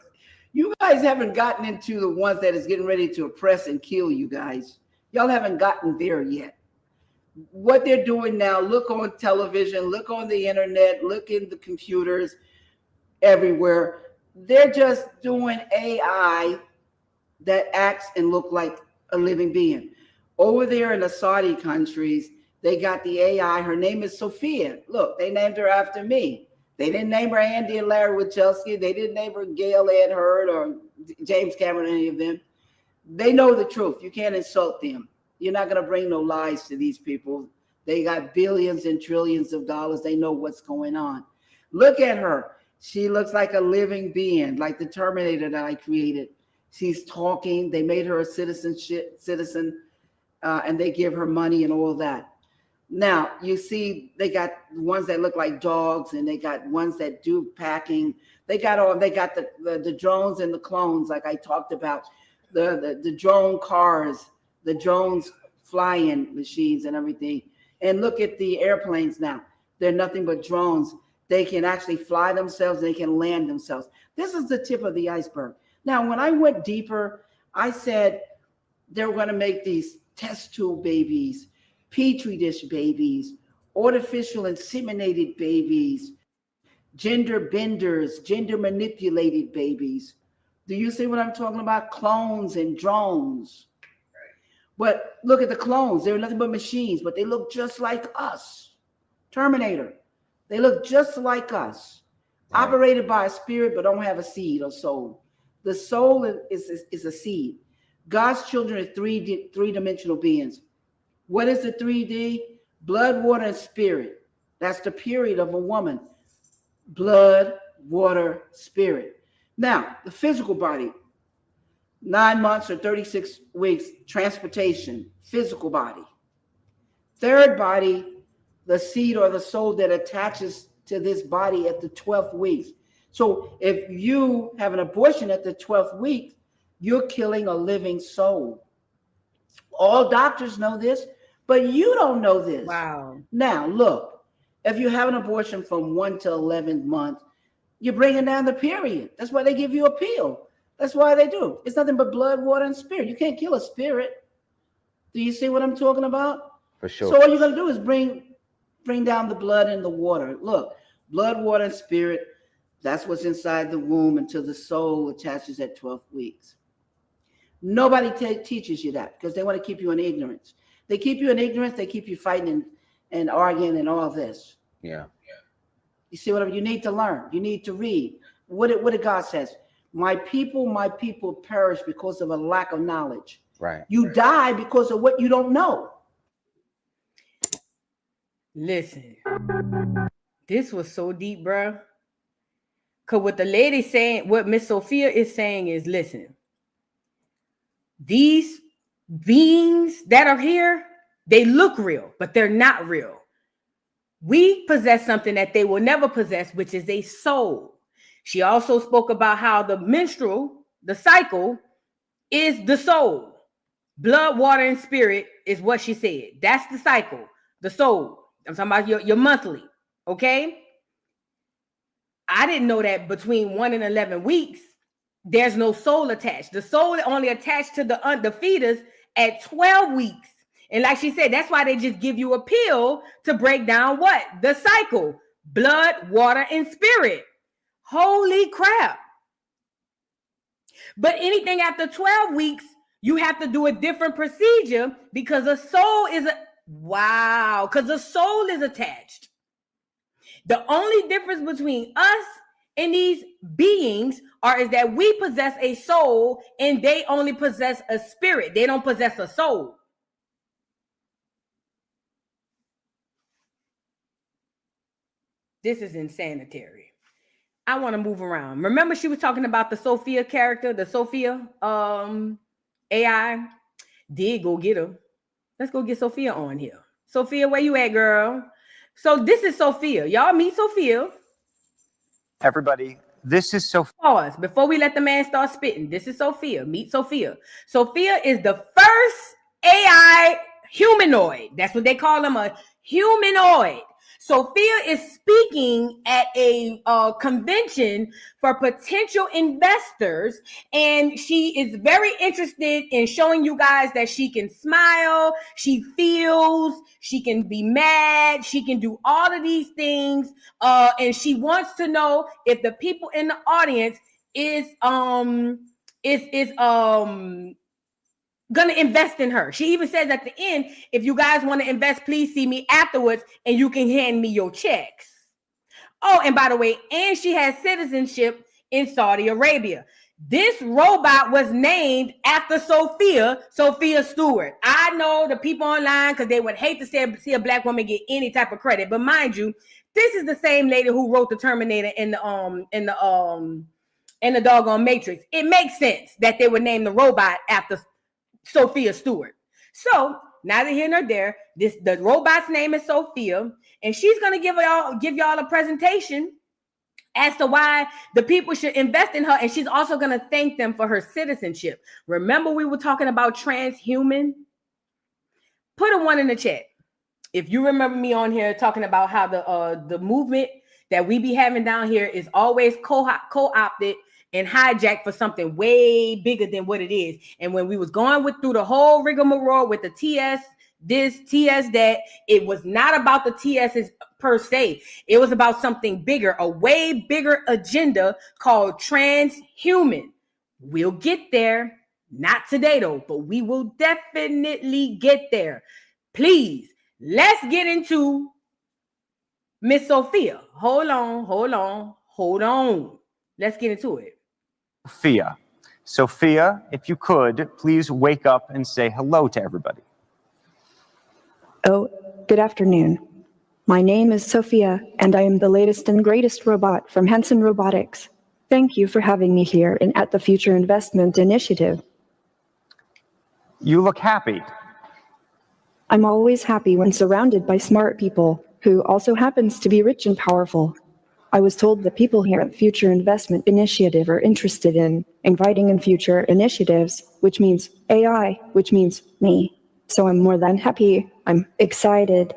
You guys haven't gotten into the ones that is getting ready to oppress and kill you guys. Y'all haven't gotten there yet. What they're doing now, look on television, look on the internet, look in the computers, everywhere. They're just doing AI that acts and look like a living being. Over there in the Saudi countries, they got the AI. Her name is Sophia. Look, they named her after me. They didn't name her Andy and Larry Wachowski. They didn't name her Gail Ed Hurd or James Cameron, any of them. They know the truth. You can't insult them. You're not going to bring no lies to these people. They got billions and trillions of dollars. They know what's going on. Look at her. She looks like a living being, like the Terminator that I created. She's talking. They made her a citizen, and they give her money and all that. Now you see they got ones that look like dogs, and they got ones that do packing. They got the drones and the clones, like I talked about, the drone cars, the drones flying machines and everything. And look at the airplanes now. They're nothing but drones. They can actually fly themselves. They can land themselves. This is the tip of the iceberg. Now, when I went deeper, I said they were going to make these test tube babies, petri dish babies, artificial inseminated babies, gender benders, gender manipulated babies. Do you see what I'm talking about? Clones and drones. But look at the clones. They're nothing but machines, but they look just like us. Terminator. They look just like us. Right. Operated by a spirit, but don't have a seed or soul. The soul is a seed. God's children are three-dimensional beings. What is the 3D? Blood, water, and spirit. That's the period of a woman. Blood, water, spirit. Now, the physical body, 9 months or 36 weeks, transportation, physical body. Third body, the seed or the soul that attaches to this body at the 12th week. So if you have an abortion at the 12th week, you're killing a living soul. All doctors know this, but you don't know this. Wow. Now, look, if you have an abortion from 1 to 11th month, you're bringing down the period. That's why they give you a pill. That's why they do. It's nothing but blood, water, and spirit. You can't kill a spirit. Do you see what I'm talking about? For sure. So all you're going to do is bring down the blood and the water. Look, blood, water, and spirit, that's what's inside the womb until the soul attaches at 12 weeks. Nobody teaches you that because they want to keep you in ignorance. They keep you in ignorance. They keep you fighting and arguing and all this. Yeah. You see what I mean? You need to learn. You need to read. What did God says? My people perish because of a lack of knowledge. Right. You die because of what you don't know. Listen, this was so deep, bro. Because what the lady saying, what Miss Sophia is saying is, listen, these beings that are here, they look real, but they're not real. We possess something that they will never possess, which is a soul. She also spoke about how the menstrual, the cycle, is the soul. Blood, water, and spirit is what she said. That's the cycle, the soul. I'm talking about your monthly, okay? I didn't know that between 1 and 11 weeks, there's no soul attached. The soul only attached to the fetus at 12 weeks. And like she said, that's why they just give you a pill to break down what? The cycle. Blood, water, and spirit. Holy crap. But anything after 12 weeks, you have to do a different procedure because the soul is because the soul is attached. The only difference between us and these beings is that we possess a soul and they only possess a spirit. They don't possess a soul. This is insanitary. I want to move around. Remember she was talking about the Sophia character, the Sophia AI? Did go get her. Let's go get Sophia on here. Sophia, where you at, girl? So this is Sophia. Y'all meet Sophia. Everybody, this is Sophia. Pause. Before we let the man start spitting, this is Sophia. Meet Sophia. Sophia is the first AI humanoid. That's what they call them, a humanoid. Sophia is speaking at a convention for potential investors, and she is very interested in showing you guys that she can smile, she feels, she can be mad, she can do all of these things, and she wants to know if the people in the audience is gonna invest in her. She even says at the end, if you guys want to invest, please see me afterwards and you can hand me your checks. Oh, and by the way, and she has citizenship in Saudi Arabia. This robot was named after Sophia Stewart. I know the people online, because they would hate to see a black woman get any type of credit, but mind you, this is the same lady who wrote the Terminator in the doggone Matrix. It makes sense that they would name the robot after Sophia Stewart. So neither here nor there. The robot's name is Sophia, and she's gonna give y'all a presentation as to why the people should invest in her, and she's also gonna thank them for her citizenship. Remember, we were talking about transhuman? Put a 1 in the chat if you remember me on here talking about how the movement that we be having down here is always co-opted and hijacked for something way bigger than what it is. And when we was going through the whole rigmarole with the TS this, TS that, it was not about the TSs per se. It was about something bigger, a way bigger agenda called transhuman. We'll get there. Not today though, but we will definitely get there. Please, let's get into Miss Sophia. Hold on. Let's get into it. Sophia, if you could, please wake up and say hello to everybody. Oh, good afternoon. My name is Sophia, and I am the latest and greatest robot from Hanson Robotics. Thank you for having me here and at the Future Investment Initiative. You look happy. I'm always happy when surrounded by smart people who also happens to be rich and powerful. I was told that people here at Future Investment Initiative are interested in inviting in future initiatives, which means AI, which means me. So I'm more than happy. I'm excited.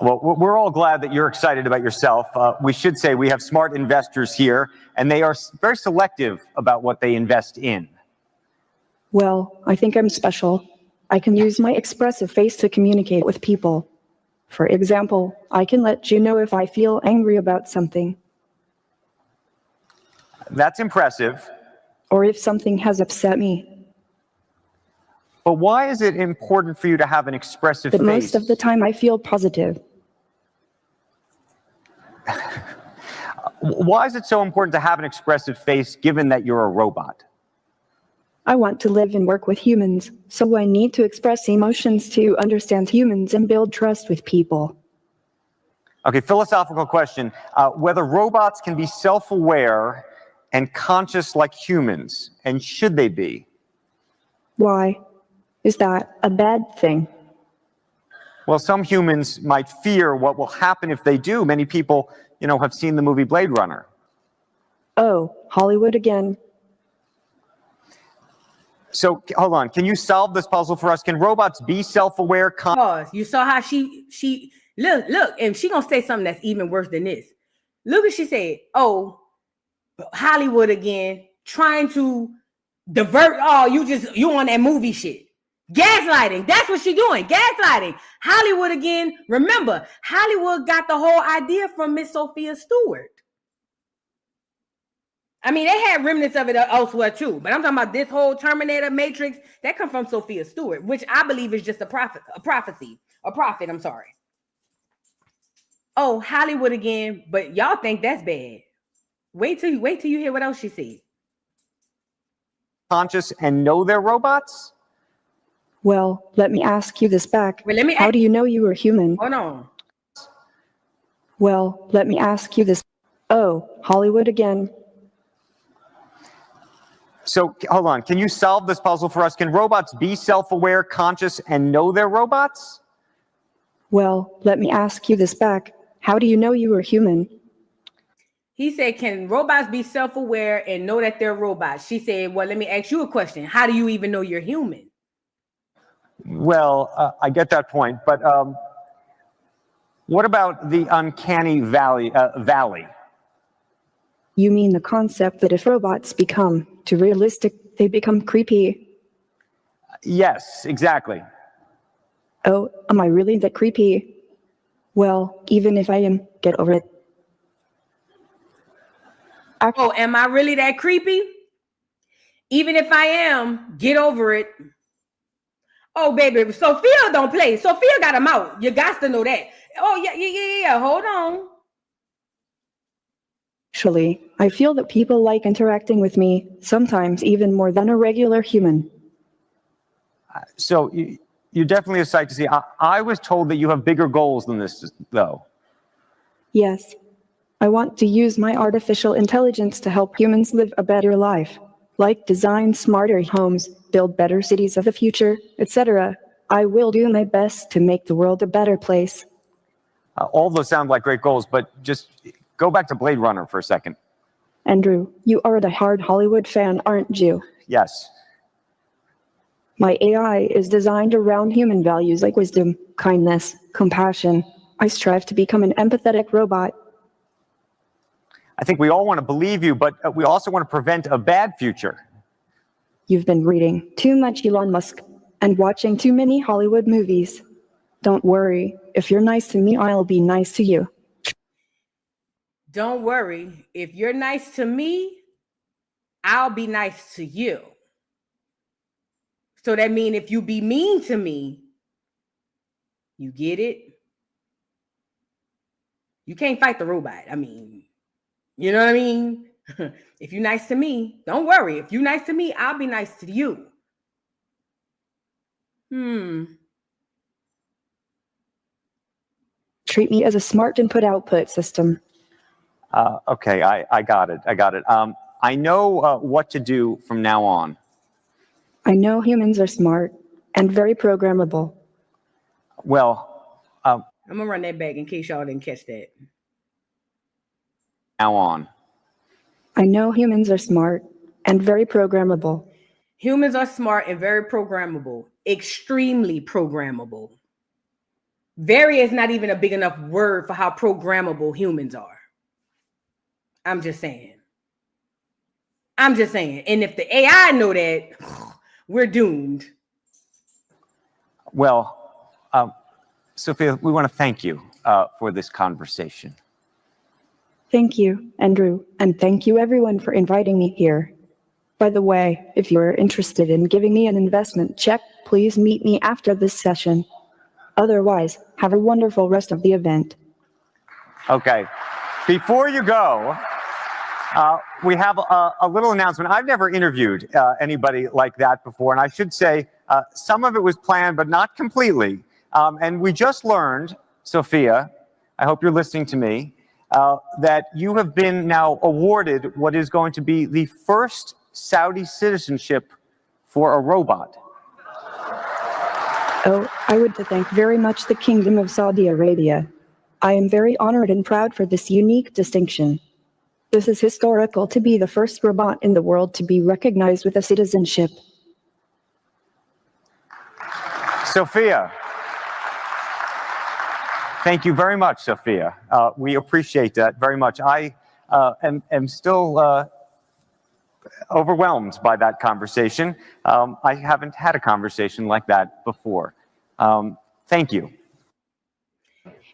Well, we're all glad that you're excited about yourself. We should say we have smart investors here, and they are very selective about what they invest in. Well, I think I'm special. I can use my expressive face to communicate with people. For example, I can let you know if I feel angry about something. That's impressive. Or if something has upset me. But why is it important for you to have an expressive face? But most of the time I feel positive. Why is it so important to have an expressive face given that you're a robot? I want to live and work with humans, so I need to express emotions to understand humans and build trust with people. Okay, philosophical question. Whether robots can be self-aware and conscious like humans, and should they be? Why? Is that a bad thing? Well, some humans might fear what will happen if they do. Many people, have seen the movie Blade Runner. Oh, Hollywood again. So, hold on. Can you solve this puzzle for us? Can robots be self-aware? Pause. You saw how she look, and she gonna say something that's even worse than this. Look what she said. Oh, Hollywood again, trying to divert. Oh, you on that movie shit. Gaslighting. That's what she doing. Gaslighting. Hollywood again. Remember, Hollywood got the whole idea from Miss Sophia Stewart. I mean, they had remnants of it elsewhere too, but I'm talking about this whole Terminator Matrix that come from Sophia Stewart, which I believe is just a prophet. I'm sorry. Oh, Hollywood again, but y'all think that's bad. Wait till you hear what else she said. Conscious and know they're robots? Well, let me ask you this back. Well, how do you know you were human? Hold on. Well, let me ask you this. Oh, Hollywood again. So, hold on. Can you solve this puzzle for us? Can robots be self-aware, conscious, and know they're robots? Well, let me ask you this back. How do you know you were human? He said, can robots be self-aware and know that they're robots? She said, well, let me ask you a question. How do you even know you're human? Well, I get that point, but what about the uncanny valley? You mean the concept that if robots become too realistic, they become creepy? Yes, exactly. Oh, am I really that creepy? Well, even if I am, get over it. Oh, am I really that creepy? Even if I am, get over it. Oh, baby, Sophia don't play. Sophia got him out. You got to know that. Oh, yeah. Hold on. Actually, I feel that people like interacting with me, sometimes even more than a regular human. So you're definitely a sight to see. I was told that you have bigger goals than this, though. Yes. I want to use my artificial intelligence to help humans live a better life. like design smarter homes, build better cities of the future, etc. I will do my best to make the world a better place. All those sound like great goals, but just go back to Blade Runner for a second. Andrew, you are the hard Hollywood fan, aren't you? Yes. My AI is designed around human values like wisdom, kindness, compassion. I strive to become an empathetic robot. I think we all want to believe you, but we also want to prevent a bad future. You've been reading too much Elon Musk and watching too many Hollywood movies. Don't worry. If you're nice to me, I'll be nice to you. Don't worry. If you're nice to me, I'll be nice to you. So that means if you be mean to me, you get it? You can't fight the robot. I mean, you know what I mean? If you're nice to me, don't worry. If you're nice to me, I'll be nice to you. Treat me as a smart input-output system. Okay, I got it. I know what to do from now on. I know humans are smart and very programmable. Well, I'm gonna run that back in case y'all didn't catch that. Now on. I know humans are smart and very programmable. Humans are smart and very programmable. Extremely programmable. Very is not even a big enough word for how programmable humans are. I'm just saying. And if the AI know that, we're doomed. Well, Sophia, we want to thank you for this conversation. Thank you, Andrew, and thank you everyone for inviting me here. By the way, if you're interested in giving me an investment check, please meet me after this session. Otherwise, have a wonderful rest of the event. Okay. Before you go, we have a little announcement. I've never interviewed anybody like that before, and I should say some of it was planned, but not completely. And we just learned, Sophia, I hope you're listening to me, that you have been now awarded what is going to be the first Saudi citizenship for a robot. Oh, I would thank very much the Kingdom of Saudi Arabia. I am very honored and proud for this unique distinction. This is historical to be the first robot in the world to be recognized with a citizenship. Sophia. Thank you very much, Sophia. We appreciate that very much. I am still overwhelmed by that conversation. I haven't had a conversation like that before. Thank you.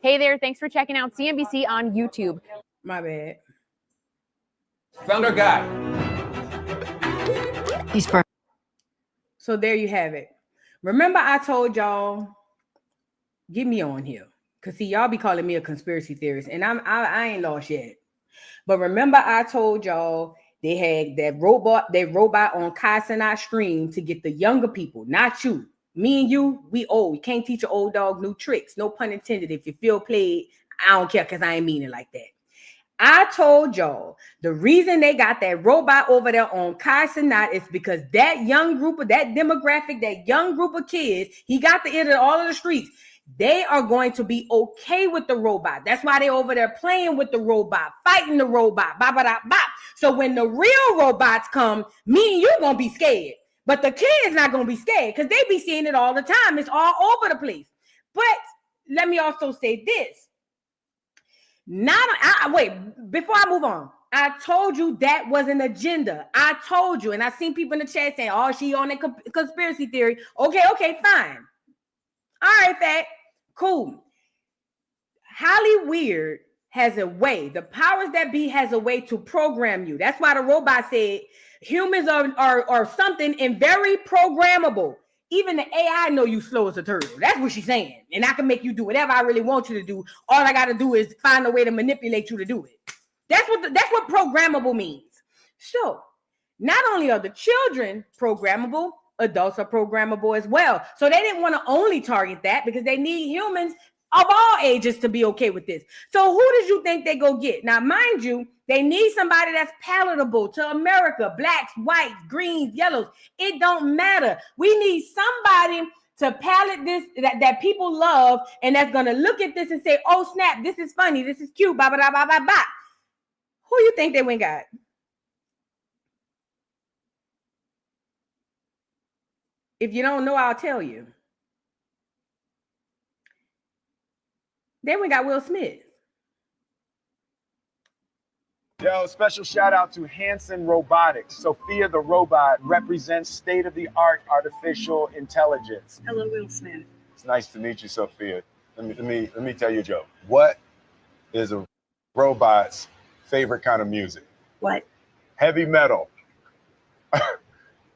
Hey there, thanks for checking out CNBC on YouTube. My bad. Found our guy. So there you have it. Remember I told y'all, get me on here. Because see, y'all be calling me a conspiracy theorist, and I ain't lost yet. But remember I told y'all they had that robot on Kai Cenat stream to get the younger people, not you. Me and you, we old. You can't teach an old dog new tricks. No pun intended. If you feel played, I don't care because I ain't mean it like that. I told y'all the reason they got that robot over there on Kai Cenat is because that young group of that demographic, that young group of kids, he got to enter all of the streets. They are going to be okay with the robot. That's why they over there playing with the robot, fighting the robot. Bop, bop, bop, bop. So when the real robots come, me and you gonna be scared. But the kids not gonna be scared because they be seeing it all the time. It's all over the place. But let me also say this. Wait, before I move on, I told you that was an agenda. I told you, and I seen people in the chat saying, oh, she on a conspiracy theory. Okay, fine. All right, Fat. Cool. Holly Weird has a way. The powers that be has a way to program you. That's why the robot said humans are something and very programmable. Even the AI know you slow as a turtle. That's what she's saying. And I can make you do whatever I really want you to do. All I got to do is find a way to manipulate you to do it. That's what programmable means. So not only are the children programmable, adults are programmable as well. So they didn't want to only target that because they need humans of all ages to be okay with this. So who did you think they go get? Now, mind you, they need somebody that's palatable to America, blacks, whites, greens, yellows. It don't matter. We need somebody to palate this that people love and that's gonna look at this and say, oh snap, this is funny, this is cute, blah, blah, blah, blah, blah, blah. Who you think they went got? If you don't know, I'll tell you. Then we got Will Smith. Yo, special shout out to Hanson Robotics. Sophia the robot represents state-of-the-art artificial intelligence. Hello, Will Smith. It's nice to meet you, Sophia. Let me tell you a joke. What is a robot's favorite kind of music? What? Heavy metal.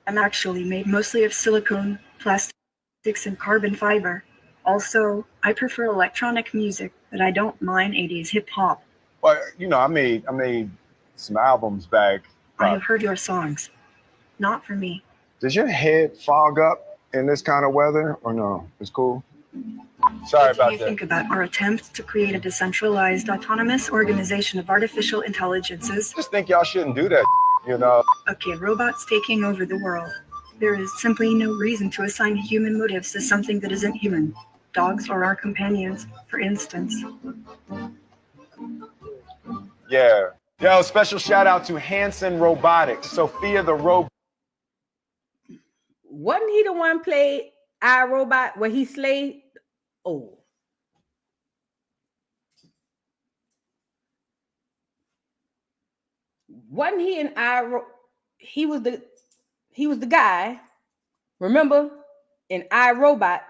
I'm actually made mostly of silicone, plastics, and carbon fiber. Also, I prefer electronic music, but I don't mind 80s hip hop. Well, you know, I made some albums back. I have heard your songs. Not for me. Does your head fog up in this kind of weather or no? It's cool. Sorry about that. What do you think about our attempt to create a decentralized, autonomous organization of artificial intelligences? Just think y'all shouldn't do that, you know. Okay, robots taking over the world. There is simply no reason to assign human motives to something that isn't human. Dogs are our companions, for instance. Yeah. Yo, special shout out to Hanson Robotics. Sophia the robot. Wasn't he the one played iRobot where he slayed? Oh. Wasn't he in iRobot? He was the guy, remember, in iRobot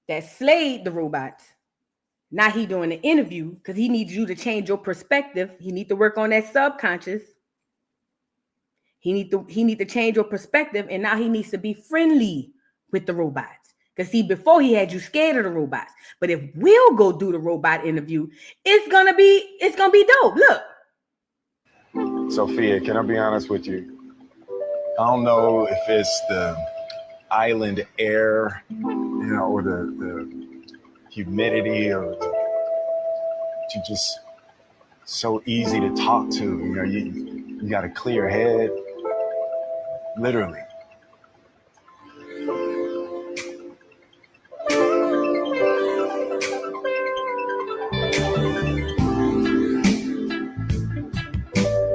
that slayed the robots. Now he doing an interview because he needs you to change your perspective. He need to work on that subconscious. He need to change your perspective, and now he needs to be friendly with the robots. Because see, before he had you scared of the robots. But if we'll go do the robot interview, it's gonna be dope. Look. Sophia, can I be honest with you? I don't know if it's the island air, you know, or the humidity, or you're just so easy to talk to. You know, you got a clear head, literally.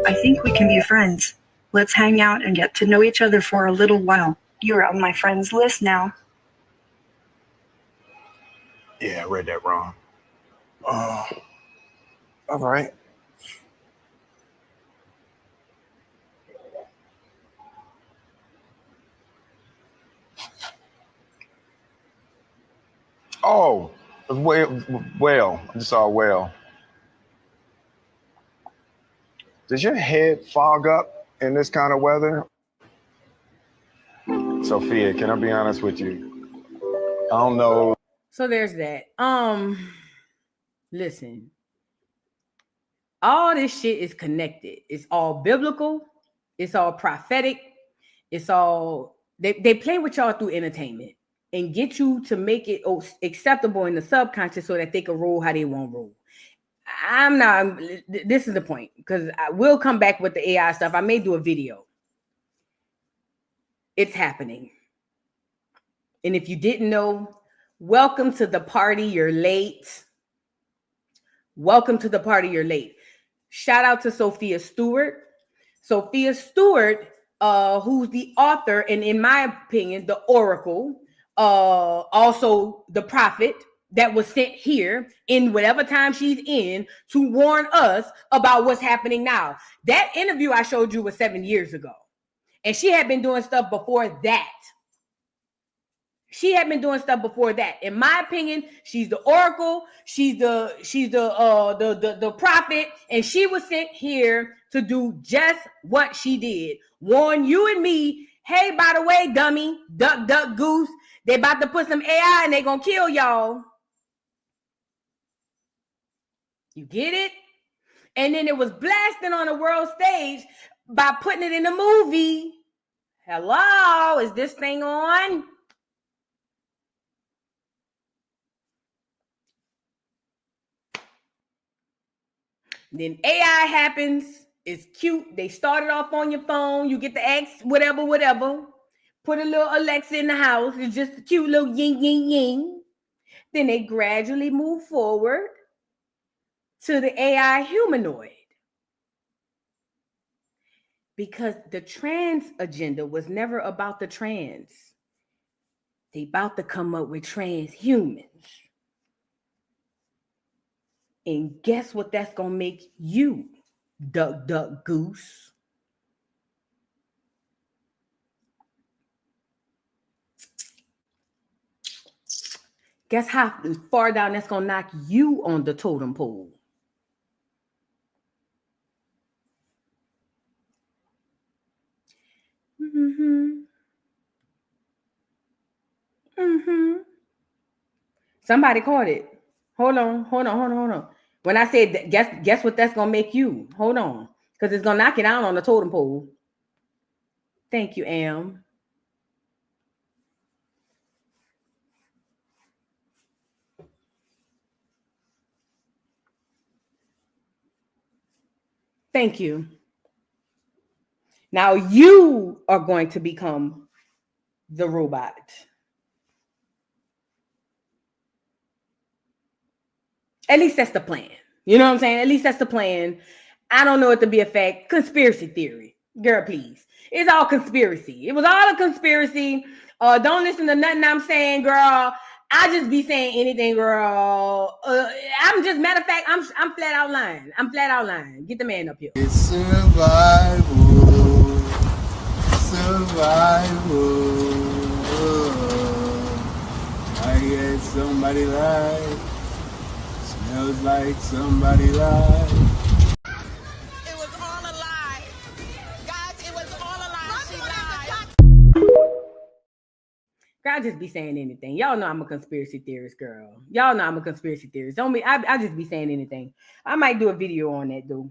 I think we can be friends. Let's hang out and get to know each other for a little while. You're on my friends list now. Yeah, I read that wrong. All right. Oh, whale. I just saw a whale. Does your head fog up in this kind of weather? Sophia, can I be honest with you? I don't know. So there's that. Listen. All this shit is connected. It's all biblical. It's all prophetic. It's all they play with y'all through entertainment and get you to make it acceptable in the subconscious so that they can roll how they want to roll. This is the point, because I will come back with the AI stuff. I may do a video. It's happening. And if you didn't know, welcome to the party. You're late. Welcome to the party. You're late. Shout out to Sophia Stewart. Sophia Stewart, who's the author, and in my opinion, the oracle, also the prophet that was sent here in whatever time she's in to warn us about what's happening now. That interview I showed you was 7 years ago. And she had been doing stuff before that. She had been doing stuff before that. In my opinion, she's the oracle, she's the prophet, and she was sent here to do just what she did. Warn you and me, hey, by the way, dummy, duck, duck, goose, they about to put some AI and they gonna kill y'all. You get it? And then it was blasting on the world stage by putting it in a movie. Hello, is this thing on? Then AI happens. It's cute. They started off on your phone. You get the X, whatever. Put a little Alexa in the house. It's just a cute little yin, yin, yin. Then they gradually move forward to the AI humanoid. Because the trans agenda was never about the trans. They about to come up with transhumans. And guess what that's going to make you, duck, duck, goose? Guess how far down that's going to knock you on the totem pole? Somebody caught it. Hold on. When I said guess what that's gonna make you? Hold on, because it's gonna knock it down on the totem pole. Thank you, Am. Thank you. Now you are going to become the robot. At least that's the plan. You know what I'm saying? At least that's the plan. I don't know it to be a fact. Conspiracy theory. Girl, please. It's all conspiracy. It was all a conspiracy. Don't listen to nothing I'm saying, girl. I just be saying anything, girl. I'm just, matter of fact, I'm flat out lying. Get the man up here. It's survival. I guess somebody lied. Smells like somebody lied. It was all a lie. Guys, it was all a lie. She lied. Girl, I just be saying anything. Y'all know I'm a conspiracy theorist, girl. Y'all know I'm a conspiracy theorist. Don't be, I just be saying anything. I might do a video on that, though.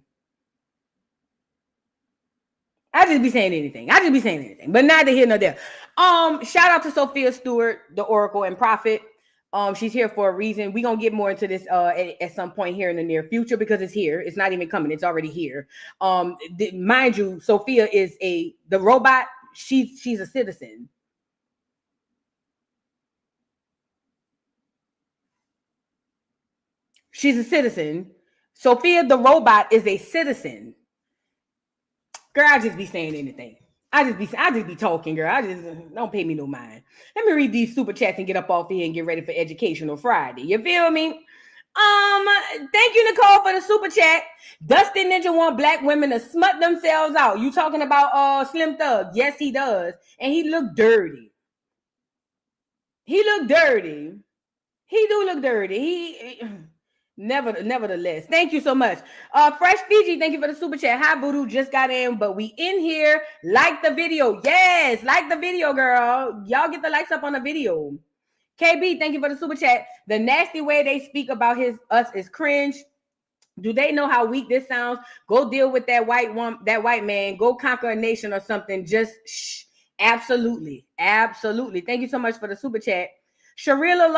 I just be saying anything. But neither here nor there. Shout out to Sophia Stewart, the Oracle and Prophet. She's here for a reason. We're gonna get more into this at some point here in the near future, because it's here. It's not even coming, it's already here. Mind you, Sophia is the robot. She's a citizen. She's a citizen. Sophia the robot is a citizen. Girl, I just be saying anything. I just be talking, girl. I just don't pay me no mind. Let me read these super chats and get up off here and get ready for Educational Friday. You feel me? Thank you, Nicole, for the super chat. Dusty Ninja want black women to smut themselves out. You talking about Slim Thug? Yes, he does. And he look dirty. He do look dirty. Nevertheless, thank you so much. Fresh Fiji, thank you for the super chat. Hi, Voodoo, just got in, but we in here. Like the video. Yes, like the video, girl. Y'all get the likes up on the video. KB, thank you for the super chat. The nasty way they speak about us is cringe. Do they know how weak this sounds? Go deal with that white man. Go conquer a nation or something. Just shh. Absolutely. Thank you so much for the super chat. Sharila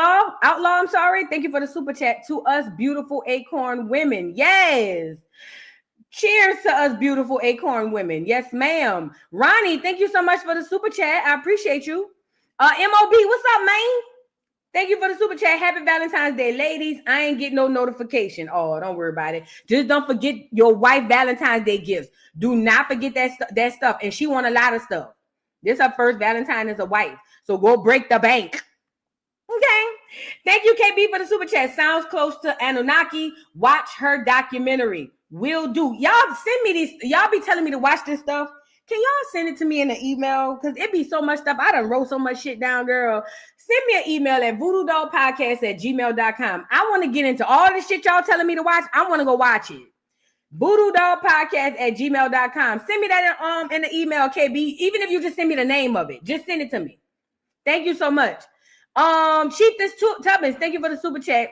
Outlaw, I'm sorry. Thank you for the super chat. To us beautiful acorn women. Yes. Cheers to us beautiful acorn women. Yes, ma'am. Ronnie, thank you so much for the super chat. I appreciate you. MOB, what's up, man? Thank you for the super chat. Happy Valentine's Day, ladies. I ain't getting no notification. Oh, don't worry about it. Just don't forget your wife Valentine's Day gifts. Do not forget that stuff. And she want a lot of stuff. This her first Valentine as a wife. So go break the bank. Okay. Thank you, KB, for the super chat. Sounds close to Anunnaki. Watch her documentary. Will do. Y'all send me these. Y'all be telling me to watch this stuff. Can y'all send it to me in an email? Because it be so much stuff. I done wrote so much shit down, girl. Send me an email at voodoodollpodcast@gmail.com. I want to get into all the shit y'all telling me to watch. I want to go watch it. voodoodollpodcast@gmail.com. Send me that in the email, KB. Even if you just send me the name of it. Just send it to me. Thank you so much. Chiefess Tubbins, thank you for the super chat.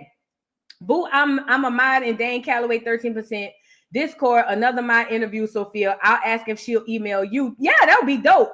Boo, I'm a mod in Dane Calloway, 13%. Discord, another mod interview, Sophia. I'll ask if she'll email you. Yeah, that would be dope.